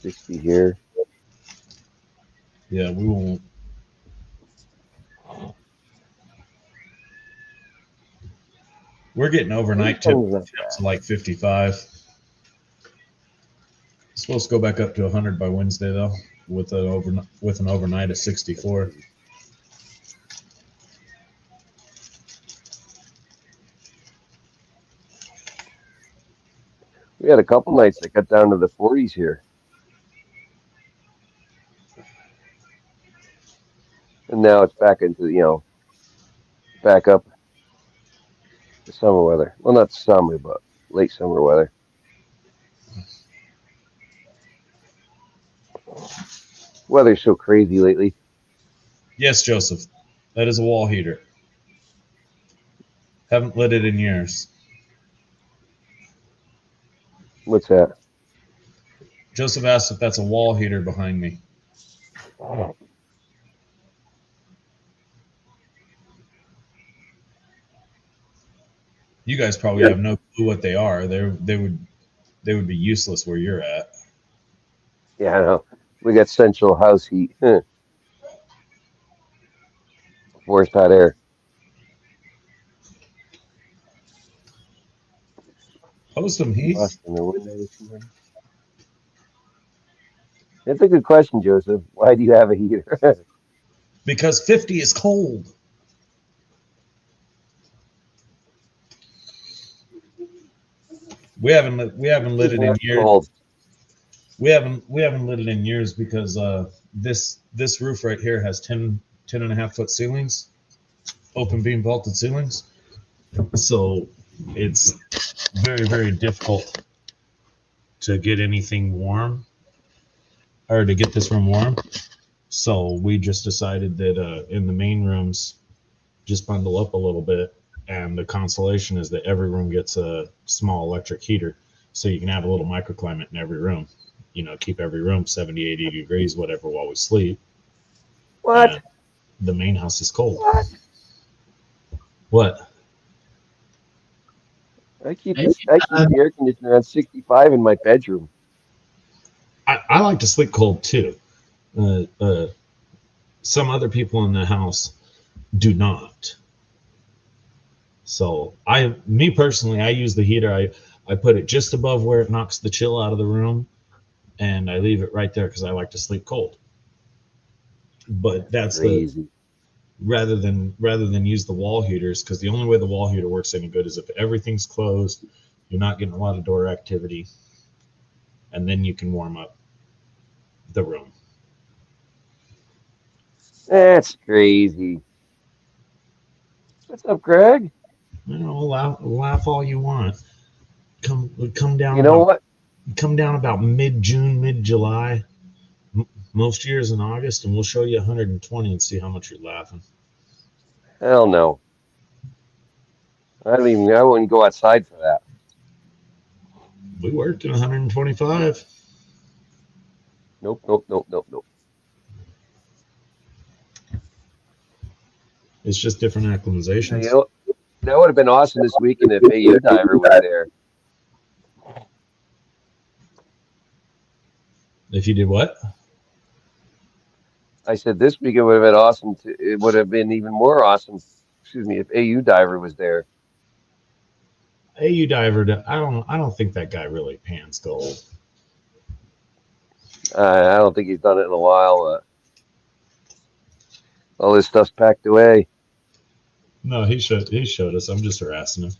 Let's see, 60 here. Yeah, we won't. We're getting overnight temps to like 55. It's supposed to go back up to 100 by Wednesday though, with an overnight at 64. We had a couple nights that got down to the 40s here. And now it's back into, back up to summer weather. Well, not summer, but late summer weather. Weather's so crazy lately. Yes, Joseph. That is a wall heater. Haven't lit it in years. What's that? Joseph asked if that's a wall heater behind me. You guys probably have no clue what they are. They would be useless where you're at. Yeah, I know. We got central house heat. Forced hot air. Post them, Heath. That's a good question, Joseph. Why do you have a heater? Because 50 is cold. We haven't lit it in years. Cold. We haven't lit it in years because this roof right here has 10 and a half foot ceilings, open beam vaulted ceilings. So it's very, very difficult to get anything warm or to get this room warm. So we just decided that in the main rooms, just bundle up a little bit. And the consolation is that every room gets a small electric heater. So you can have a little microclimate in every room. Keep every room 70, 80 degrees, whatever, while we sleep. What? And the main house is cold. What? I keep the air conditioner on 65 in my bedroom. I like to sleep cold too. Some other people in the house do not. So me personally, I use the heater. I put it just above where it knocks the chill out of the room, and I leave it right there because I like to sleep cold. But that's crazy. Rather than use the wall heaters, because the only way the wall heater works any good is if everything's closed, you're not getting a lot of door activity, and then you can warm up the room. That's crazy. What's up, Greg? Laugh all you want. Come down. You know what? Come down about mid-June, mid-July. Most years in August, and we'll show you 120 and see how much you're laughing. Hell no. I wouldn't go outside for that. We worked at 125. Nope. It's just different acclimatizations. That would have been awesome this weekend if AU Diver was there. If you did what? I said this week it would have been awesome. It would have been even more awesome. Excuse me, if AU Diver was there. AU Diver, I don't think that guy really pans gold. I don't think he's done it in a while. All this stuff's packed away. No, he showed us. I'm just harassing him.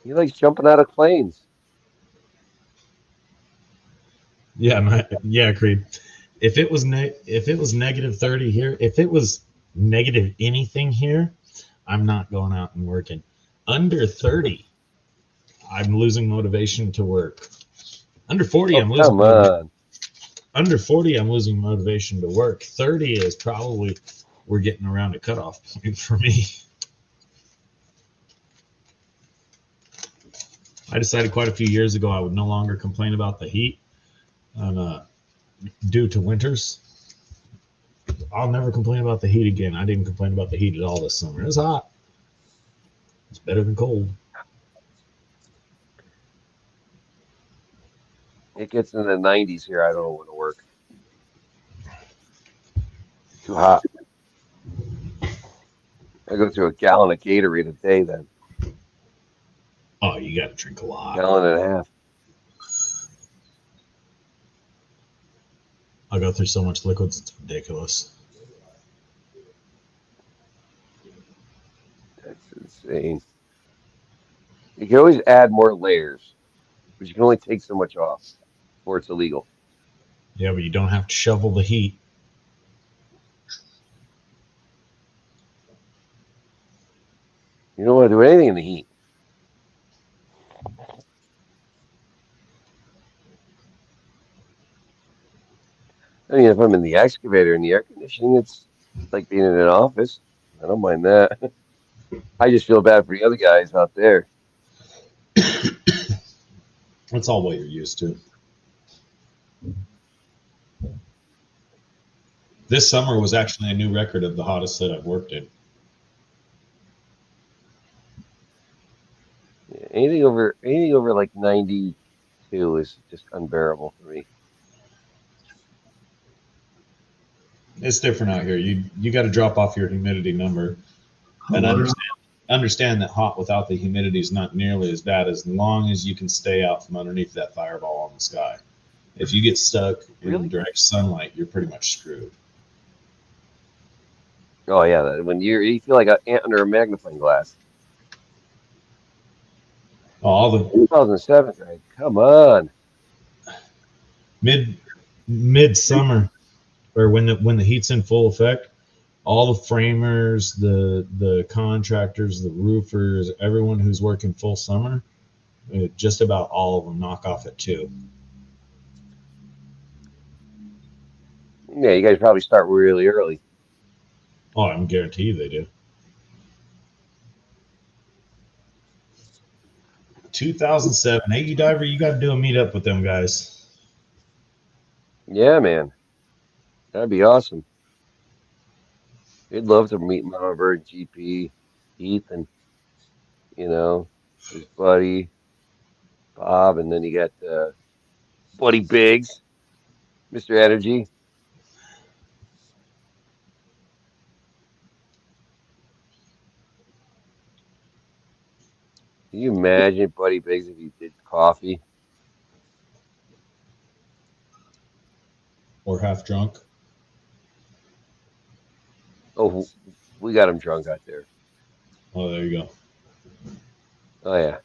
He likes jumping out of planes. Yeah, Creed. If it was negative 30 here, if it was negative anything here, I'm not going out and working. Under 30, I'm losing motivation to work. Under 40, I'm losing. Come on. Under 40, I'm losing motivation to work. 30 is probably we're getting around a cutoff point for me. I decided quite a few years ago I would no longer complain about the heat due to winters. I'll never complain about the heat again. I didn't complain about the heat at all this summer. It was hot. It's better than cold. It gets in the 90s here. I don't want to work. Too hot. I go through a gallon of Gatorade a day then. Oh, you got to drink a lot. Gallon and a half. I go through so much liquids, it's ridiculous. That's insane. You can always add more layers, but you can only take so much off before it's illegal. Yeah, but you don't have to shovel the heat. You don't want to do anything in the heat. I mean, if I'm in the excavator and the air conditioning, it's like being in an office. I don't mind that. I just feel bad for the other guys out there. That's all what you're used to. This summer was actually a new record of the hottest that I've worked in. Yeah, anything over like 92 is just unbearable for me. It's different out here. You got to drop off your humidity number and understand that hot without the humidity is not nearly as bad as long as you can stay out from underneath that fireball in the sky. If you get stuck in direct sunlight, you're pretty much screwed. Oh yeah, when you feel like an ant under a magnifying glass. All the 2007, right? Come on. Midsummer, or when the heat's in full effect, all the framers, the contractors, the roofers, everyone who's working full summer, just about all of them knock off at 2. Yeah, you guys probably start really early. Oh, I'm guaranteed they do. 2007, AU Diver, you got to do a meetup with them guys. Yeah, man. That'd be awesome. They'd love to meet Mama Bird, GP, Ethan, his buddy, Bob, and then you got Buddy Biggs, Mr. Energy. Can you imagine Buddy Biggs if he did coffee? Or half drunk. Oh, we got him drunk out there. Oh, there you go. Oh, yeah.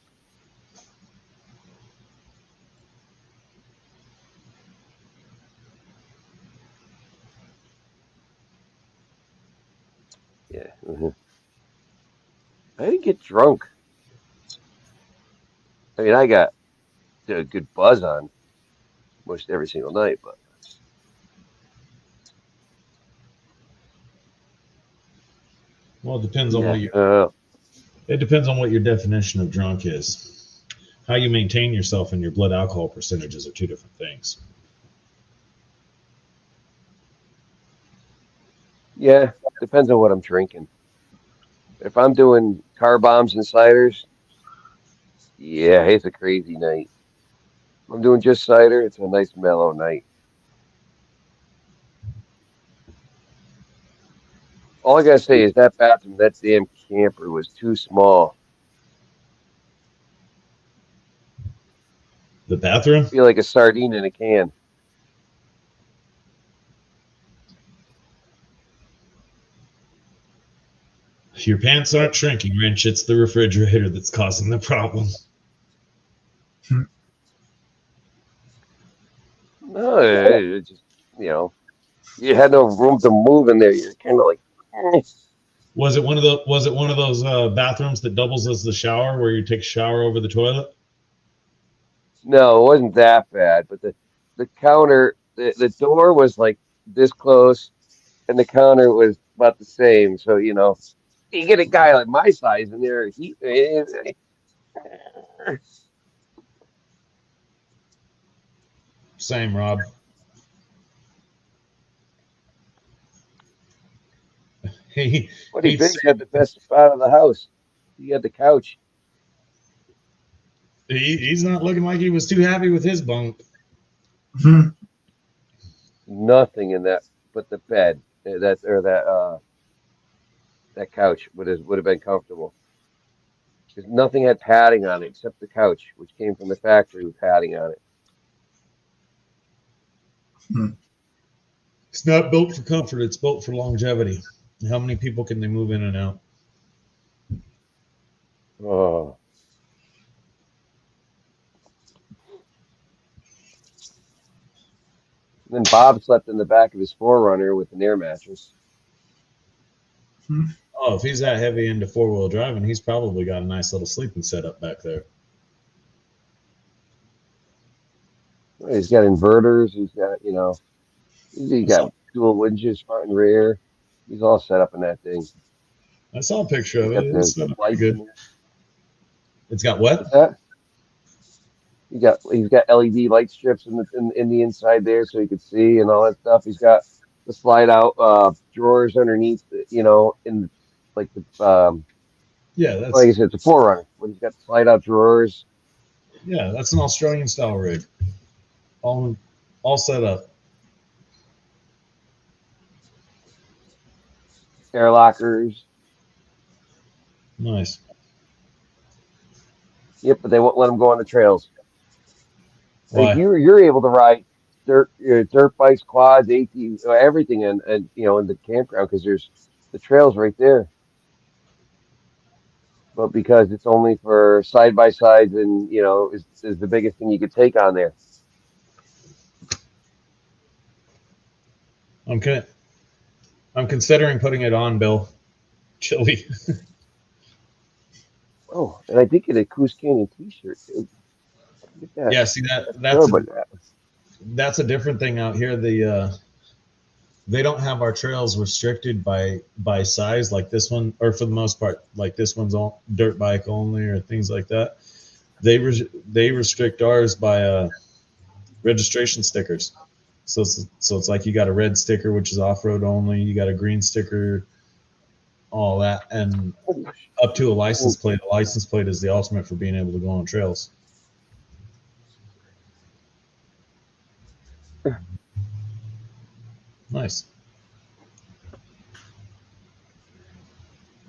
Yeah. I didn't get drunk. I mean, I got a good buzz on most every single night, but Well, it depends on it depends on what your definition of drunk is. How you maintain yourself and your blood alcohol percentages are two different things. yeah, depends on what I'm drinking. If I'm doing car bombs and ciders, Yeah, it's a crazy night. I'm doing just cider. It's a nice mellow night. All I gotta say is that bathroom, that damn camper was too small. The bathroom? Feel like a sardine in a can. Your pants aren't shrinking, Wrench. It's the refrigerator that's causing the problem. No, it just you know, you had no room to move in there. You're kind of like, eh. Was it one of those bathrooms that doubles as the shower, where you take a shower over the toilet? No, it wasn't that bad. But the counter, the door was like this close, and the counter was about the same. So you get a guy like my size in there, Same, Rob. He Buddy he's Biggs had the best spot of the house. He had the couch. he's not looking like he was too happy with his bunk. Hmm. Nothing in that but the bed. That couch would have been comfortable. Because nothing had padding on it except the couch, which came from the factory with padding on it. It's not built for comfort. It's built for longevity. How many people can they move in and out? Oh, then Bob slept in the back of his Forerunner with an air mattress. Oh, if he's that heavy into four-wheel driving, he's probably got a nice little sleeping setup back there. He's got inverters. He's I saw got dual winches, front and rear. He's all set up in that thing. I saw a picture He's of it. got It's the set up pretty lights in good. there. It's got what? What's that? He's got LED light strips in the inside there so you can see and all that stuff. He's got the slide out drawers underneath, in like the Yeah, like I said, it's a Forerunner, but he's got the slide out drawers, that's an Australian style rig. All all set up. air lockers. Nice. Yep, but they won't let him go on the trails. Like Why? you're able to ride dirt bikes, quads, AT, everything, and in the campground because there's the trails right there. But because it's only for side by sides and is the biggest thing you could take on there. Okay. I'm considering putting it on, Bill. Chili. Oh, and I did get a Coos Canyon T-shirt too. Get that. Yeah, see that That's that's good, a but that's a different thing out here. They don't have our trails restricted by size like this one, or for the most part, like this one's all dirt bike only or things like that. They restrict ours by registration stickers. So it's like you got a red sticker, which is off road only. You got a green sticker, all that, and up to a license plate. A license plate is the ultimate for being able to go on trails. Nice.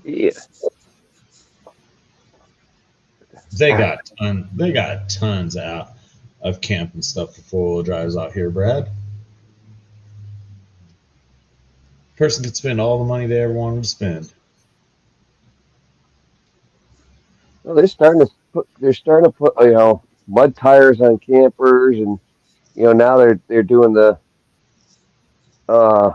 yeah. They got tons out of camping stuff for four wheel drives out here, Brad. Person could spend all the money they ever wanted to spend. Well, they're starting to put mud tires on campers, and now they're doing the uh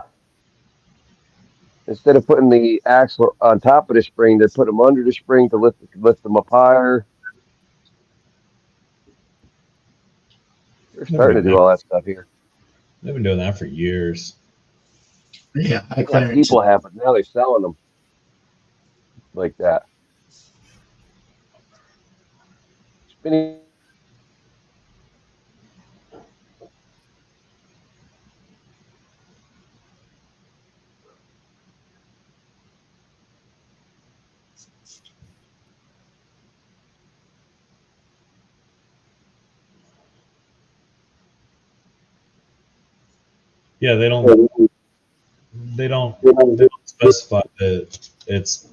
instead of putting the axle on top of the spring, they're putting them under the spring to lift them up higher. They're They've been starting doing to do that. all that stuff here. They've been doing that for years. Yeah, high Yeah, clearance. people have, but now they're selling them like that. Spinning. Yeah, they don't specify that it's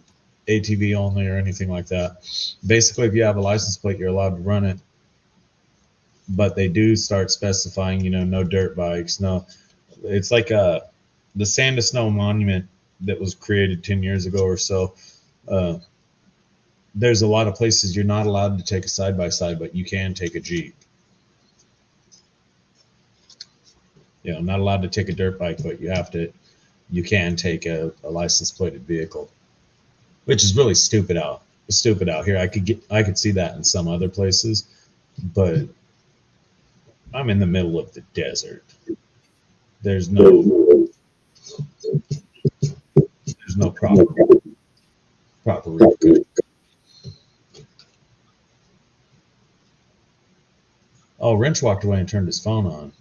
ATV only or anything like that. Basically, if you have a license plate, you're allowed to run it, but they do start specifying, no dirt bikes, no. It's like the Sand to Snow Monument that was created 10 years ago or so. Uh, there's a lot of places you're not allowed to take a side by side, but you can take a Jeep. Not allowed to take a dirt bike, but you can take a license plated vehicle, which is really stupid out here. I could see that in some other places, but I'm in the middle of the desert. There's no proper route. Oh, Wrench walked away and turned his phone on.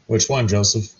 Which one, Joseph?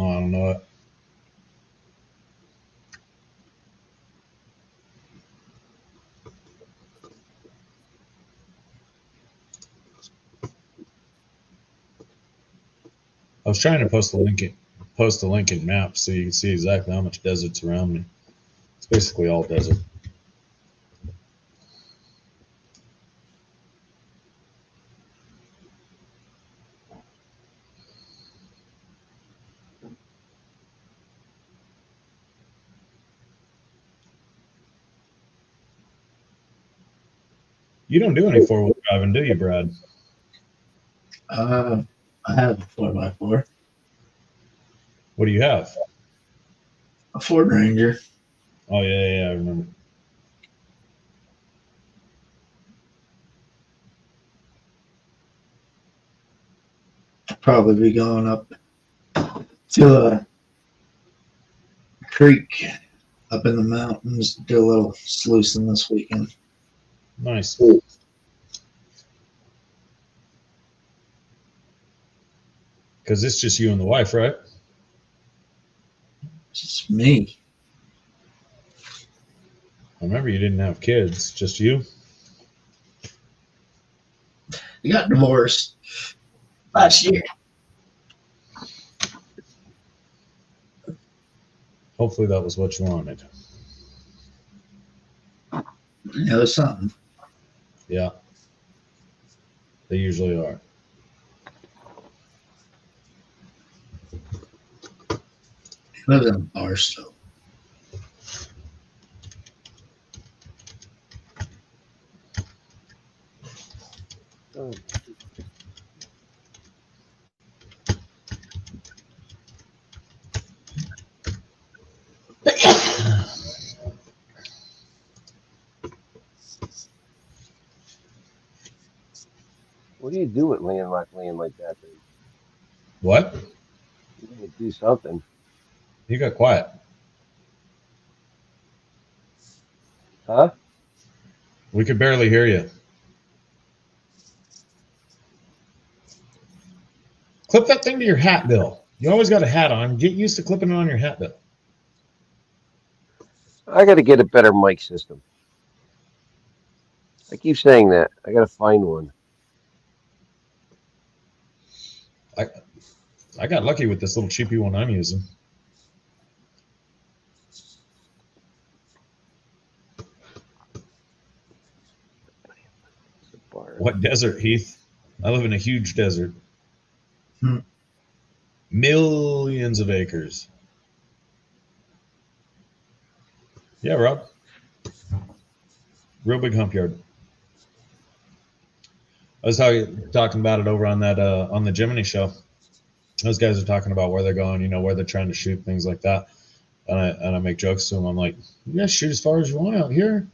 Oh, I don't know it. I was trying to post a link in maps so you can see exactly how much desert's around me. It's basically all desert. You don't do any 4-wheel driving, do you, Brad? I have a 4x4, What do you have? a Ford Ranger. Oh yeah, I remember. Probably be going up to a creek up in the mountains, do a little sluicing this weekend. Nice. Because it's just you and the wife, right? Just me. I remember you didn't have kids, just you. We got divorced last year. Hopefully that was what you wanted. It was something. Yeah. They usually are. He lives in Barstow. Oh. What do you do with laying like that? Then What? you gotta do something, You got quiet. huh? We could barely hear you. Clip that thing to your hat, Bill. You always got a hat on. Get used to clipping it on your hat, Bill. I got to get a better mic system. I keep saying that. I gotta find one. I got lucky with this little cheapy one I'm using. It's a bar. What desert, Heath? I live in a huge desert. Hmm. Millions of acres. Yeah, Rob. Real big hump yard. I was talking about it over on that on the Gemini show. Those guys are talking about where they're going, where they're trying to shoot, things like that. And I make jokes to them. I'm like, yeah, shoot as far as you want out here.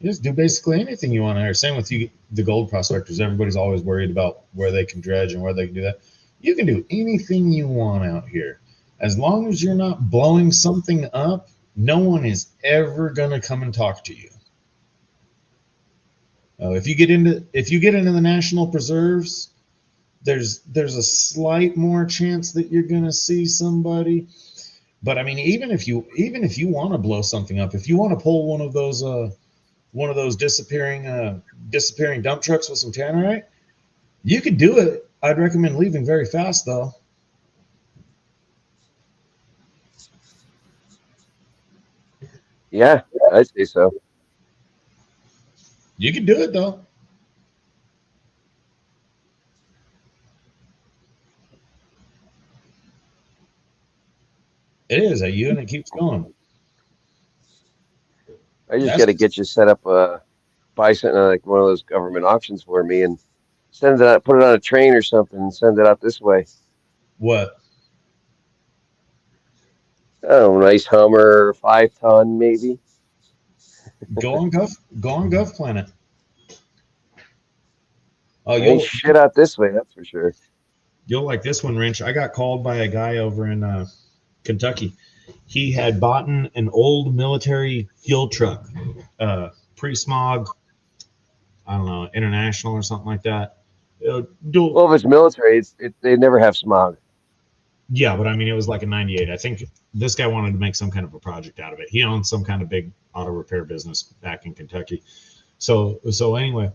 You just do basically anything you want out here. Same with you, the gold prospectors. Everybody's always worried about where they can dredge and where they can do that. You can do anything you want out here. As long as you're not blowing something up, no one is ever gonna come and talk to you. If you get into the national preserves, there's a slight more chance that you're gonna see somebody. But I mean, even if you want to blow something up, if you want to pull one of those disappearing dump trucks with some tannerite, you could do it. I'd recommend leaving very fast though. Yeah, I'd say so. You can do it though. It is a you and it keeps going. I just That's gotta get you set up. Buy something like one of those government auctions for me and send it out, put it on a train or something, and send it out this way. what Oh, nice Hummer, 5 ton maybe. go on Gov Planet. Oh, Ain't shit out this way, that's for sure. you'll like this one, Wrench. I got called by a guy over in Kentucky. He had bought an old military fuel truck, pre-smog, I don't know, international or something like that. Well, if it's military, they never have smog. Yeah, but I mean, it was like a 98. I think this guy wanted to make some kind of a project out of it. He owns some kind of big auto repair business back in Kentucky. So anyway,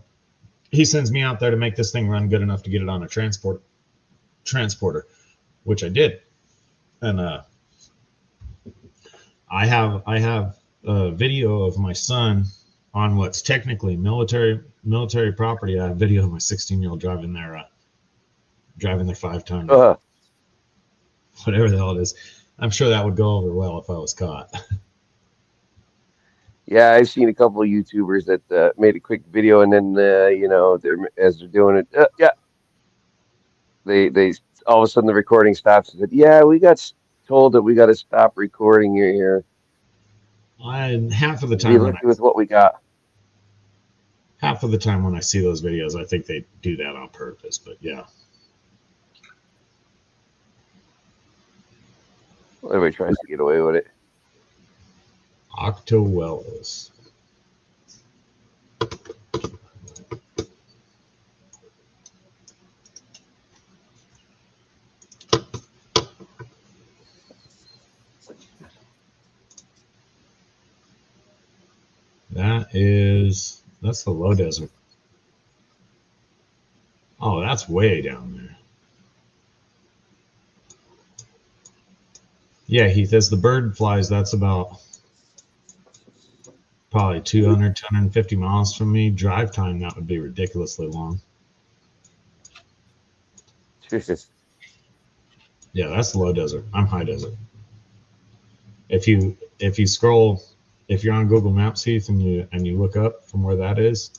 he sends me out there to make this thing run good enough to get it on a transporter, which I did. And I have a video of my son on what's technically military property. I have video of my 16-year-old driving their 5-ton, whatever the hell it is. I'm sure that would go over well if I was caught. Yeah, I've seen a couple of YouTubers that made a quick video, and then as they're doing it, yeah, they all of a sudden the recording stops and said, "Yeah, we got told that we got to stop recording here. Half of the Be time lucky with what we got." when I see those videos, I think they do that on purpose. But yeah, Well, everybody tries to get away with it. Octowells. That's the low desert. Oh, that's way down there. Yeah, Heath, as the bird flies, that's about probably 200, 250 miles from me. Drive time, that would be ridiculously long. Yeah, that's low desert. I'm high desert. If you scroll, if you're on Google Maps, Heath, and you look up from where that is,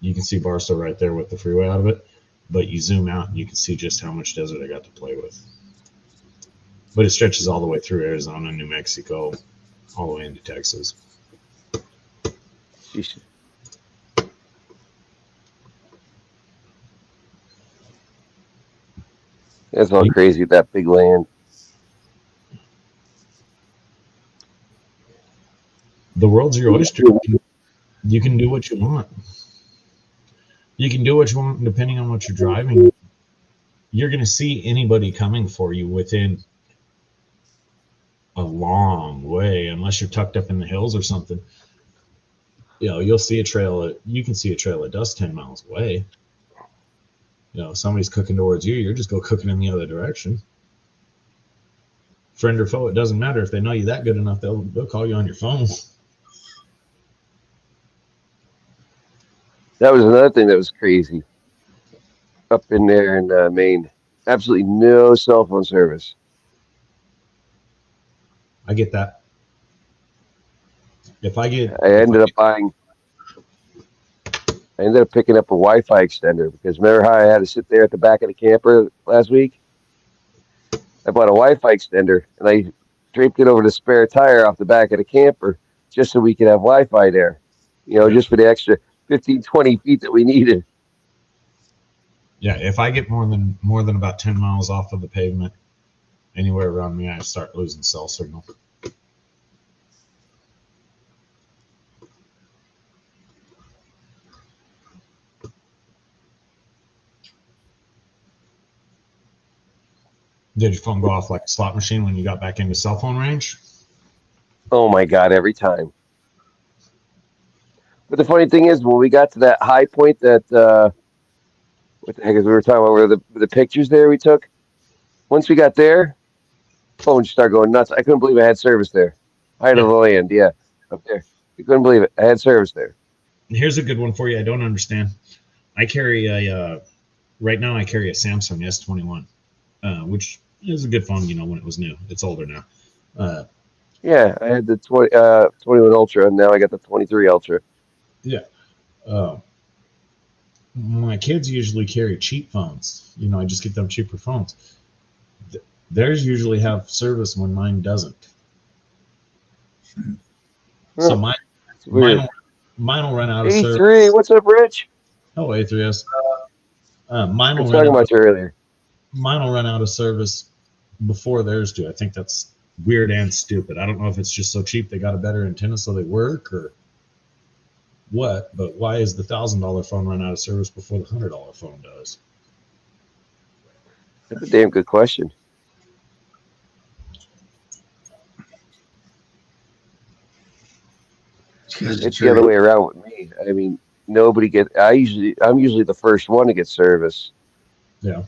you can see Barstow right there with the freeway out of it. But you zoom out and you can see just how much desert I got to play with. But it stretches all the way through Arizona, New Mexico, all the way into Texas. Sheesh. That's all crazy with that big land. The world's your oyster. You can do what you want. You can do what you want depending on what you're driving. You're going to see anybody coming for you within a long way, unless you're tucked up in the hills or something. you'll see a trail. You can see a trail of dust 10 miles away. If somebody's cooking towards you, you're just go cooking in the other direction. Friend or foe, it doesn't matter. If they know you that good enough, they'll call you on your phone. That was another thing that was crazy up in there in Maine. Absolutely no cell phone service. I get that. I ended up picking up a Wi-Fi extender because remember how I had to sit there at the back of the camper last week? I bought a Wi-Fi extender and I draped it over the spare tire off the back of the camper just so we could have Wi-Fi there. Just for the extra 15, 20 feet that we needed. Yeah, if I get more than about 10 miles off of the pavement, anywhere around me, I start losing cell signal. Did your phone go off like a slot machine when you got back into cell phone range? Oh my God, every time. But the funny thing is, when we got to that high point that, what the heck is we were talking about, the pictures there we took? Once we got there, phone just started going nuts. I couldn't believe I had service there. Height of the land, yeah, up there. You couldn't believe it. I had service there. Here's a good one for you. I don't understand. I carry right now I carry a Samsung S21, which is a good phone, when it was new. It's older now. Yeah, I had the 21 Ultra, and now I got the 23 Ultra. Yeah. My kids usually carry cheap phones. I just get them cheaper phones. Theirs usually have service when mine doesn't. So mine will run out of service. A3, what's up, Rich? Oh, A3S. Mine will talking about you earlier. Mine will run out of service before theirs do. I think that's weird and stupid. I don't know if it's just so cheap they got a better antenna so they work or what, but why is the $1,000 phone run out of service before the $100 phone does? That's a damn good question. It's the other way around with me. I mean, I'm usually the first one to get service. Yeah.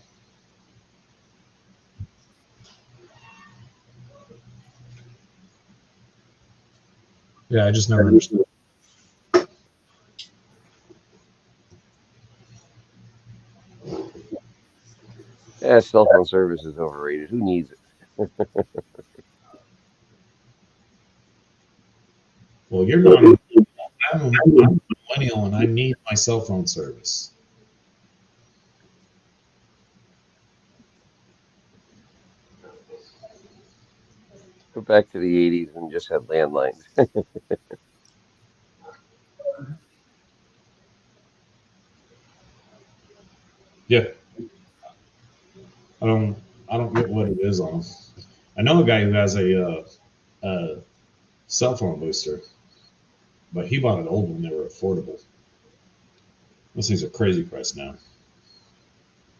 Yeah, I just never understood. Yeah, cell phone service is overrated. Who needs it? Well, you're not. I'm a millennial and I need my cell phone service. Go back to the 80s and just have landlines. Yeah. I don't get what it is on them. I know a guy who has a cell phone booster, but he bought an old one. They were affordable. Those things are crazy price now.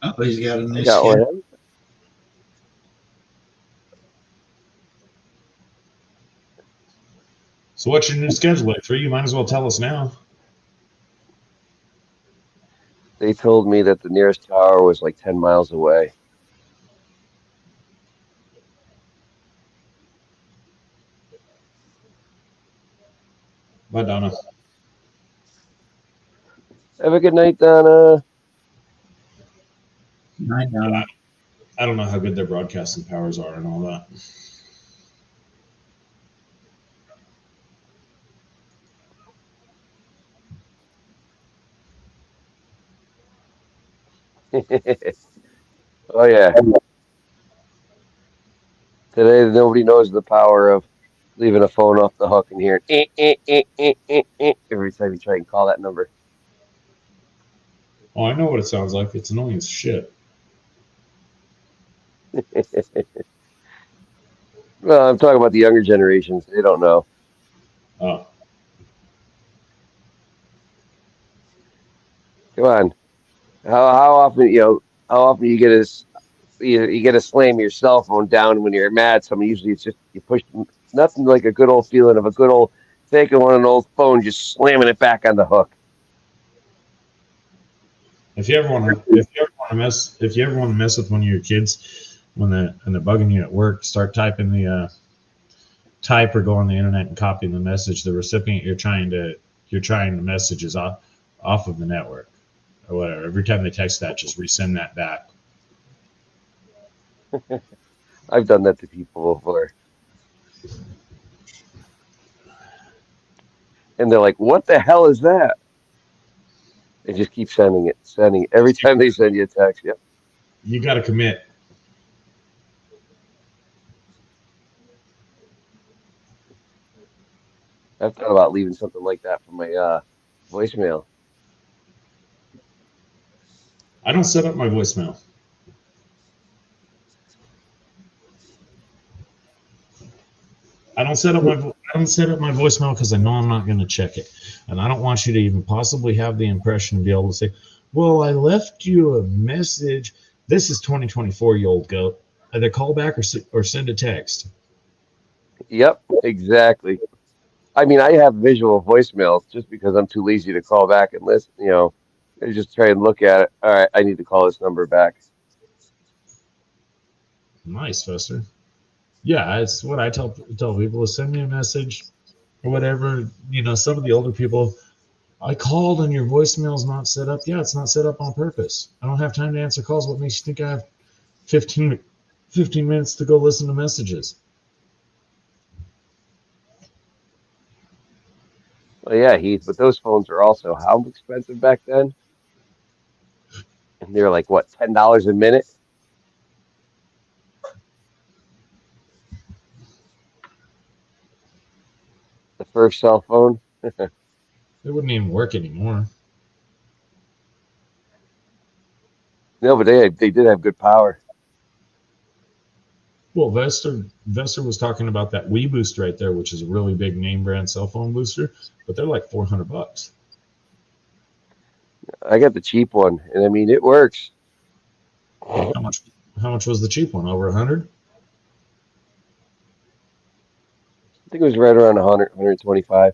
Oh, he's got a nice one. So what's your new schedule like? You might as well tell us now. They told me that the nearest tower was like 10 miles away. Bye, Donna. Have a good night, Donna. Night, Donna. I don't know how good their broadcasting powers are and all that. Oh, yeah. Today, nobody knows the power of leaving a phone off the hook and hearing every time you try and call that number. Oh, I know what it sounds like. It's annoying as shit. Well, I'm talking about the younger generations. They don't know. Oh. Come on. How often you get to slam your cell phone down when you're mad? Usually it's just you push nothing like a good old feeling of a good old taking one of an old phone, just slamming it back on the hook. If you ever want to mess with one of your kids when they're bugging you at work, start typing the type or go on the internet and copying the message. The recipient you're trying to message is off of the network or whatever. Every time they text that, just resend that back. I've done that to people before. And they're like, what the hell is that? They just keep sending it. Every time they send you a text. Yep. You got to commit. I've thought about leaving something like that for my voicemail. I don't set up my voicemail. I don't set up my voicemail because I know I'm not going to check it, and I don't want you to even possibly have the impression to be able to say, "Well, I left you a message." This is 2024, you old goat. Either call back or send a text. Yep, exactly. I mean, I have visual voicemails just because I'm too lazy to call back and listen. I just try and look at it. All right, I need to call this number back. Nice, Fester. Yeah, it's what I tell people is send me a message or whatever. Some of the older people, I called and your voicemail's not set up. Yeah, it's not set up on purpose. I don't have time to answer calls. What makes you think I have 15 minutes to go listen to messages? Well, yeah, Heath, but those phones are also how expensive back then? And they're like, what, $10 a minute? The first cell phone? It wouldn't even work anymore. No, but they did have good power. Well, Vester was talking about that Wii Boost right there, which is a really big name brand cell phone booster, but they're like $400. I got the cheap one, and I mean, it works. How much was the cheap one? Over 100? I think it was right around 100, 125.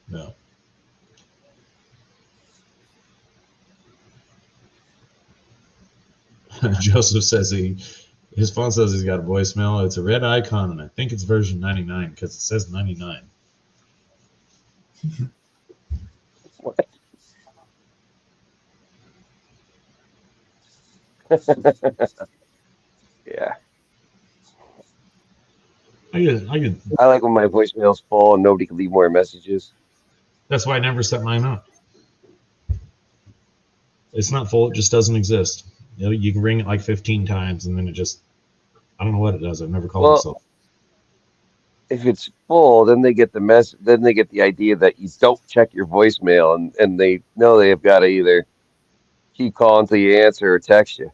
No. Joseph says his phone says he's got a voicemail. It's a red icon, and I think it's version 99 because it says 99. What? Yeah. I like when my voicemail's full and nobody can leave more messages. That's why I never set mine up. It's not full. It just doesn't exist. You can ring it like 15 times, and then it just, I don't know what it does. I've never called myself. If it's full, then they get then they get the idea that you don't check your voicemail, and they know they have got to either keep calling until you answer or text you.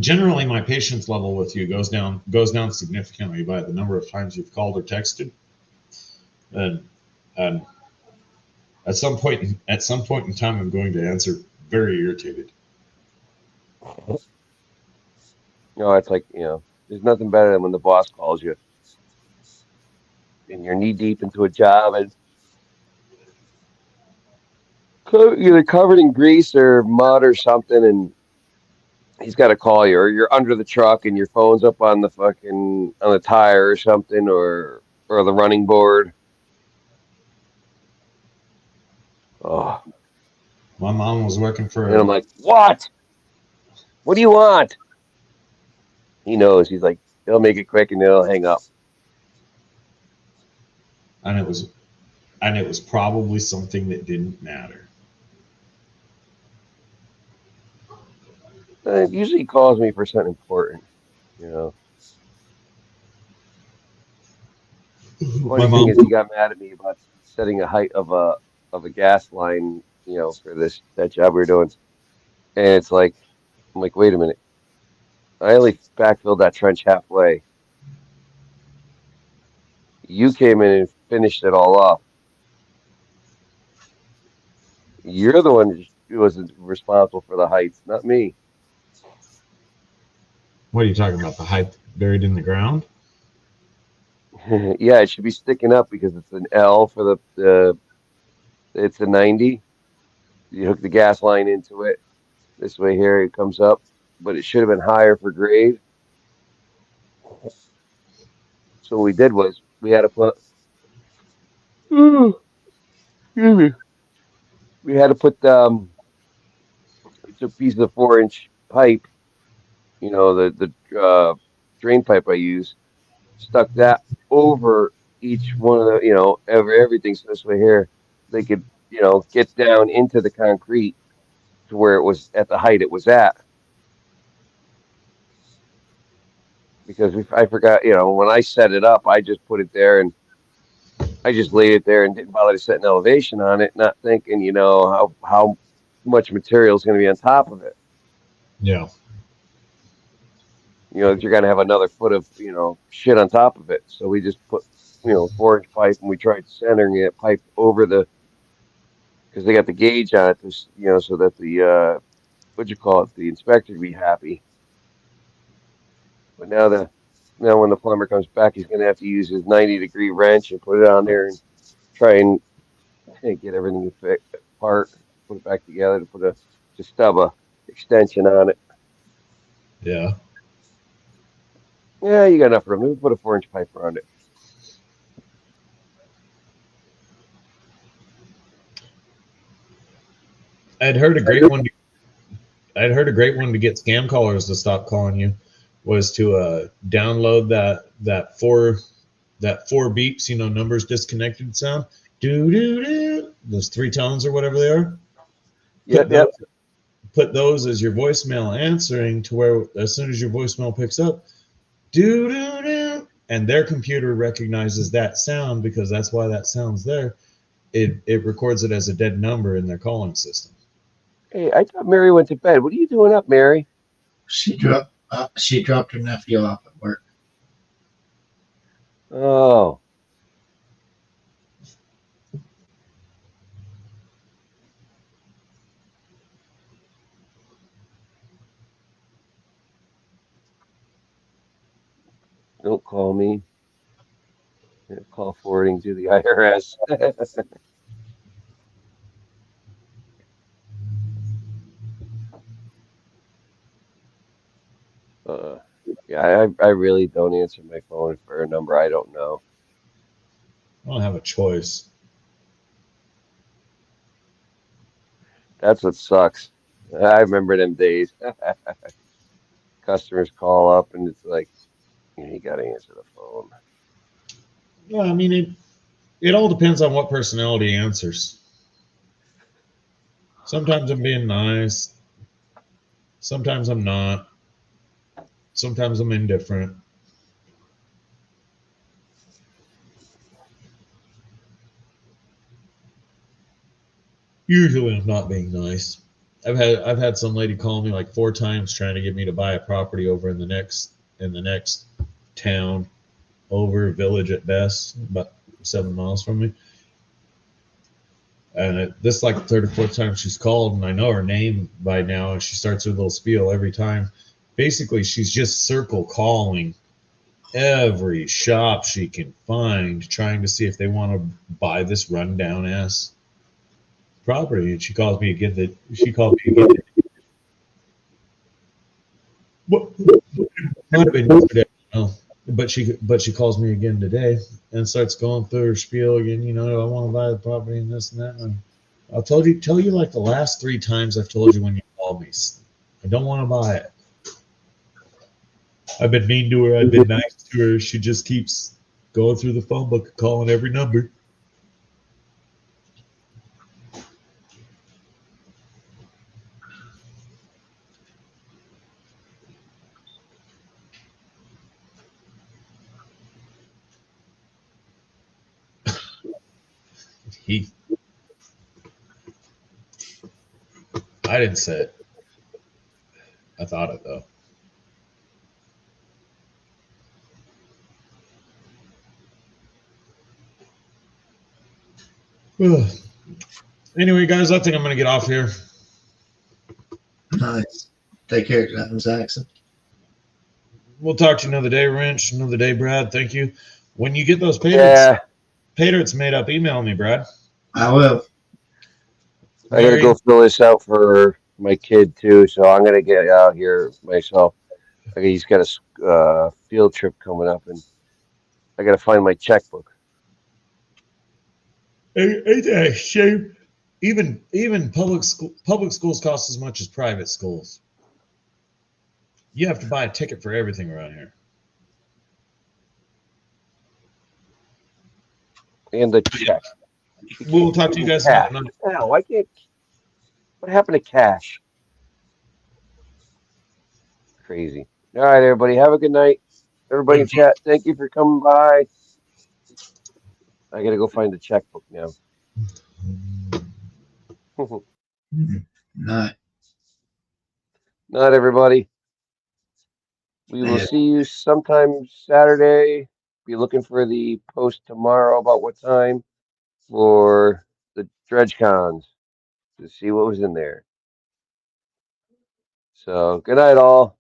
Generally, my patience level with you goes down significantly by the number of times you've called or texted, and at some point in time, I'm going to answer very irritated. It's like, there's nothing better than when the boss calls you and you're knee deep into a job and either covered in grease or mud or something, and he's got to call you, or you're under the truck and your phone's up on the tire or something, or the running board. Oh, my mom was working for, and I'm like, what do you want? He knows. He's like, he'll make it quick and he'll hang up. And it was probably something that didn't matter. Usually he calls me for something important, Funny thing is, he got mad at me about setting a height of a gas line, for that job we were doing. And it's like, I'm like, wait a minute. I only backfilled that trench halfway. You came in and finished it all off. You're the one who was responsible for the heights, not me. What are you talking about? The height buried in the ground? Yeah, it should be sticking up because it's an L for the it's a 90. You hook the gas line into it. This way here it comes up, but it should have been higher for grade. So what we did was we had to put excuse me. We had to put we took pieces of 4-inch pipe, the drain pipe I use, stuck that over each one of the, everything. So this way here, they could, get down into the concrete to where it was at the height it was at. Because I forgot, when I set it up, I just put it there and I just laid it there and didn't bother to set an elevation on it, not thinking, how much material is going to be on top of it. Yeah. You're going to have another foot of, shit on top of it. So we just put, 4-inch pipe and we tried centering it pipe over because they got the gauge on it, so that what'd you call it, the inspector would be happy. But now when the plumber comes back, he's going to have to use his 90-degree wrench and put it on there and try and get everything apart, put it back together to put to stub a extension on it. Yeah. Yeah, you got enough room. We put a 4-inch pipe around it. I'd heard a great one. I'd heard a great one to get scam callers to stop calling you was to download that four beeps, numbers disconnected sound. Do do do. Those 3 tones or whatever they are. Yep. Put those as your voicemail answering to where as soon as your voicemail picks up, do do do, and their computer recognizes that sound because that's why that sound's there. It records it as a dead number in their calling system. Hey, I thought Mary went to bed. What are you doing up, Mary? She dropped her nephew off at work. Oh. Don't call me. Call forwarding to the IRS. Yeah, I really don't answer my phone for a number I don't know. I don't have a choice. That's what sucks. I remember them days. Customers call up and it's like, you got to answer the phone. Yeah, I mean it all depends on what personality answers. Sometimes I'm being nice. Sometimes I'm not. Sometimes I'm indifferent. Usually I'm not being nice. I've had some lady call me like 4 times trying to get me to buy a property over in the next town, over village at best, about 7 miles from me. And this is like the 3rd or 4th time she's called, and I know her name by now, and she starts with a little spiel every time. Basically, she's just circle calling every shop she can find, trying to see if they want to buy this rundown ass property. And she calls me again. What might have been yesterday. Oh, but she calls me again today and starts going through her spiel again. I want to buy the property and this and that. And I'll tell you like the last 3 times I've told you when you called me. I don't want to buy it. I've been mean to her. I've been nice to her. She just keeps going through the phone book, calling every number. I didn't say it. I thought it though. Anyway, guys, I think I'm going to get off here. Nice. Take care, Jackson. We'll talk to you another day, Wrench. Another day, Brad. Thank you. When you get those pay Yeah, dirt made up, email me, Brad. I will. I gotta go fill this out for my kid too, so I'm gonna get out here myself. He's got a field trip coming up, and I gotta find my checkbook. Shame. Even public schools cost as much as private schools. You have to buy a ticket for everything around here. And the check. We'll talk to you guys Cash. another. Now, why can't? What happened to cash? Crazy. All right, everybody. Have a good night. Everybody in chat, thank you for coming by. I gotta go find the checkbook now. Not. Not everybody. We will see you sometime Saturday. Be looking for the post tomorrow about what time for the dredge cons to see what was in there. So good night all.